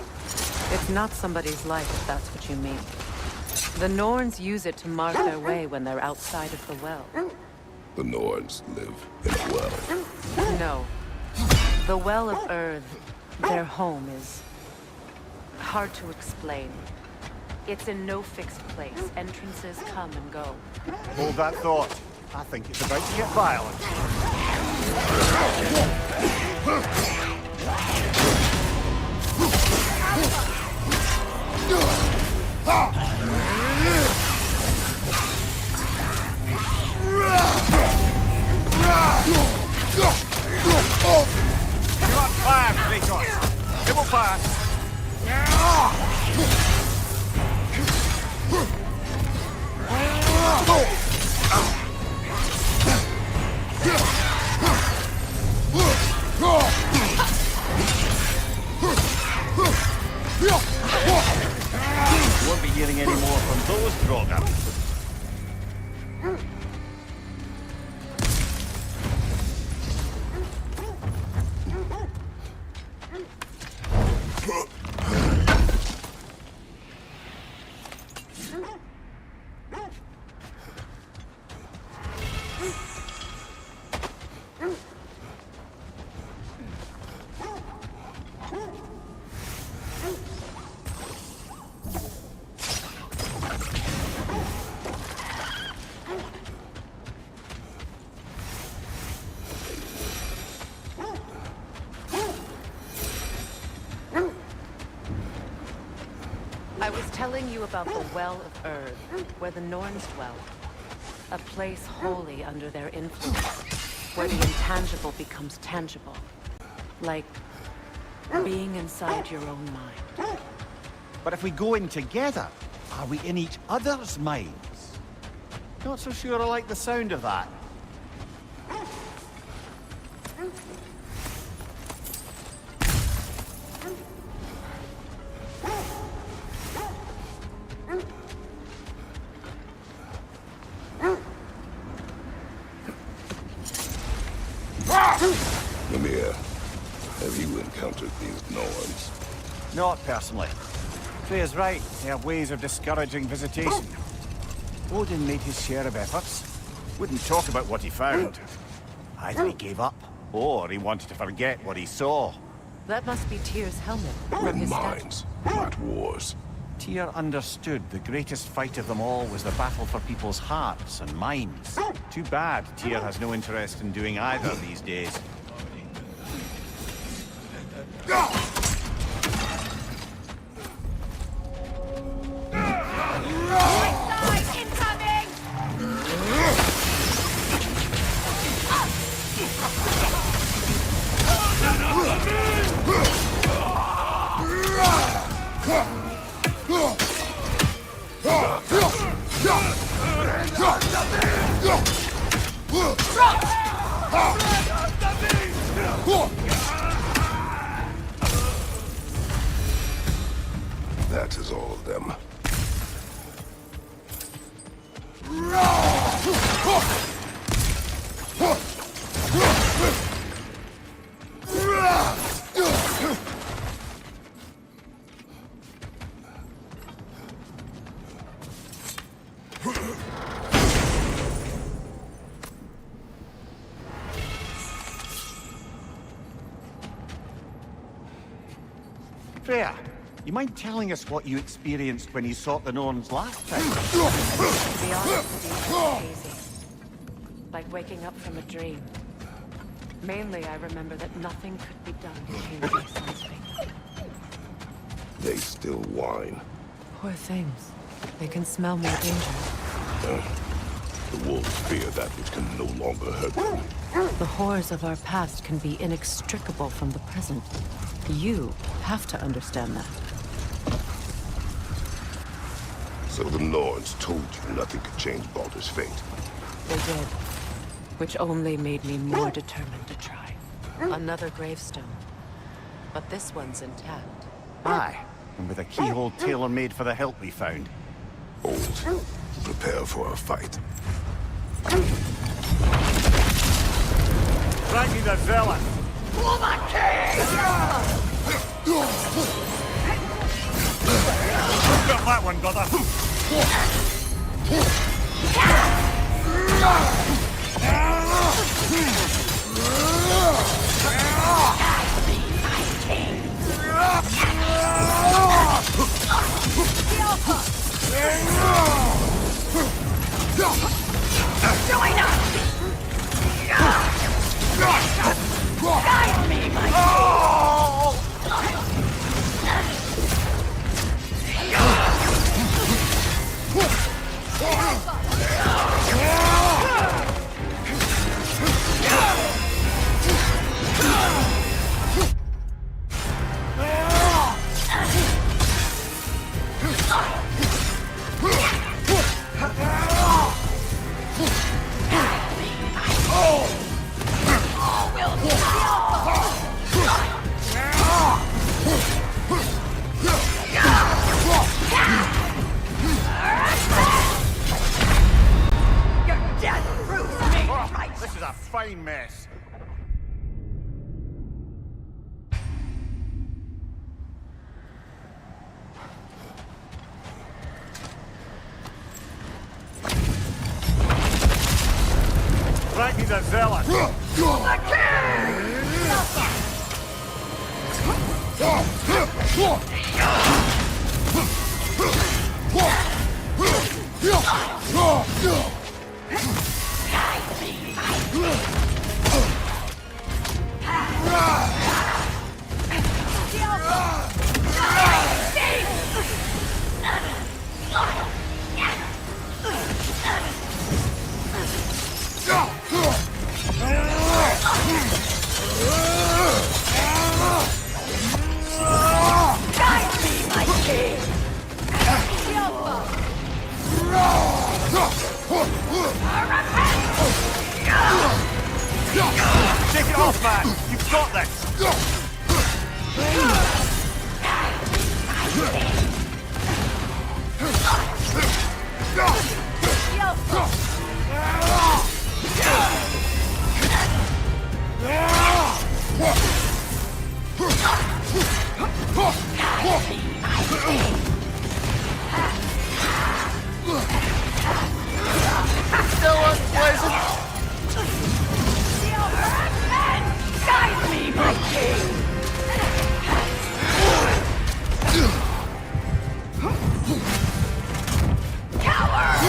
It's not somebody's life, if that's what you mean. The Norns use it to mark their way when they're outside of the well. The Norns live in a well. No. The Well of Earth, their home, is hard to explain. It's in no fixed place. Entrances come and go. Hold that thought. I think it's about to get violent. You want fire, Kratos? It will fire. You won't be hearing any more from those Drogon. I was telling you about the Well of Earth, where the Norns dwell. A place wholly under their influence, where the intangible becomes tangible. Like being inside your own mind. But if we go in together, are we in each other's minds? Not so sure I like the sound of that. Mimir, have you encountered these Norns? Not personally. Freya's right. They have ways of discouraging visitation. Odin made his share of efforts. Wouldn't talk about what he found. Either he gave up, or he wanted to forget what he saw. That must be Tyr's helmet from In his minds, not wars. Tyr understood the greatest fight of them all was the battle for people's hearts and minds. Too bad Tyr has no interest in doing either these days. That is all of them. Freya, you mind telling us what you experienced when you sought the Norns last time? To be honest with you, it was easy. Like waking up from a dream. Mainly, I remember that nothing could be done to change my son's fate. They still whine. Poor things. They can smell more danger. The wolves fear that which can no longer hurt them. The horrors of our past can be inextricable from the present. You have to understand that. So the Norns told you nothing could change Baldur's fate. They did. Which only made me more determined to try. Another gravestone. But this one's intact. Aye, and with a keyhole tailor-made for the hilt we found. Old. Prepare for a fight. Frankie the Zealot! Pull my Got that one, brother! Join us! Guide me, my This is a fine mess. Frankie the Zealot! Take it off, man! You've got this! Still unpleasant. Guide me, my king. Coward!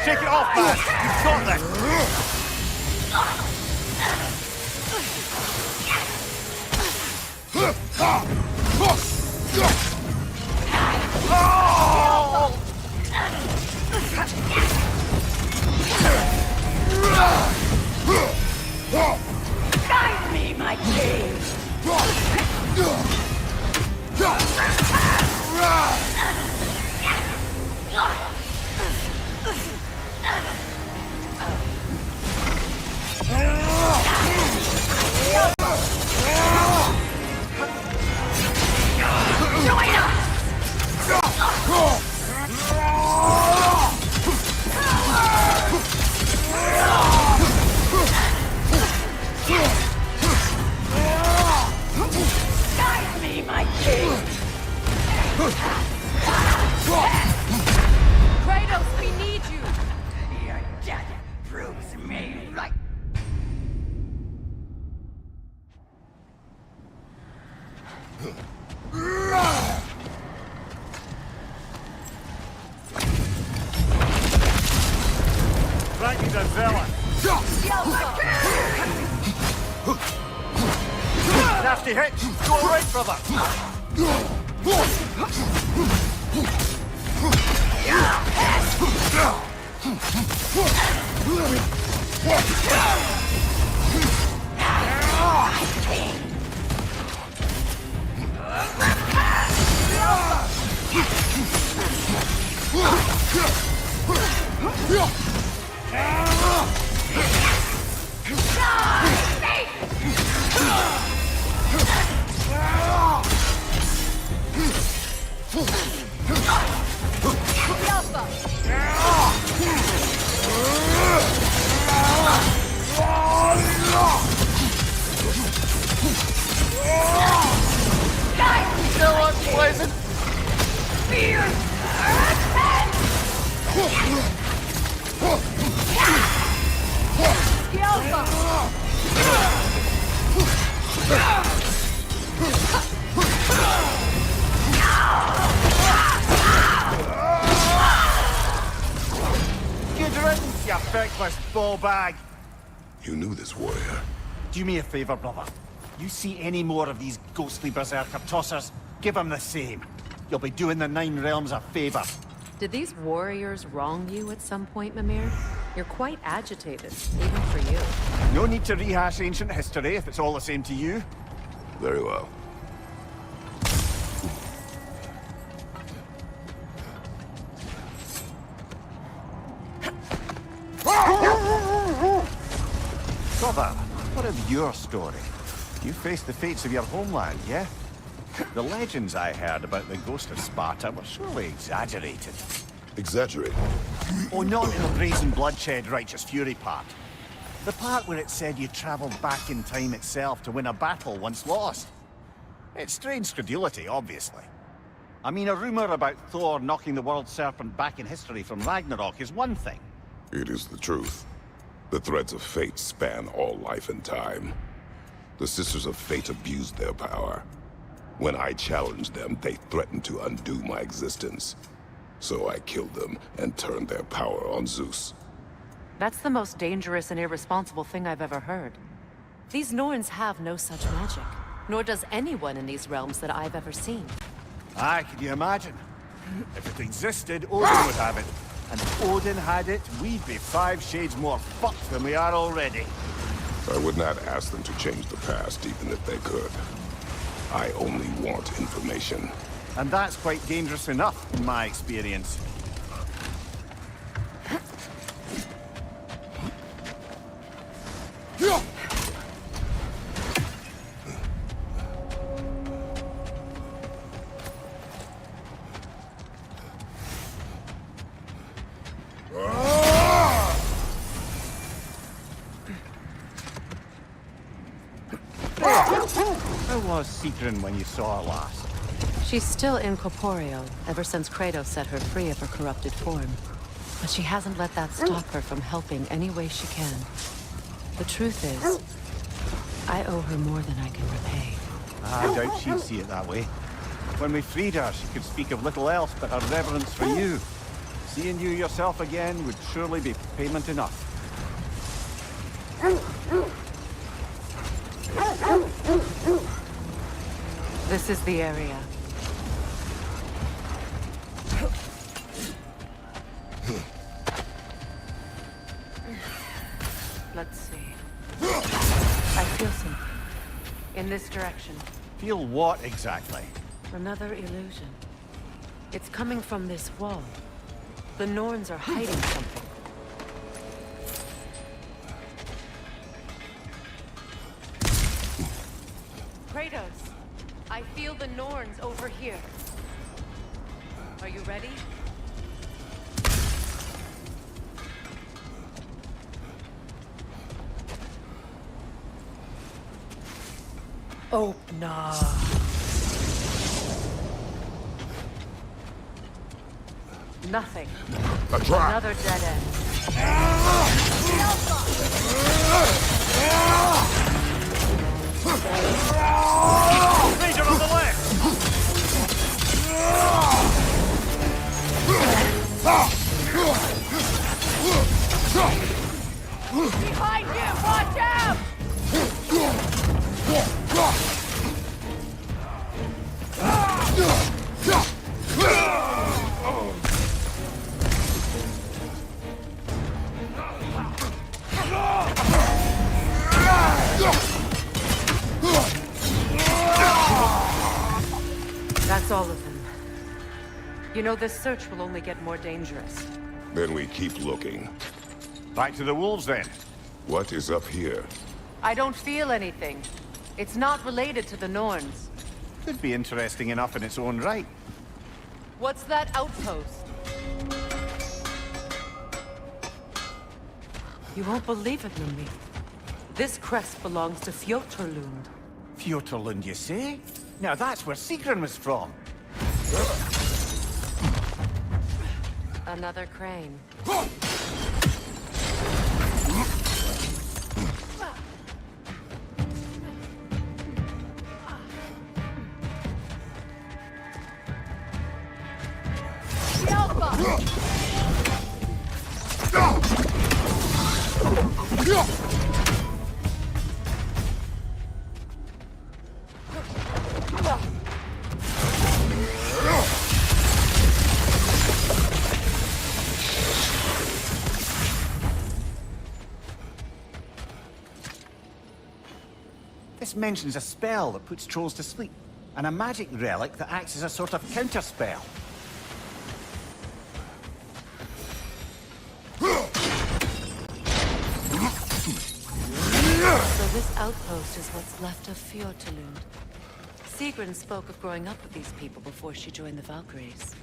Shake it off, man! You've got this! Guide me, my king! Join us! Guide me, my king! Kratos, we need you! Your death proves me right. Frankie's a villain. Nasty hit. You all right, brother? Still unpleasant. Fear. Good riddance, you feckless ball bag. You knew this warrior. Do me a favor, brother. You see any more of these ghostly berserker tossers, give them the same. You'll be doing the Nine Realms a favor. Did these warriors wrong you at some point, Mimir? You're quite agitated, even for you. No need to rehash ancient history if it's all the same to you. Very well. Brother, what of your story? You faced the fates of your homeland, yeah? The legends I heard about the ghost of Sparta were surely exaggerated. Exaggerated? Oh, not in the brazen bloodshed righteous fury part. The part where it said you traveled back in time itself to win a battle once lost. It's strange credulity, obviously. I mean, a rumor about Thor knocking the world serpent back in history from Ragnarok is one thing. It is the truth. The threads of fate span all life and time. The Sisters of Fate abused their power. When I challenged them, they threatened to undo my existence. So I killed them and turned their power on Zeus. That's the most dangerous and irresponsible thing I've ever heard. These Norns have no such magic, nor does anyone in these realms that I've ever seen. Aye, can you imagine? If it existed, Odin would have it. And if Odin had it, we'd be 5 shades more fucked than we are already. I would not ask them to change the past, even if they could. I only want information. And that's quite dangerous enough, in my experience. How was Sigrun when you saw her last? She's still incorporeal, ever since Kratos set her free of her corrupted form. But she hasn't let that stop her from helping any way she can. The truth is, I owe her more than I can repay. I doubt she'd see it that way. When we freed her, she could speak of little else but her reverence for you. Seeing you yourself again would surely be payment enough. This is the area. Let's see. I feel something. In this direction. Feel what exactly? Another illusion. It's coming from this wall. The Norns are hiding something. Kratos, I feel the Norns over here. Are you ready? Open up. Nothing. A trap. Another dead end. Ranger on the left! Behind you! Watch out! That's all of them. You know, this search will only get more dangerous. Then we keep looking. Back to the wolves, then. What is up here? I don't feel anything. It's not related to the Norns. Could be interesting enough in its own right. What's that outpost? You won't believe it, Mimi. This crest belongs to Fjoturlund. Fjoturlund, you say? Now that's where Sigrun was from. Another crane. This mentions a spell that puts trolls to sleep, and a magic relic that acts as a sort of counterspell. So this outpost is what's left of Fjoturlund. Sigrun spoke of growing up with these people before she joined the Valkyries.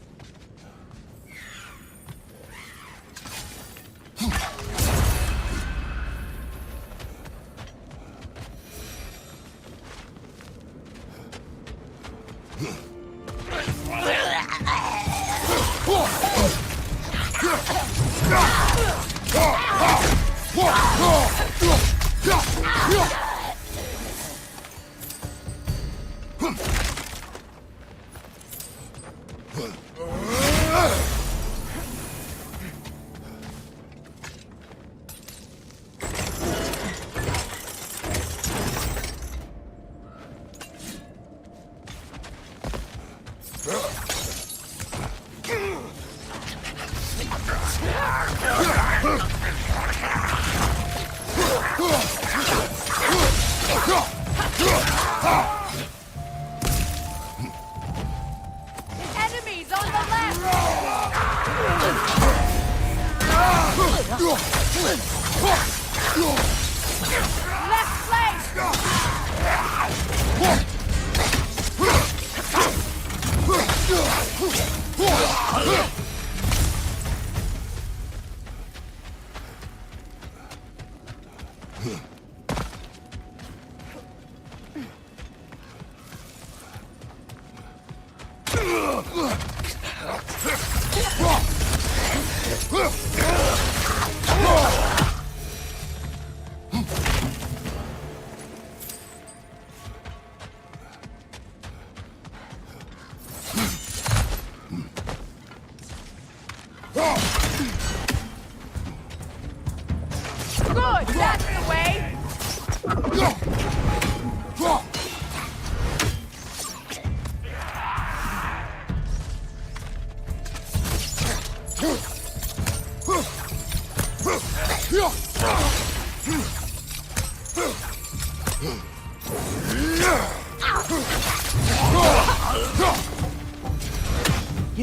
Enemies on the left! Left flank! You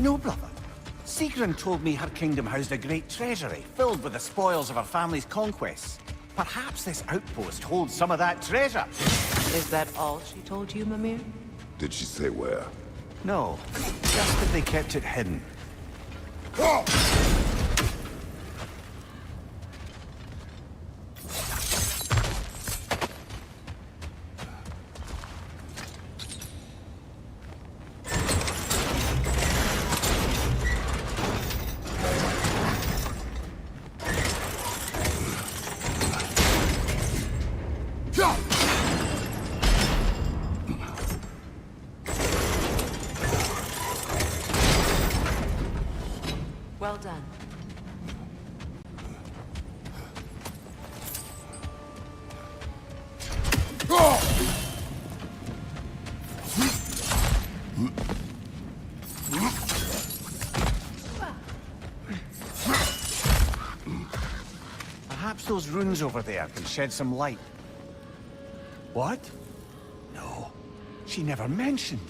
know, brother, Sigrun told me her kingdom housed a great treasury filled with the spoils of her family's conquests. Perhaps this outpost holds some of that treasure. Is that all she told you, Mimir? Did she say where? No, just that they kept it hidden. Well done. Perhaps those runes over there can shed some light. What? No, she never mentioned.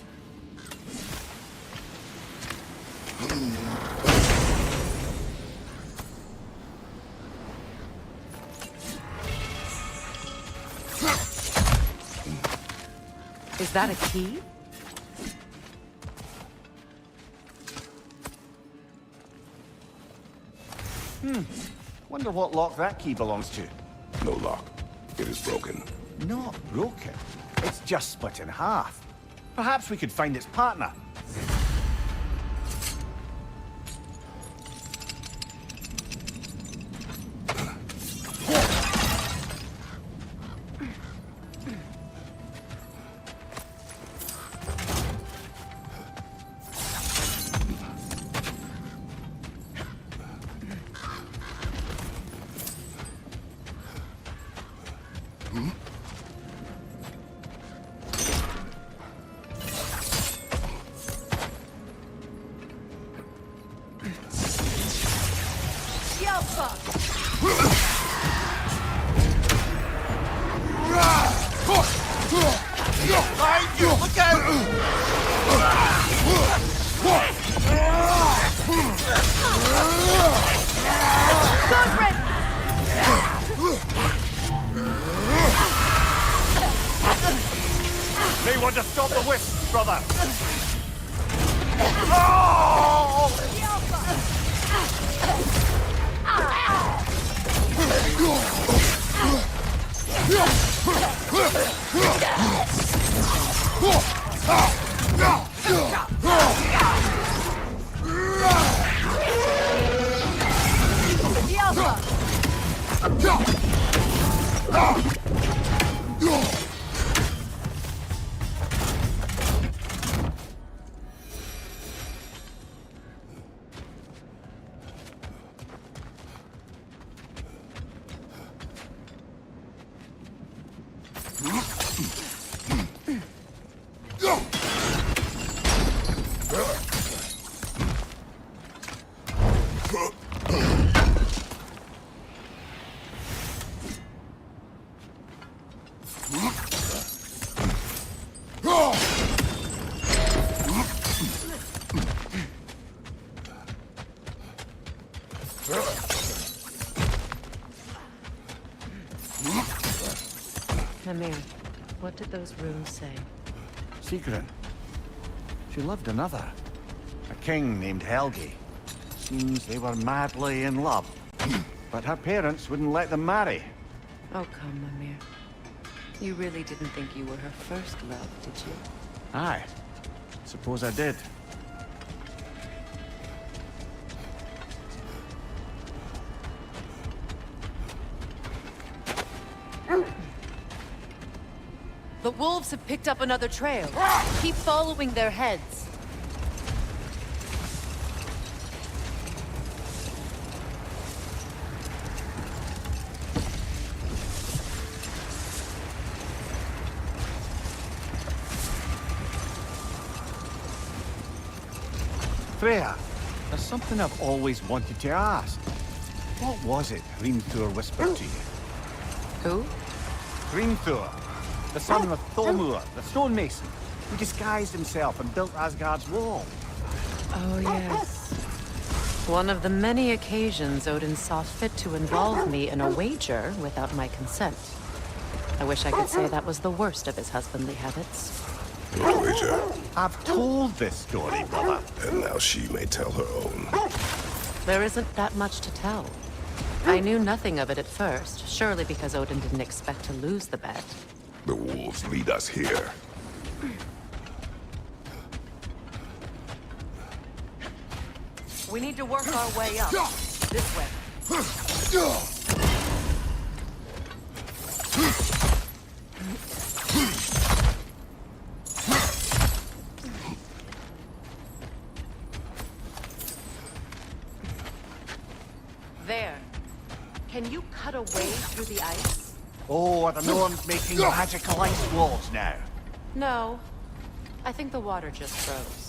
Is that a key? Wonder what lock that key belongs to. No lock. It is broken. Not broken. It's just split in half. Perhaps we could find its partner. They want to stop the wisps, brother! Mimir, what did those runes say? Sigrun. She loved another. A king named Helgi. Seems they were madly in love. But her parents wouldn't let them marry. Oh, come, Mimir. You really didn't think you were her first love, did you? Aye. Suppose I did. The wolves have picked up another trail. Keep following their heads. Freya, there's something I've always wanted to ask. What was it Hrimthur whispered to you? Who? Hrimthur. the son of Thormur, the stonemason, who disguised himself and built Asgard's wall. Oh, yes. One of the many occasions Odin saw fit to involve me in a wager without my consent. I wish I could say that was the worst of his husbandly habits. What wager? I've told this story, brother. And now she may tell her own. There isn't that much to tell. I knew nothing of it at first, surely because Odin didn't expect to lose the bet. The wolves lead us here. We need to work our way up. This way. There. Can you cut a way through the ice? Oh, are the Norns making magical ice walls now? No. I think the water just froze.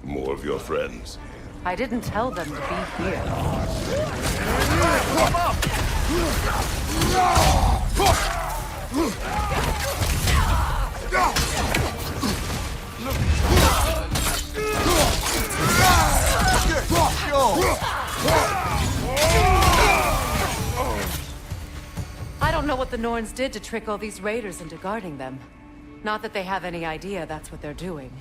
More of your friends. I didn't tell them to be here. I don't know what the Norns did to trick all these raiders into guarding them. Not that they have any idea that's what they're doing.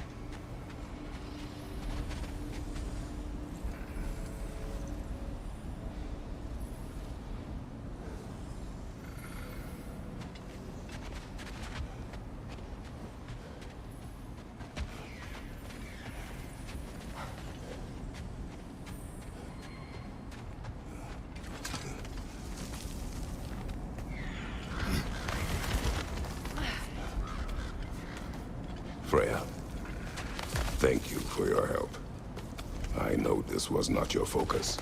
Freya, thank you for your help. I know this was not your focus.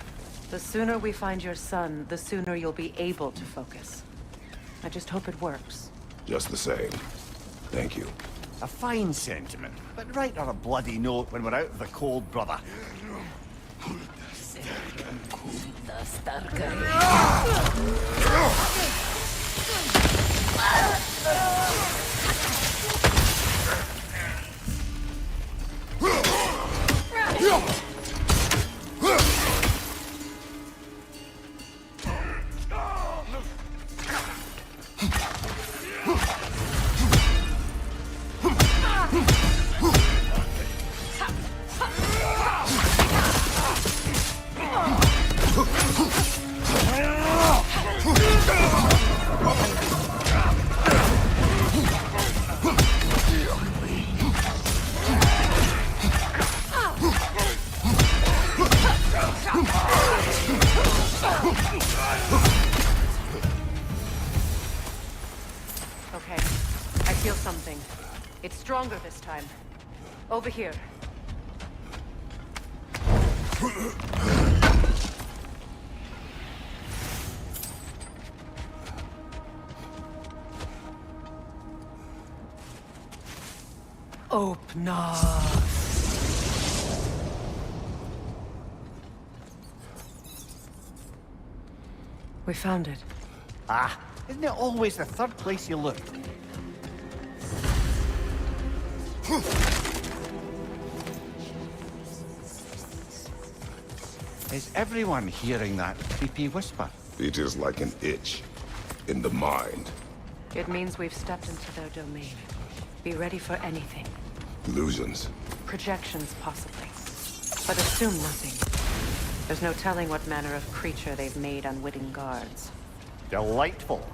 The sooner we find your son, the sooner you'll be able to focus. I just hope it works. Just the same. Thank you. A fine sentiment, but write on a bloody note when we're out of the cold, brother. Okay, I feel something. It's stronger this time. Over here. Open up. We found it. Ah, isn't it always the third place you look? Is everyone hearing that creepy whisper? It is like an itch in the mind. It means we've stepped into their domain. Be ready for anything. Illusions. Projections, possibly. But assume nothing. There's no telling what manner of creature they've made unwitting guards. Delightful.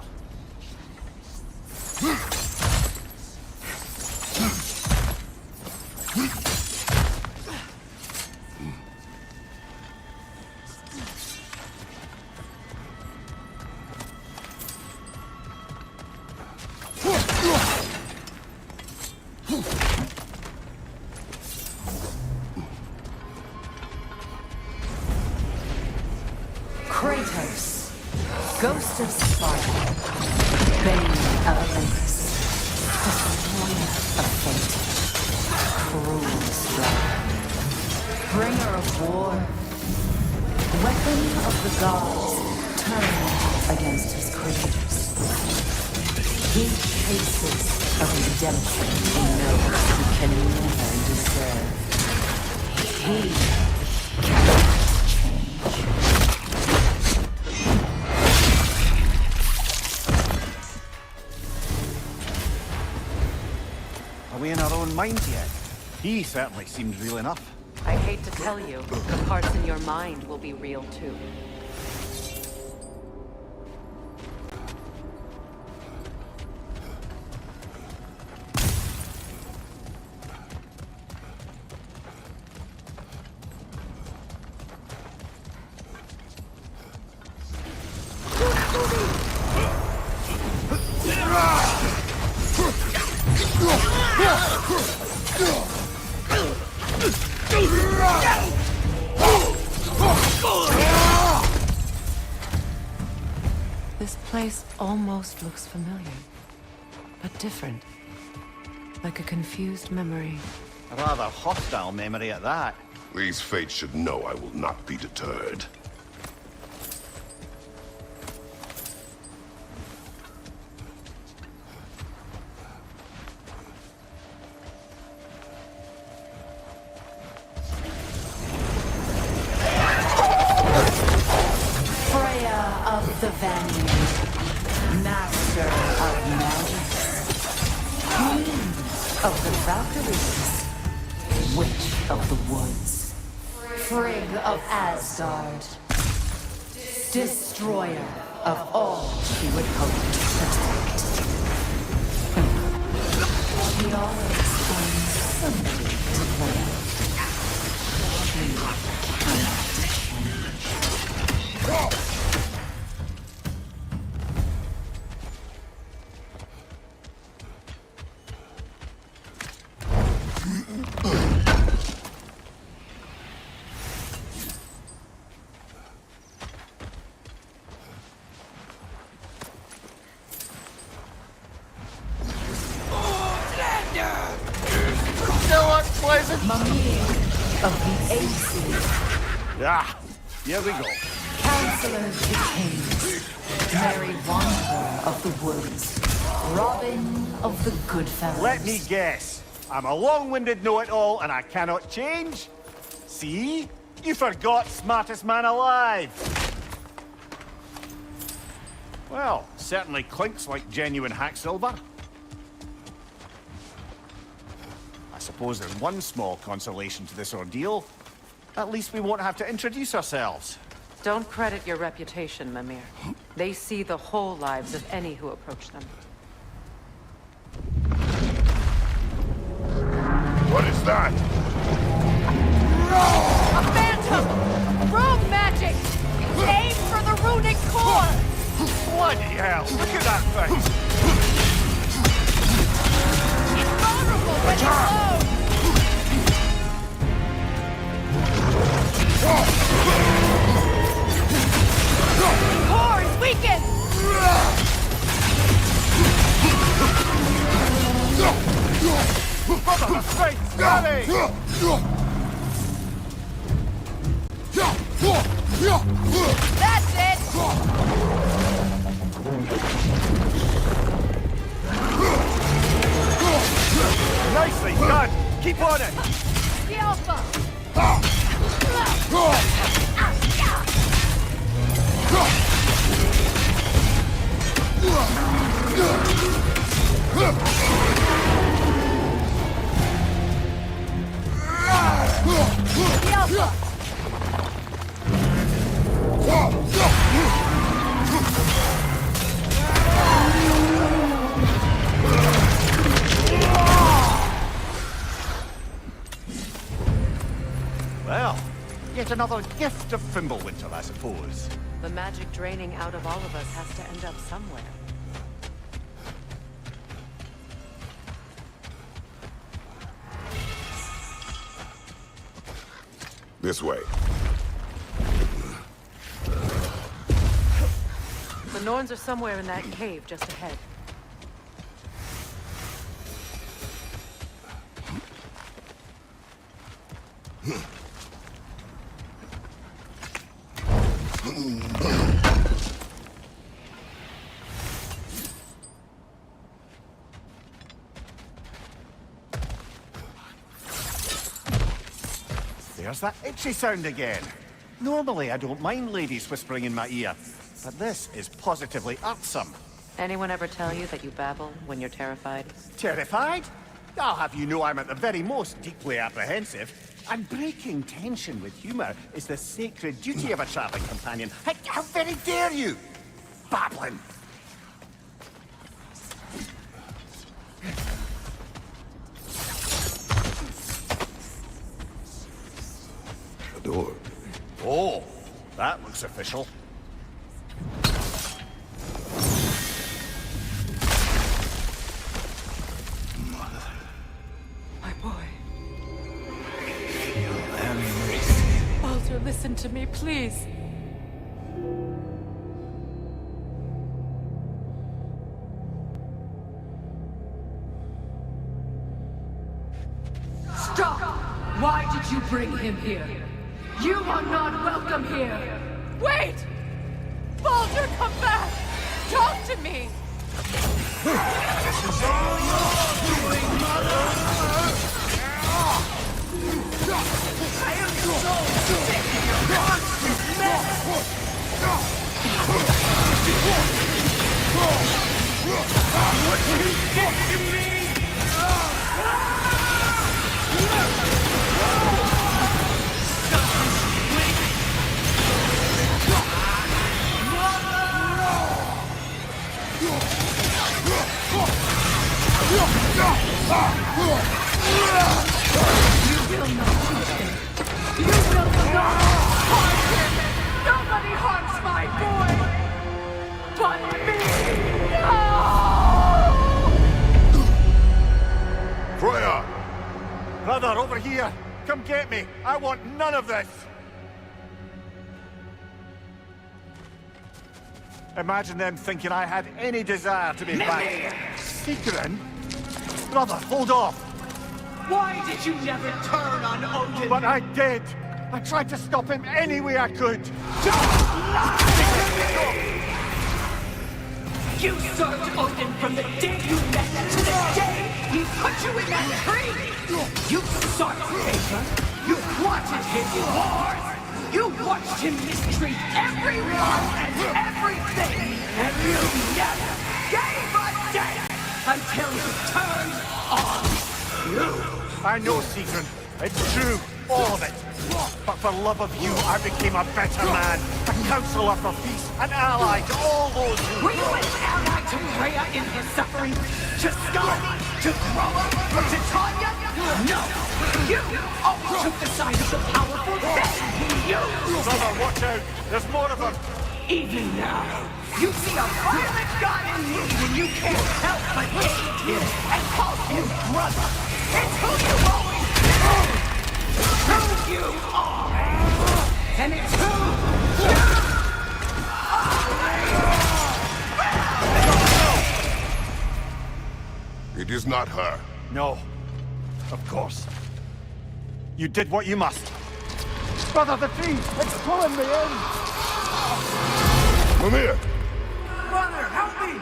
Kratos, Ghost of Sparta, Bane of Olympus, Destroyer of Fate, Cruel Stride, Bringer of War, Weapon of the Gods, turned against his creators. He chases a redemption he knows he can never deserve. He cannot change. Are we in our own minds yet? He certainly seems real enough. I hate to tell you, the parts in your mind will be real too. This place almost looks familiar, but different. Like a confused memory. A rather hostile memory at that. These fates should know I will not be deterred. The Vanguard, Master of Magic, Queen of the Valkyries, Witch of the Woods, Frigg of Asgard, Destroyer of all she would hope to protect. She always finds somebody to blame. She cannot change. Mimir of the Aces. Ah, here we go. Counselor to Kings. Mary Wanderer of the Woods. Robin of the Goodfellas. Let me guess. I'm a long-winded know-it-all and I cannot change? See? You forgot smartest man alive. Well, certainly clinks like genuine hack silver. I suppose there's one small consolation to this ordeal. At least we won't have to introduce ourselves. Don't credit your reputation, Mimir. They see the whole lives of any who approach them. What is that? A phantom! Rogue magic! Aim for the runic core! Bloody hell! Look at that thing! Vulnerable when it's low! Core is weakened! For the faith, Daddy! That's it! Nicely done! Keep on it! The Alpha! Well, yet another gift of Fimbulwinter, I suppose. The magic draining out of all of us has to end up somewhere. This way. The Norns are somewhere in that cave just ahead. There's that itchy sound again. Normally, I don't mind ladies whispering in my ear, but this is positively irksome. Anyone ever tell you that you babble when you're terrified? Terrified? I'll have you know I'm at the very most deeply apprehensive. And breaking tension with humor is the sacred duty of a traveling companion. How very dare you! Babbling! A door. Oh, that looks official. My boy. You'll have mercy. Baldur, listen to me, please. Stop! Why did you bring him here? You are not welcome here! Wait! Baldur, come back! Talk to me! This is all your doing, Mother! I am so sick of your constant mess! What you did to me! Nobody harms my boy! But me! No! Freya! Brother, over here! Come get me! I want none of this! Imagine them thinking I had any desire to be back. Secret? Brother, hold off! Why did you never turn on Odin? But I did! I tried to stop him any way I could! You served Odin from the day you met to the day he put you in that tree! You sought favor! You wanted his wars! You watched him mistreat everyone and everything! And you never gave a damn until he turned on you! I know, Secret. It's true. All of it. But for love of you, I became a better man. A counselor for peace. An ally to all those who... Were you an ally to Freya in her suffering? To Skadi? To Groa? Or to Tanya? No! You always took the side of the powerful, then you! Brother, watch out! There's more of them! Even now, you see a violent god in me when you can't help but hate him and call him brother! It's who you always been! It's who you are! And it's who you It is not her. No. Of course. You did what you must. Brother, the tree! It's pulling me in! Mimir! Brother, help me!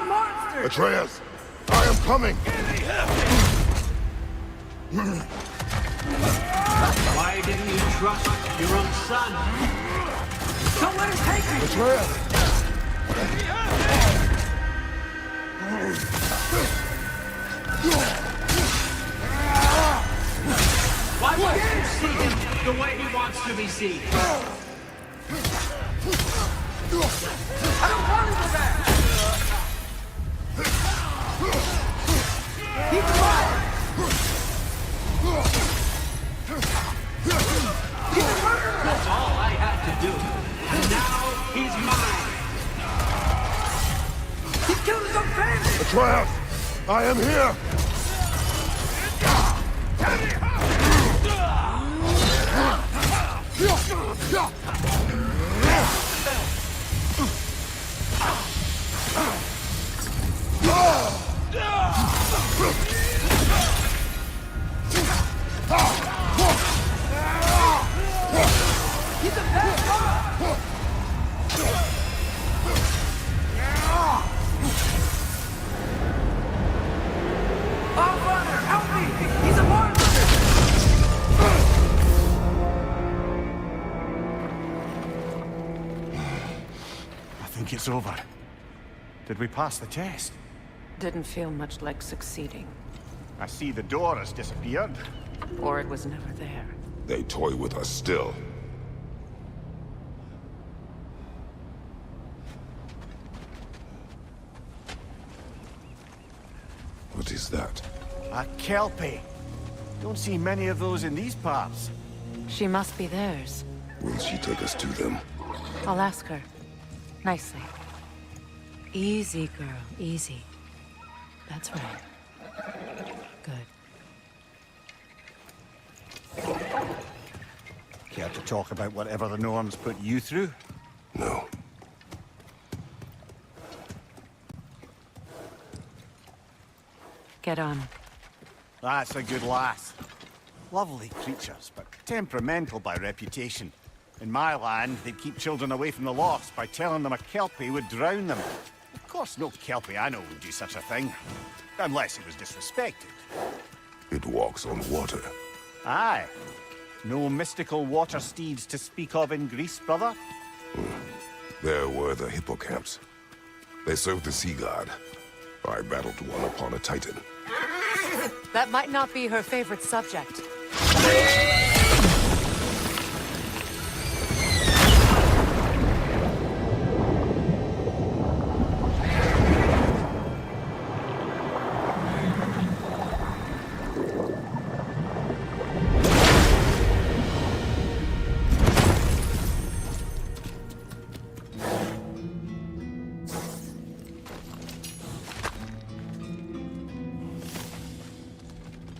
Monster! Atreus! I am coming! Why didn't you trust your own son? Don't let him take me! Atreus! Why I want you to see him the way he wants to be seen. I don't want to go back! Keep him alive! That's all I had to do. And now he's mine. He killed his own family! Atreus! I am here! I think it's over. Did we pass the test? Didn't feel much like succeeding. I see the door has disappeared. Or it was never there. They toy with us still. What is that? A Kelpie. Don't see many of those in these parts. She must be theirs. Will she take us to them? I'll ask her. Nicely. Easy, girl. Easy. That's right. Good. Care to talk about whatever the norms put you through? No. Get on. That's a good lass. Lovely creatures, but temperamental by reputation. In my land, they'd keep children away from the lost by telling them a Kelpie would drown them. Of course, no Kelpie I know would do such a thing. Unless it was disrespected. It walks on water. Aye. No mystical water steeds to speak of in Greece, brother? There were the hippocamps. They served the sea god. I battled one upon a titan. That might not be her favorite subject.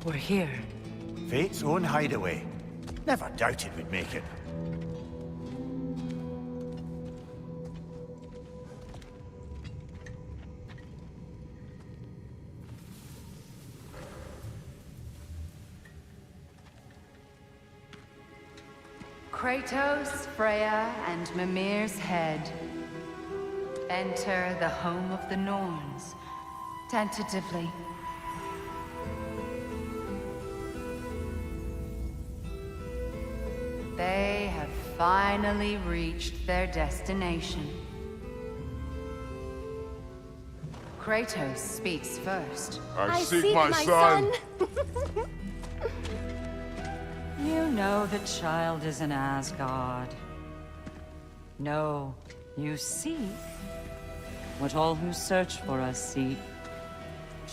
We're here. Fate's own hideaway. Never doubted we'd make it. Kratos, Freya, and Mimir's head. Enter the home of the Norns, tentatively. They have finally reached their destination. Kratos speaks first. I seek my son. You know the child is in Asgard. No, you seek what all who search for us seek.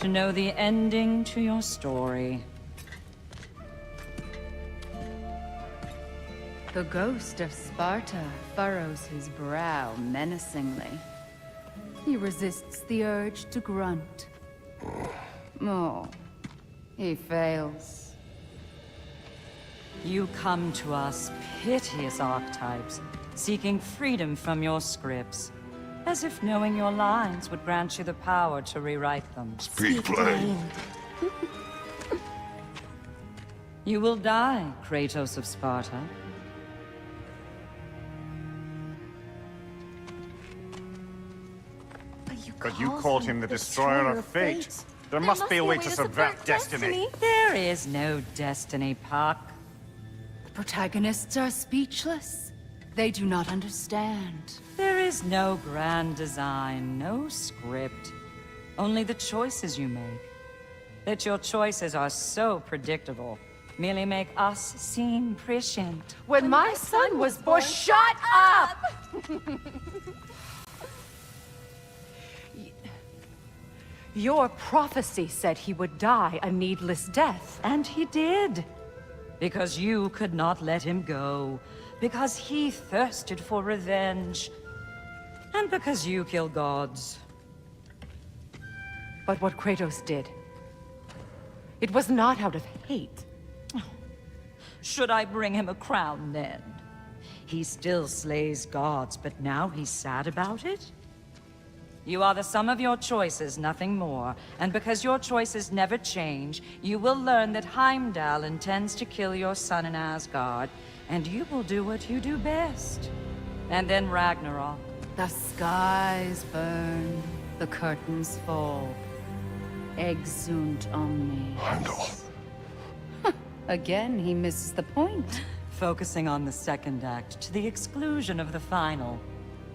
To know the ending to your story. The ghost of Sparta furrows his brow menacingly. He resists the urge to grunt. Oh, he fails. You come to us, piteous archetypes, seeking freedom from your scripts. As if knowing your lines would grant you the power to rewrite them. Speak plain. You will die, Kratos of Sparta. But you called him the destroyer of fate. There must be a way to subvert destiny. There is no destiny, Puck. The protagonists are speechless. They do not understand. There is no grand design, no script. Only the choices you make. That your choices are so predictable merely make us seem prescient. When my son was born, shut up! Your prophecy said he would die a needless death. And he did. Because you could not let him go. Because he thirsted for revenge. And because you kill gods. But what Kratos did, it was not out of hate. Should I bring him a crown then? He still slays gods, but now he's sad about it? You are the sum of your choices, nothing more. And because your choices never change, you will learn that Heimdall intends to kill your son in Asgard, and you will do what you do best. And then Ragnarok. The skies burn, the curtains fall. Exunt omnes. Heimdall. Again, he misses the point. Focusing on the second act to the exclusion of the final.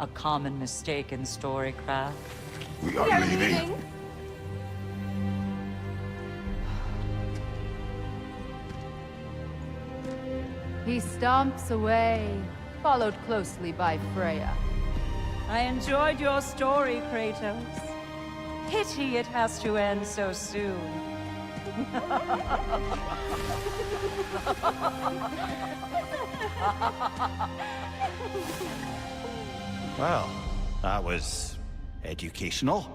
A common mistake in storycraft. We are leaving. He stomps away, followed closely by Freya. I enjoyed your story, Kratos. Pity it has to end so soon. Well, that was educational.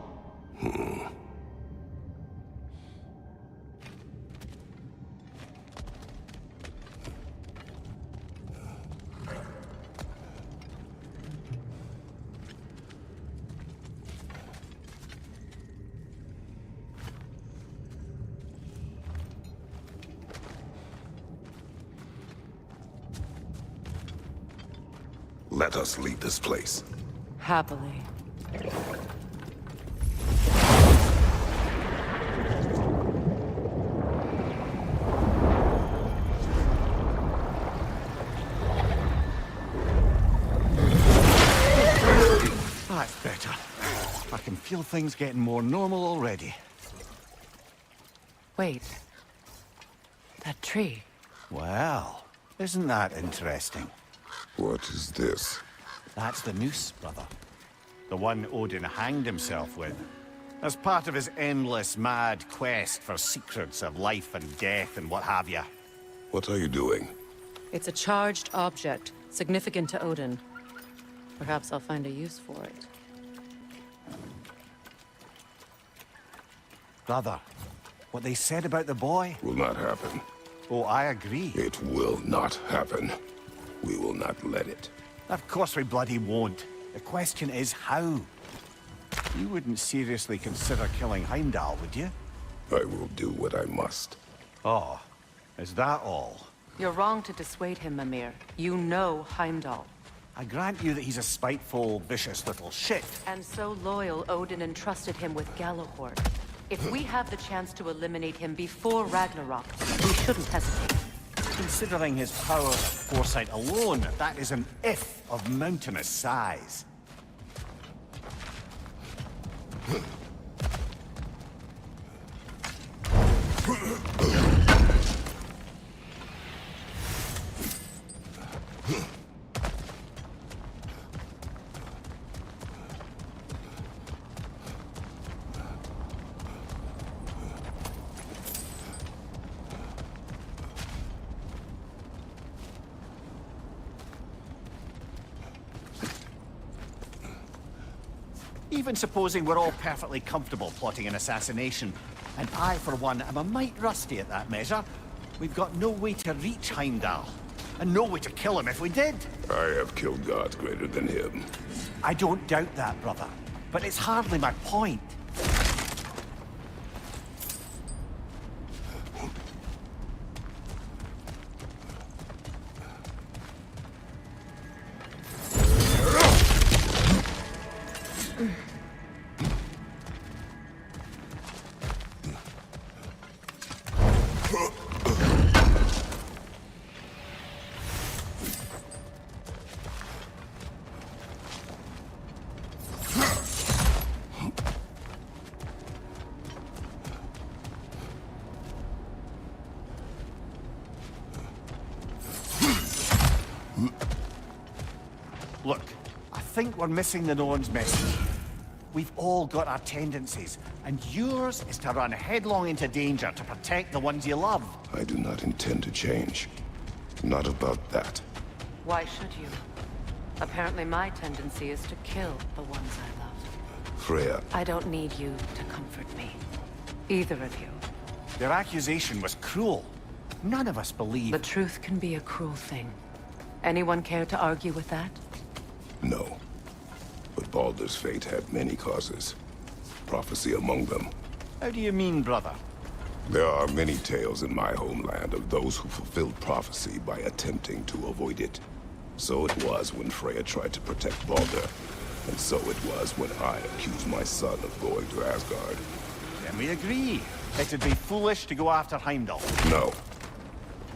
Let us leave this place. Happily. That's better. I can feel things getting more normal already. Wait. That tree. Well, isn't that interesting? What is this? That's the noose, brother. The one Odin hanged himself with. As part of his endless, mad quest for secrets of life and death and what have you. What are you doing? It's a charged object, significant to Odin. Perhaps I'll find a use for it. Brother, what they said about the boy? Will not happen. Oh, I agree. It will not happen. We will not let it. Of course we bloody won't. The question is how. You wouldn't seriously consider killing Heimdall, would you? I will do what I must. Oh, is that all? You're wrong to dissuade him, Mimir. You know Heimdall. I grant you that he's a spiteful, vicious little shit. And so loyal, Odin entrusted him with Gjallarhorn. If we have the chance to eliminate him before Ragnarok, we shouldn't hesitate. Considering his power and foresight alone, that is an if of mountainous size. Even supposing we're all perfectly comfortable plotting an assassination, and I, for one, am a mite rusty at that measure, we've got no way to reach Heimdall, and no way to kill him if we did. I have killed gods greater than him. I don't doubt that, brother, but it's hardly my point. Look, I think we're missing the Norn's message. We've all got our tendencies, and yours is to run headlong into danger to protect the ones you love. I do not intend to change. Not about that. Why should you? Apparently my tendency is to kill the ones I love. Freya. I don't need you to comfort me. Either of you. Their accusation was cruel. None of us believe... The truth can be a cruel thing. Anyone care to argue with that? No. But Baldur's fate had many causes. Prophecy among them. How do you mean, brother? There are many tales in my homeland of those who fulfilled prophecy by attempting to avoid it. So it was when Freya tried to protect Baldur. And so it was when I accused my son of going to Asgard. Then we agree. It'd be foolish to go after Heimdall. No.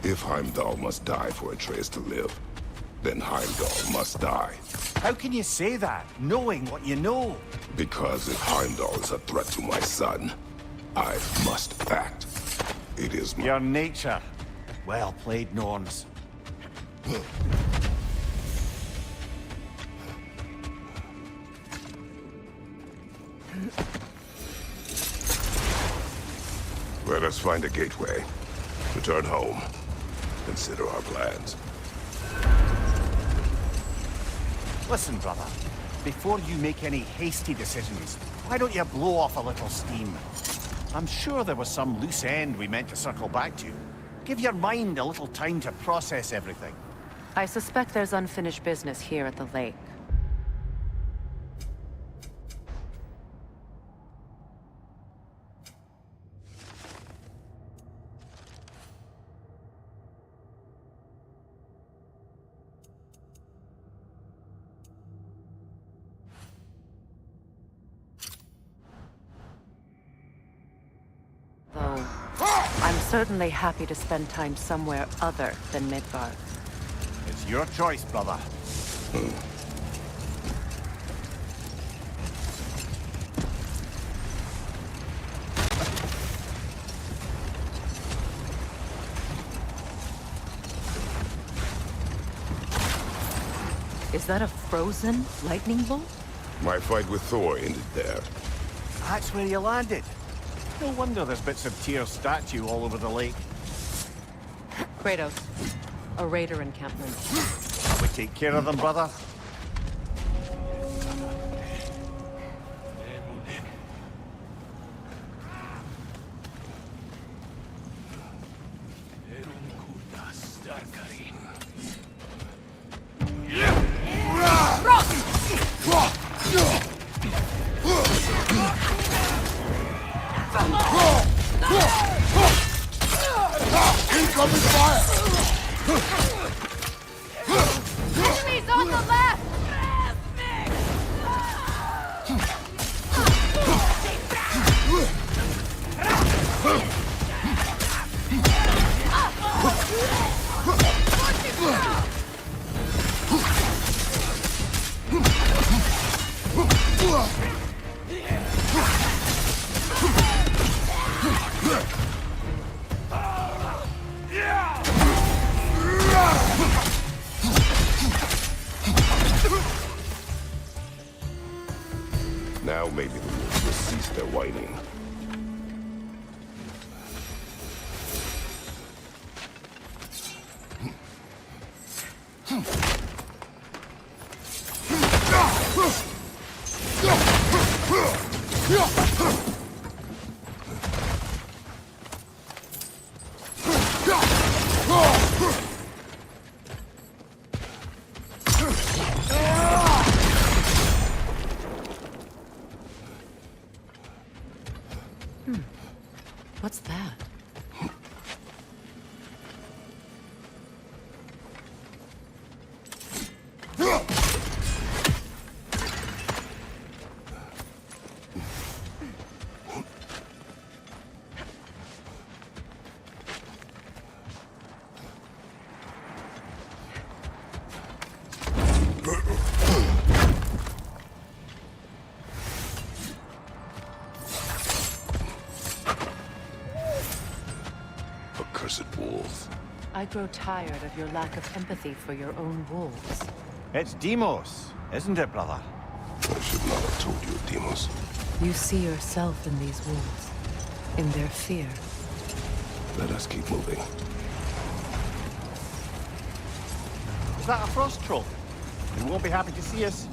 If Heimdall must die for Atreus to live, then Heimdall must die. How can you say that, knowing what you know? Because if Heimdall is a threat to my son, I must act. It is my... Your nature. Well played, Norns. Let us find a gateway. Return home. Consider our plans. Listen, brother. Before you make any hasty decisions, why don't you blow off a little steam? I'm sure there was some loose end we meant to circle back to. Give your mind a little time to process everything. I suspect there's unfinished business here at the lake. I'm certainly happy to spend time somewhere other than Midgard. It's your choice, brother. Is that a frozen lightning bolt? My fight with Thor ended there. That's where you landed. No wonder there's bits of Tyr's statue all over the lake. Kratos, a raider encampment. We take care of them, brother. Incoming fire! Enemies on the left! Now maybe the wolves will cease their whining. What's that? I grow tired of your lack of empathy for your own wolves. It's Deimos, isn't it, brother? I should not have told you, Deimos. You see yourself in these wolves, in their fear. Let us keep moving. Is that a frost troll? He won't be happy to see us.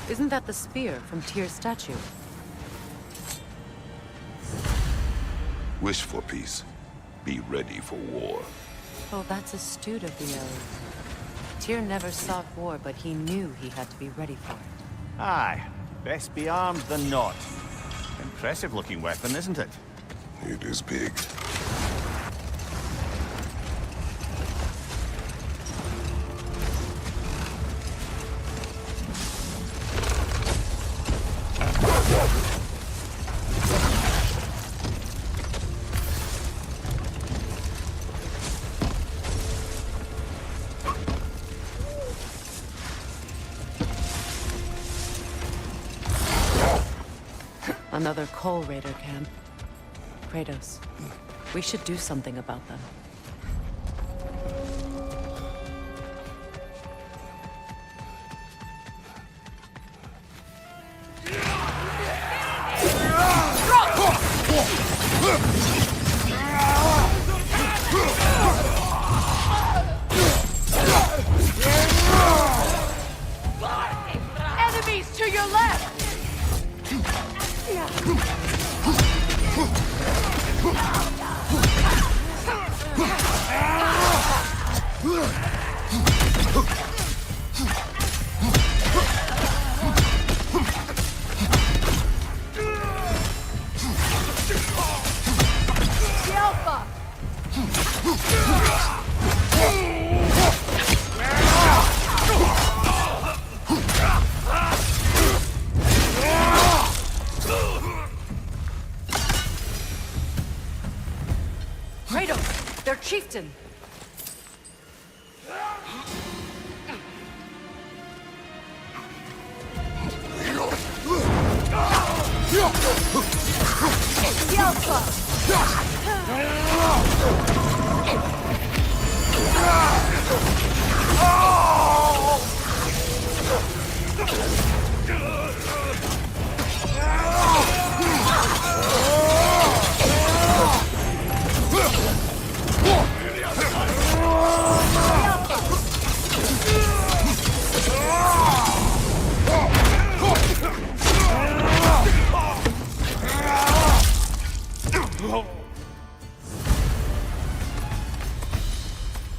Isn't that the spear from Tyr's statue? Wish for peace. Be ready for war. Oh, that's astute of the elves. Tyr never sought war, but he knew he had to be ready for it. Aye, best be armed than not. Impressive looking weapon, isn't it? It is big. Another Coal Raider camp. Kratos, we should do something about them. Enemies to your left! Kratos, their chieftain!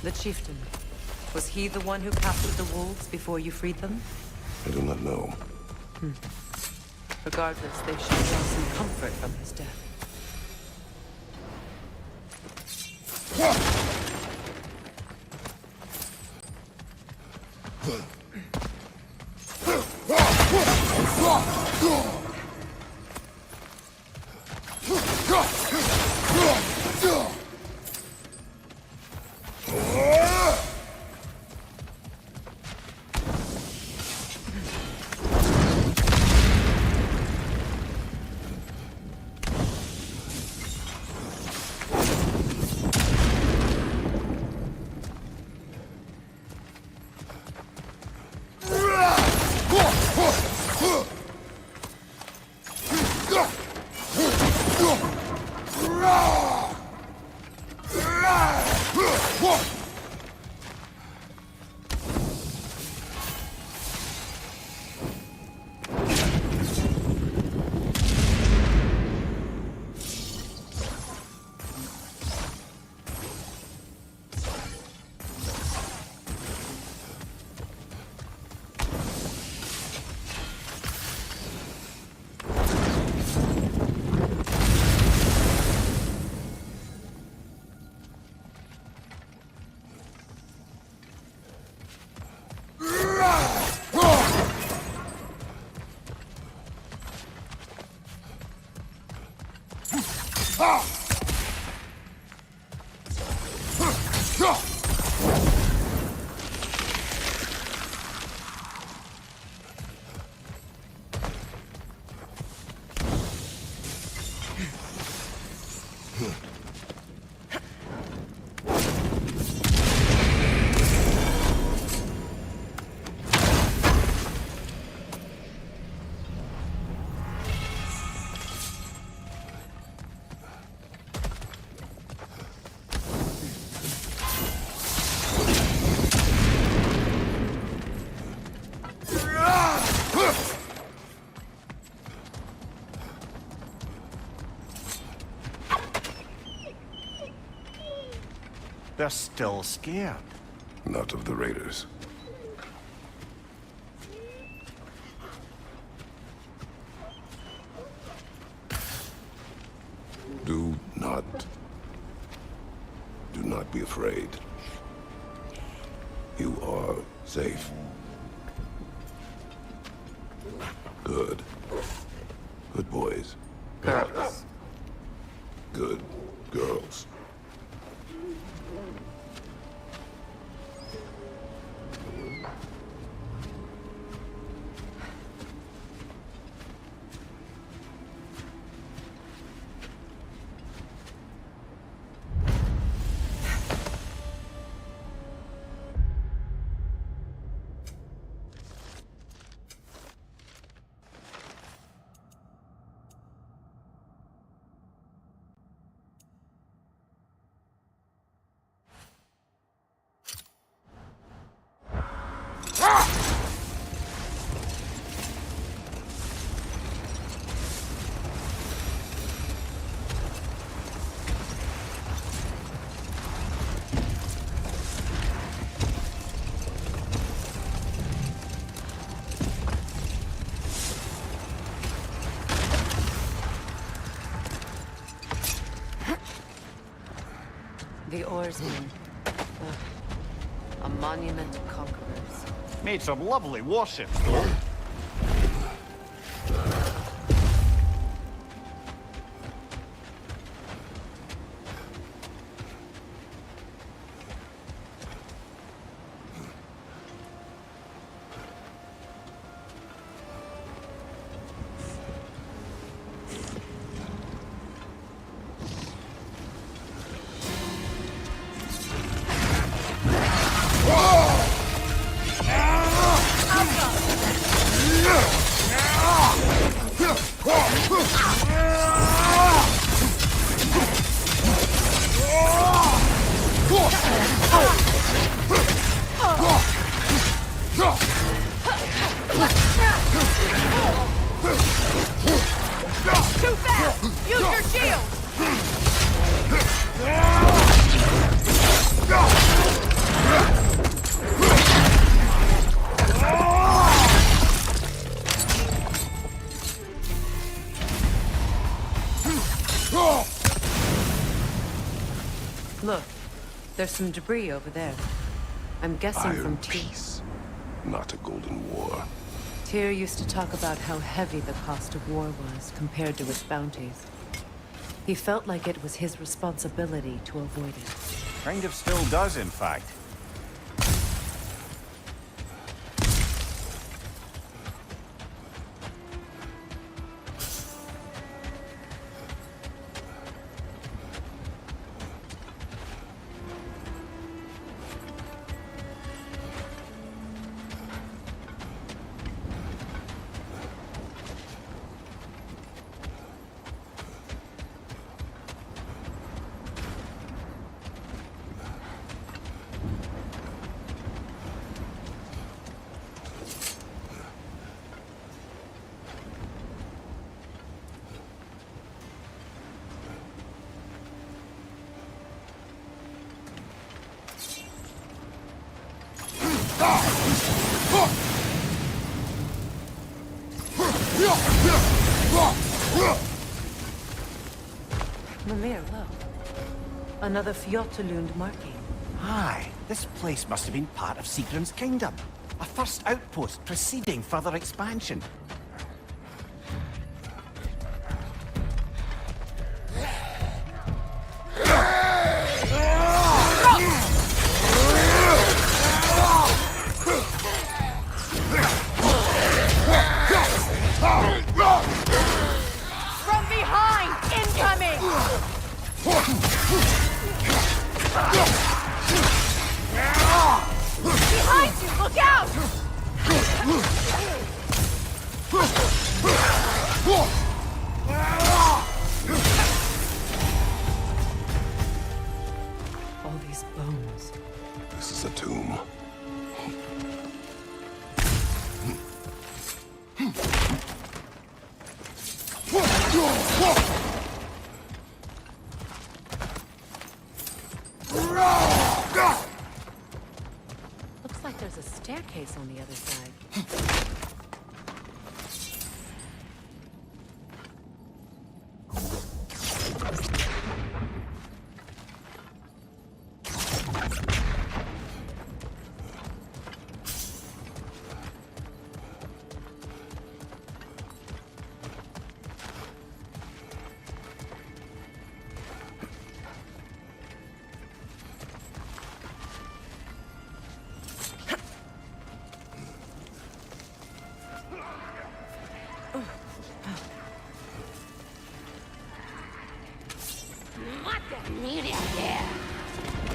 The chieftain. Was he the one who captured the wolves before you freed them? I do not know. Regardless, they should draw some comfort from his death. They're still scared. Not of the raiders. Do not be afraid. You are safe. Good. Good boys. Girls. Good girls. The oarsmen. A monument of conquerors. Made some lovely warships, though. Too fast! Use your shield! Look, there's some debris over there. I'm guessing Iron from Tyr. peace, not a golden war. Tyr used to talk about how heavy the cost of war was compared to its bounties. He felt like it was his responsibility to avoid it. Kind of still does, in fact. Mimir, look. Another Fjotalund marking. Aye, this place must have been part of Sigrun's kingdom. A first outpost preceding further expansion. From behind! Incoming! Behind you! Look out! All these bones. This is a tomb. Looks like there's a staircase on the other side.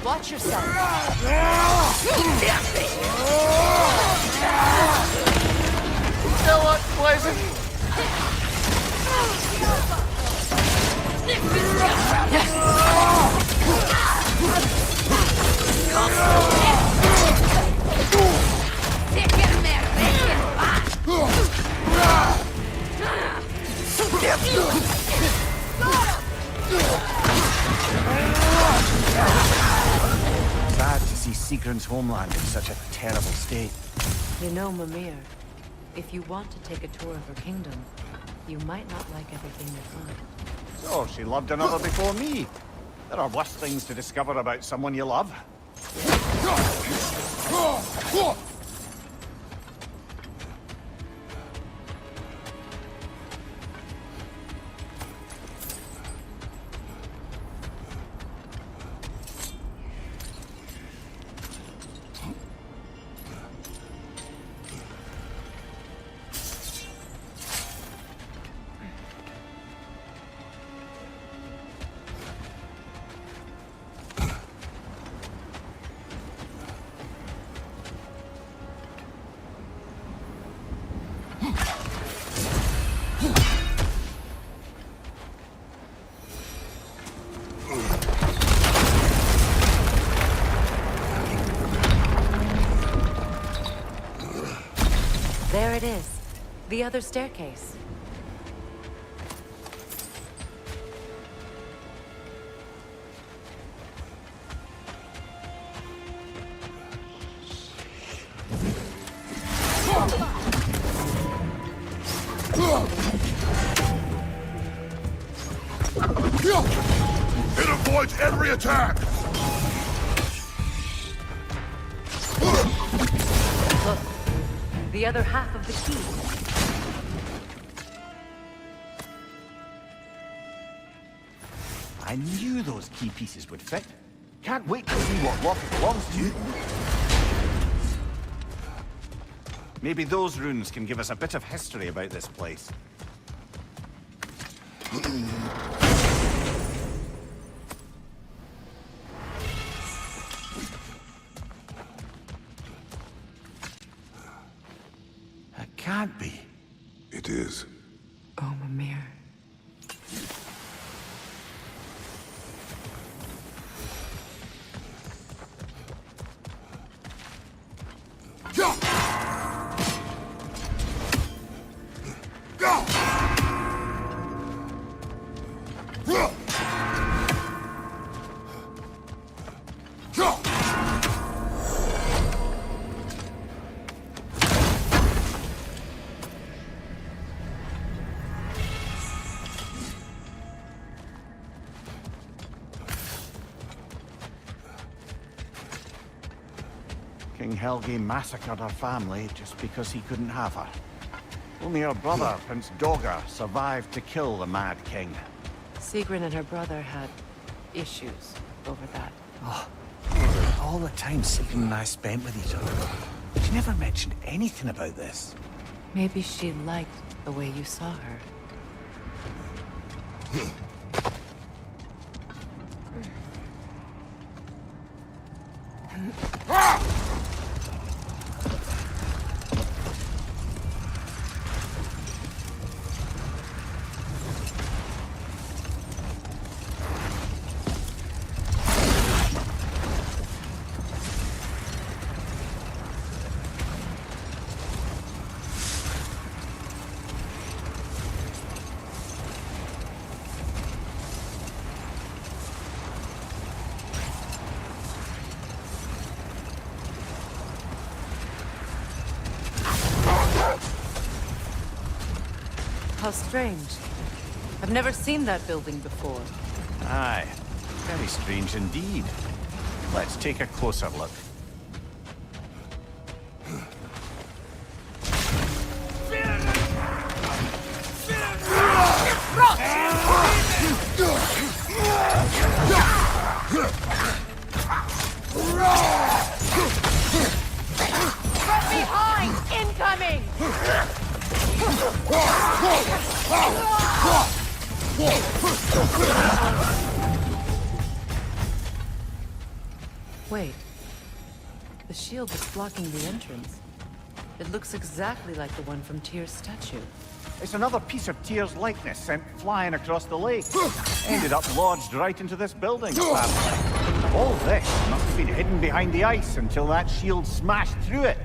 Watch yourself. Still unpleasant. Sad to see Sigrun's homeland in such a terrible state. You know, Mimir, if you want to take a tour of her kingdom, you might not like everything you find. So, she loved another before me. There are worse things to discover about someone you love. There it is. The other staircase. It avoids every attack! Look, the other half of the key. I knew those key pieces would fit. Can't wait to see what lock it belongs to. Maybe those runes can give us a bit of history about this place. It can't be. It is. Oh, Mimir. King Helgi massacred her family just because he couldn't have her. Only her brother, Prince Dogger, survived to kill the Mad King. Sigrun and her brother had issues over that. Oh, all the time Sigrun and I spent with each other, she never mentioned anything about this. Maybe she liked the way you saw her. How strange. I've never seen that building before. Aye, very strange indeed. Let's take a closer look. From behind! Incoming! Wait. The shield that's blocking the entrance. It looks exactly like the one from Tyr's statue. It's another piece of Tyr's likeness sent flying across the lake. Ended up lodged right into this building, apparently. All this must have been hidden behind the ice until that shield smashed through it.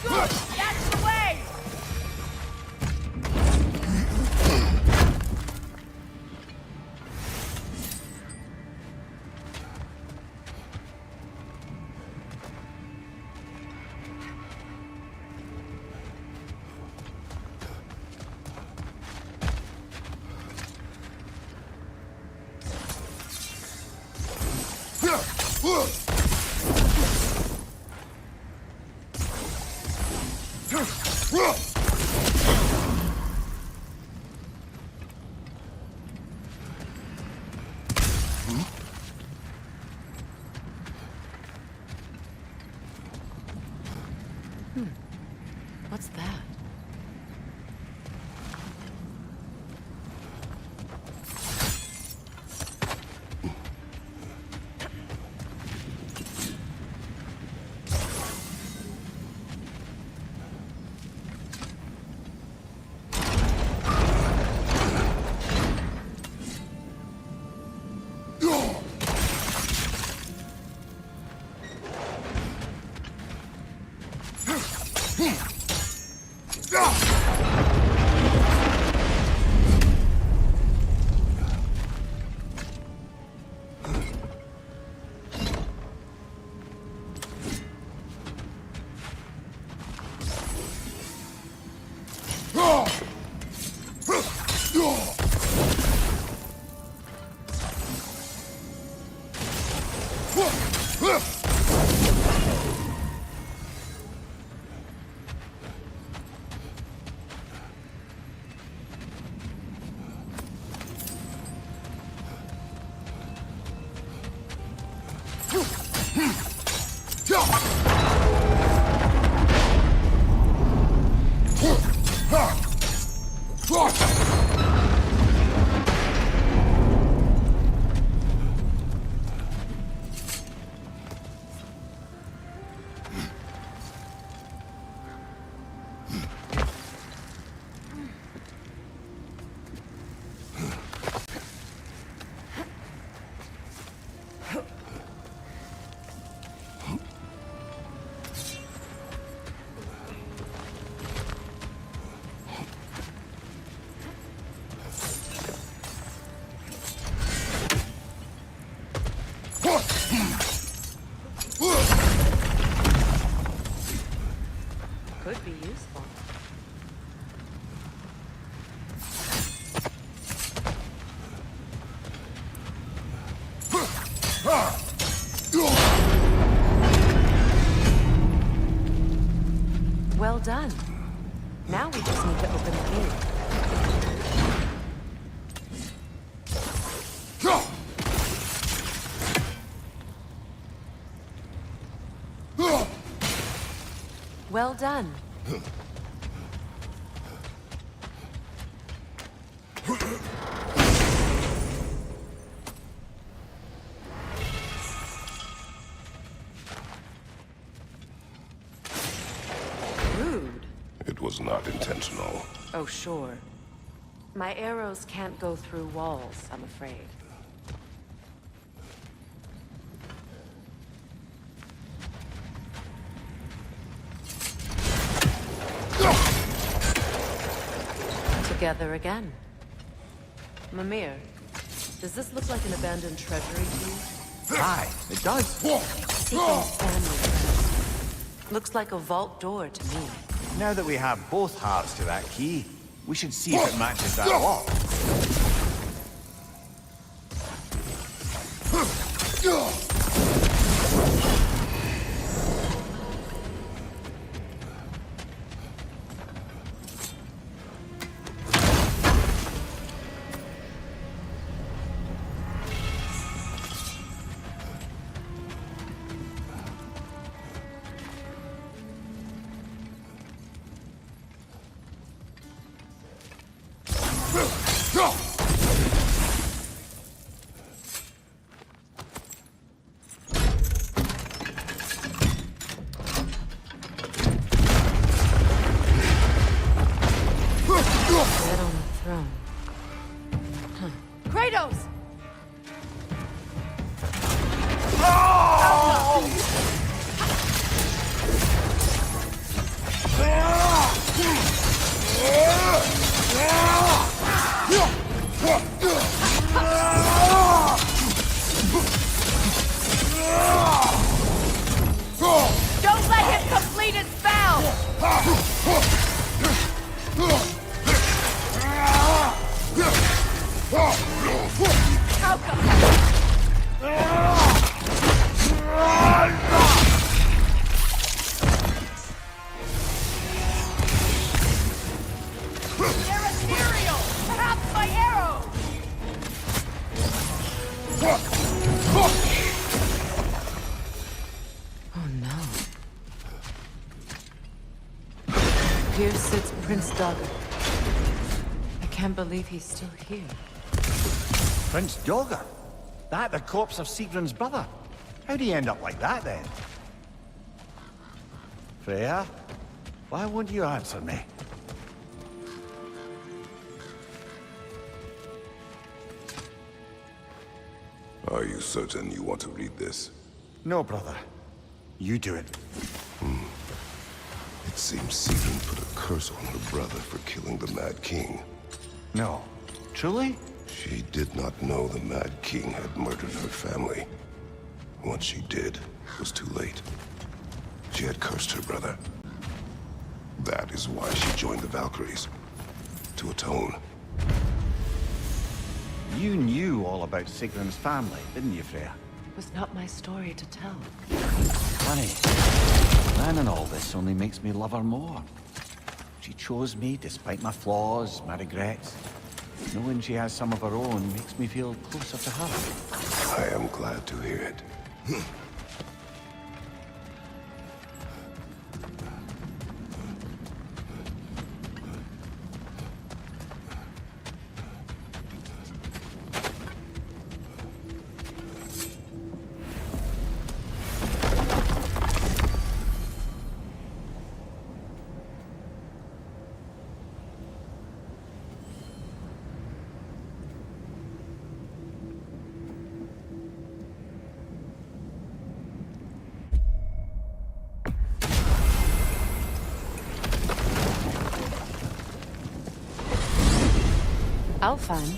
That's the way! What's that? could be useful. Well done. Now we just need to open the gate. Well done. Rude. It was not intentional. Oh, sure. My arrows can't go through walls, I'm afraid. Together again. Mimir, does this look like an abandoned treasury to you? Aye, it does. Seekon's family. Looks like a vault door to me. Now that we have both hearts to that key, we should see if it matches that lock. Dead on the throne. Kratos! Don't let him complete his spell! They're ethereal! Perhaps my arrow! Oh no. Here sits Prince Dagger. I can't believe he's still here. Prince Dogger? That the corpse of Sigrun's brother? How'd he end up like that, then? Freya? Why won't you answer me? Are you certain you want to read this? No, brother. You do it. It seems Sigrun put a curse on her brother for killing the Mad King. No. Truly? She did not know the Mad King had murdered her family. Once she did, it was too late. She had cursed her brother. That is why she joined the Valkyries. To atone. You knew all about Sigrun's family, didn't you, Freya? It was not my story to tell. Funny. Planning all this only makes me love her more. She chose me despite my flaws, my regrets. Knowing she has some of her own makes me feel closer to her. I am glad to hear it. Alfheim?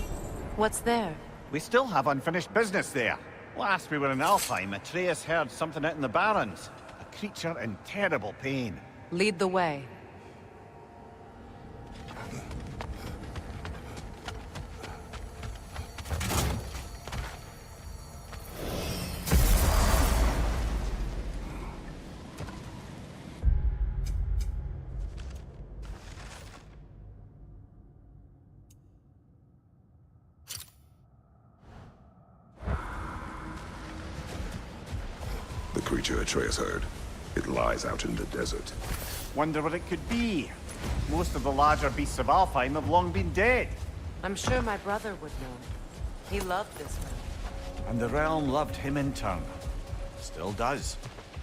What's there? We still have unfinished business there. Last we were in Alfheim, Atreus heard something out in the Barrens. A creature in terrible pain. Lead the way. creature Atreus heard. It lies out in the desert. Wonder what it could be. Most of the larger beasts of Alfheim have long been dead. I'm sure my brother would know. He loved this realm. And the realm loved him in turn. Still does.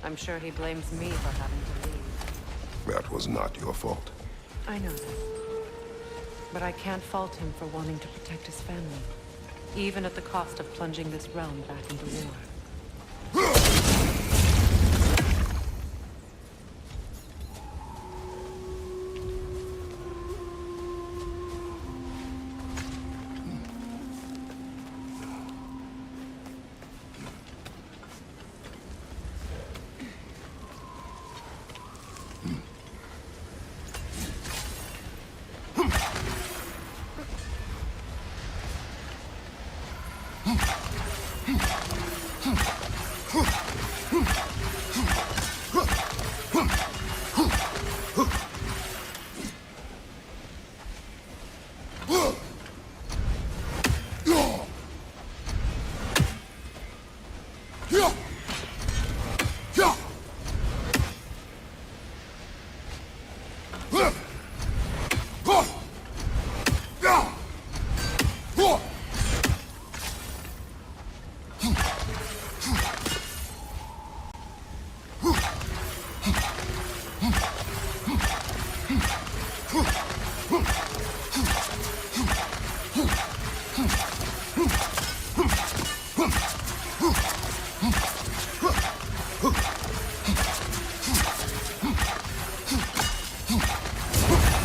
I'm sure he blames me for having to leave. That was not your fault. I know that. But I can't fault him for wanting to protect his family, even at the cost of plunging this realm back into war.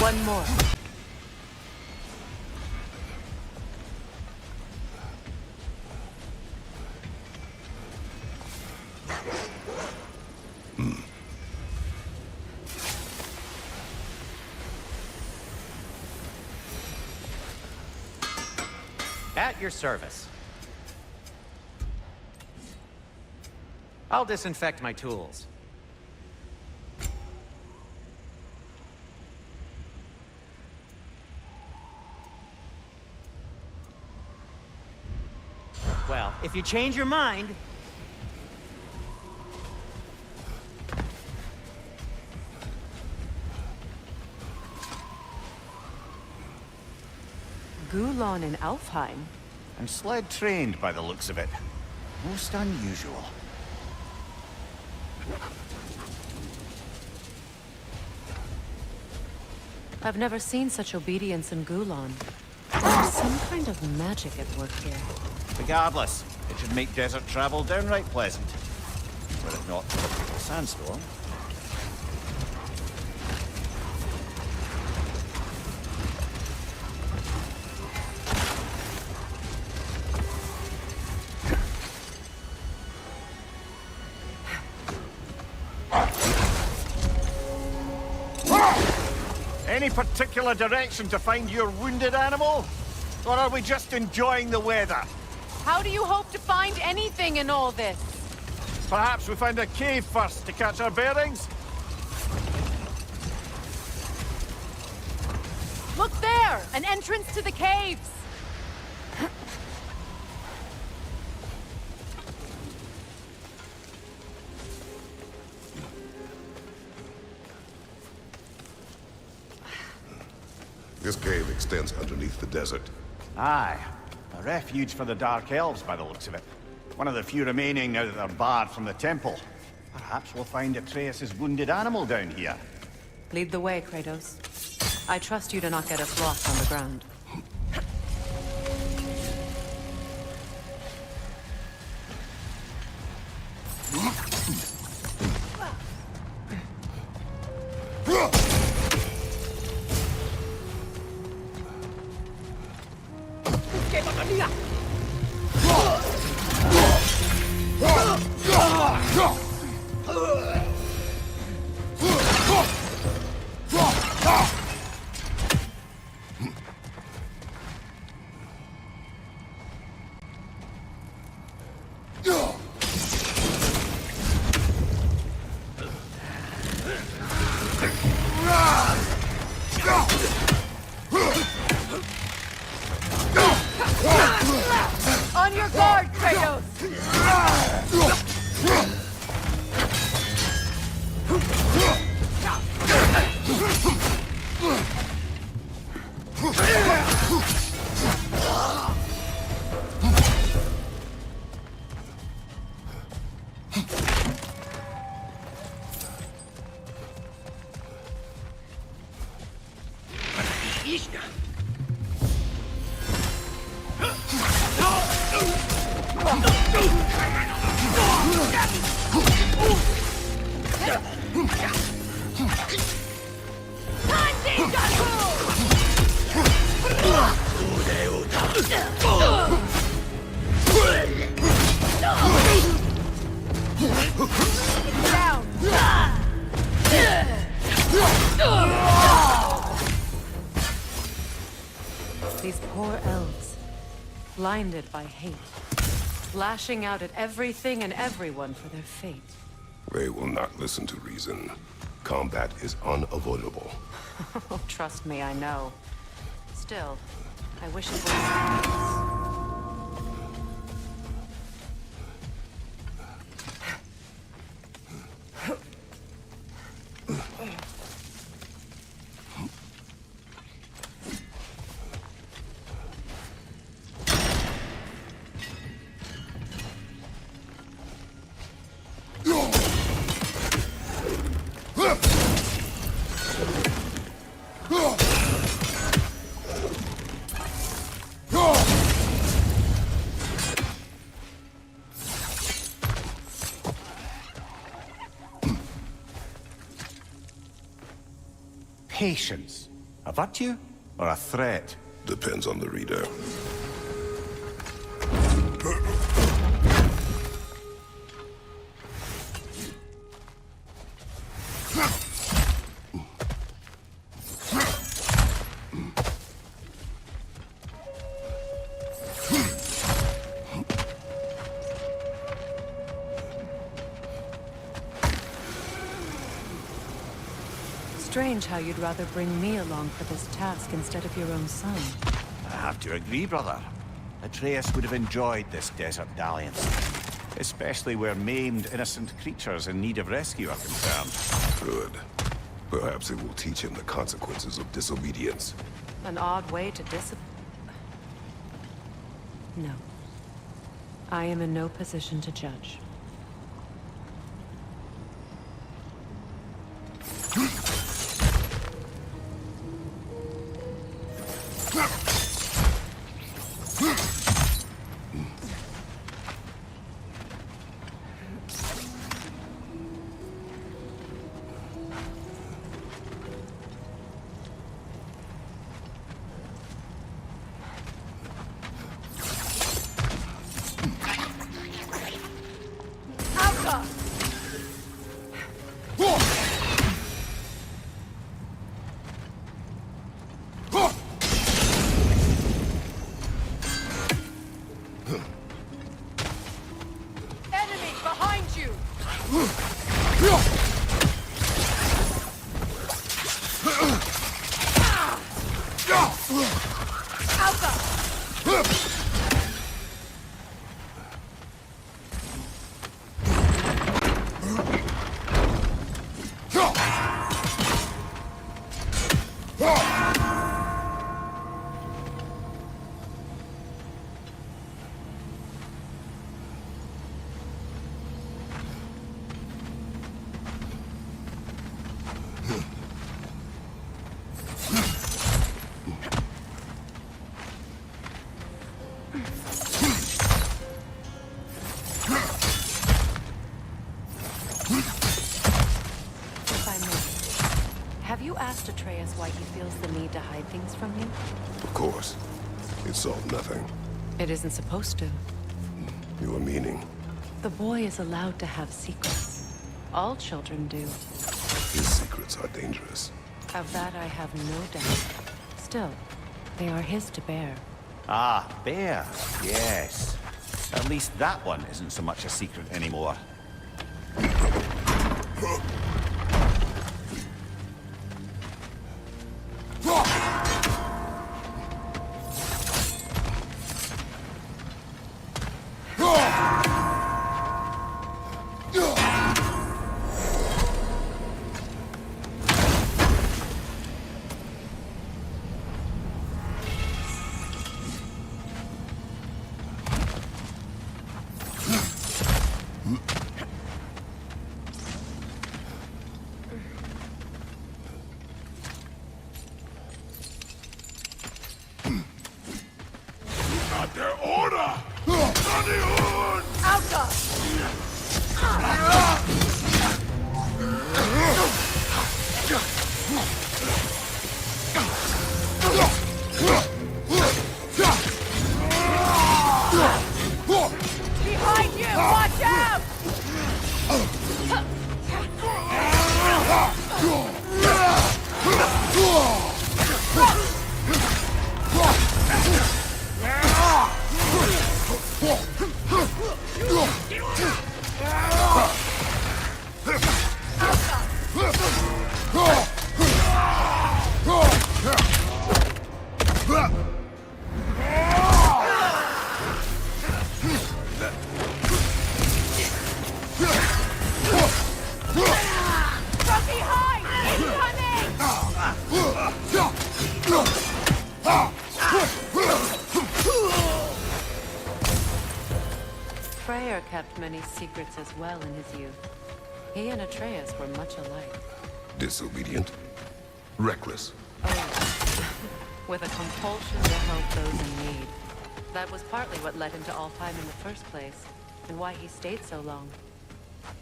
One more. At your service. I'll disinfect my tools. Well, if you change your mind... Gulon in Alfheim? I'm sled trained by the looks of it. Most unusual. I've never seen such obedience in Gulon. There's some kind of magic at work here. Regardless, it should make desert travel downright pleasant. Were it not for a sandstorm. Any particular direction to find your wounded animal? Or are we just enjoying the weather? How do you hope to find anything in all this? Perhaps we find a cave first to catch our bearings? Look there! An entrance to the caves! This cave extends underneath the desert. Aye. A refuge for the Dark Elves by the looks of it. One of the few remaining now that they're barred from the temple. Perhaps we'll find Atreus' wounded animal down here. Lead the way, Kratos. I trust you to not get us lost on the ground. These poor elves, blinded by hate, lashing out at everything and everyone for their fate. They will not listen to reason. Combat is unavoidable. Oh, trust me, I know. Still, I wish it was. Patience. A virtue or a threat? Depends on the reader. Strange how you'd rather bring me along for this task instead of your own son. I have to agree, brother. Atreus would have enjoyed this desert dalliance. Especially where maimed, innocent creatures in need of rescue are concerned. Good. Perhaps it will teach him the consequences of disobedience. An odd way to No. I am in no position to judge. Asked Atreus why he feels the need to hide things from you? Of course. It solved nothing. It isn't supposed to. Your meaning? The boy is allowed to have secrets. All children do. His secrets are dangerous. Of that I have no doubt. Still, they are his to bear. Ah, bear. Yes. At least that one isn't so much a secret anymore. Freyr kept many secrets as well in his youth. He and Atreus were much alike. Disobedient? Reckless? With a compulsion to help those in need. That was partly what led him to Alfheim in the first place, and why he stayed so long.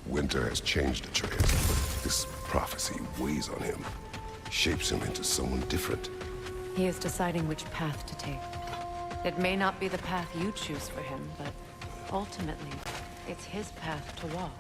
Winter has changed Atreus, but this prophecy weighs on him. Shapes him into someone different. He is deciding which path to take. It may not be the path you choose for him, but ultimately, it's his path to walk.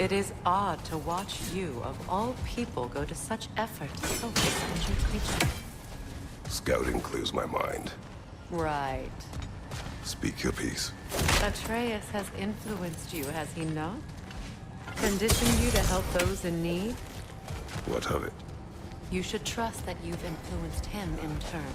It is odd to watch you, of all people, go to such effort to focus on your creature. Scouting clears my mind. Right. Speak your piece. Atreus has influenced you, has he not? Conditioned you to help those in need? What of it? You should trust that you've influenced him in turn.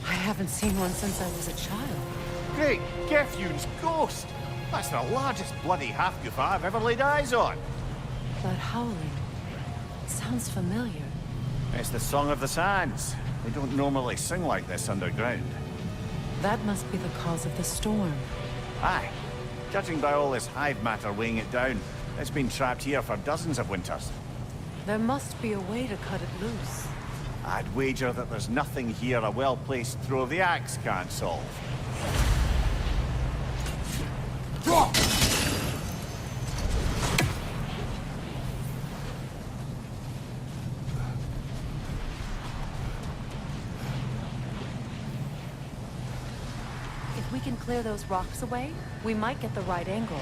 I haven't seen one since I was a child. Great, Gefyun's ghost! That's the largest bloody half-goof I've ever laid eyes on. That howling sounds familiar. It's the Song of the Sands. They don't normally sing like this underground. That must be the cause of the storm. Aye. Judging by all this hive matter weighing it down, it's been trapped here for dozens of winters. There must be a way to cut it loose. I'd wager that there's nothing here a well-placed throw of the axe can't solve. If we can clear those rocks away, we might get the right angle.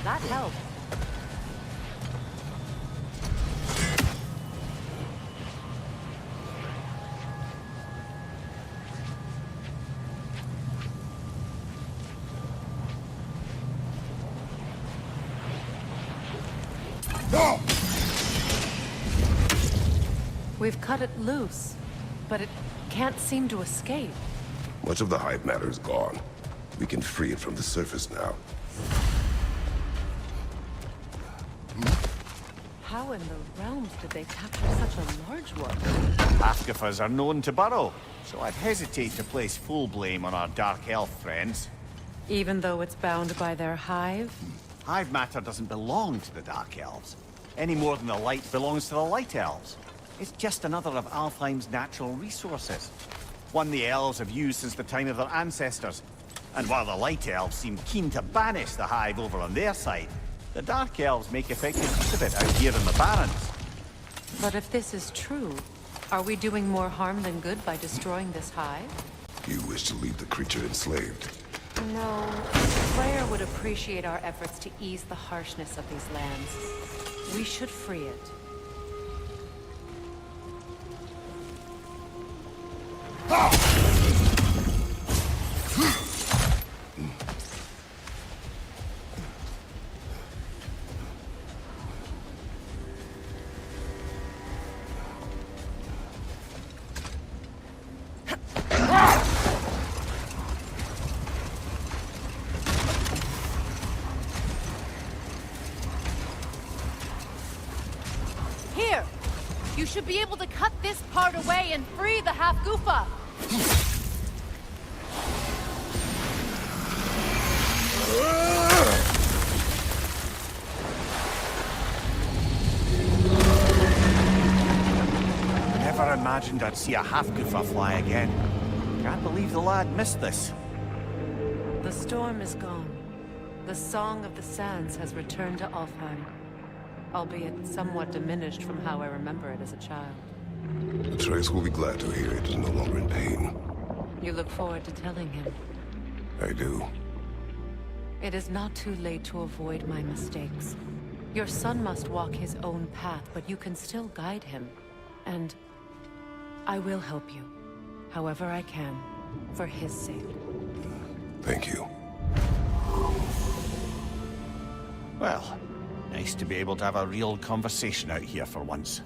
That helped. We've cut it loose, but it can't seem to escape. Much of the hive matter is gone. We can free it from the surface now. How in the realms did they capture such a large one? Half-goofers are known to burrow, so I'd hesitate to place full blame on our dark elf friends. Even though it's bound by their hive? Hive matter doesn't belong to the dark elves, any more than the light belongs to the light elves. It's just another of Alfheim's natural resources. One the elves have used since the time of their ancestors. And while the light elves seem keen to banish the hive over on their side, the dark elves make effective use of it out here in the Barrens. But if this is true, are we doing more harm than good by destroying this hive? You wish to leave the creature enslaved? No. Freya would appreciate our efforts to ease the harshness of these lands. We should free it. Here! You should be able to cut this part away and free the half-goofa! Never imagined I'd see a half-goofa fly again. Can't believe the lad missed this. The storm is gone. The Song of the Sands has returned to Alfheim, albeit somewhat diminished from how I remember it as a child. Atreus will be glad to hear it is no longer in pain. You look forward to telling him. I do. It is not too late to avoid my mistakes. Your son must walk his own path, but you can still guide him. And I will help you, however I can, for his sake. Thank you. Well, nice to be able to have a real conversation out here for once.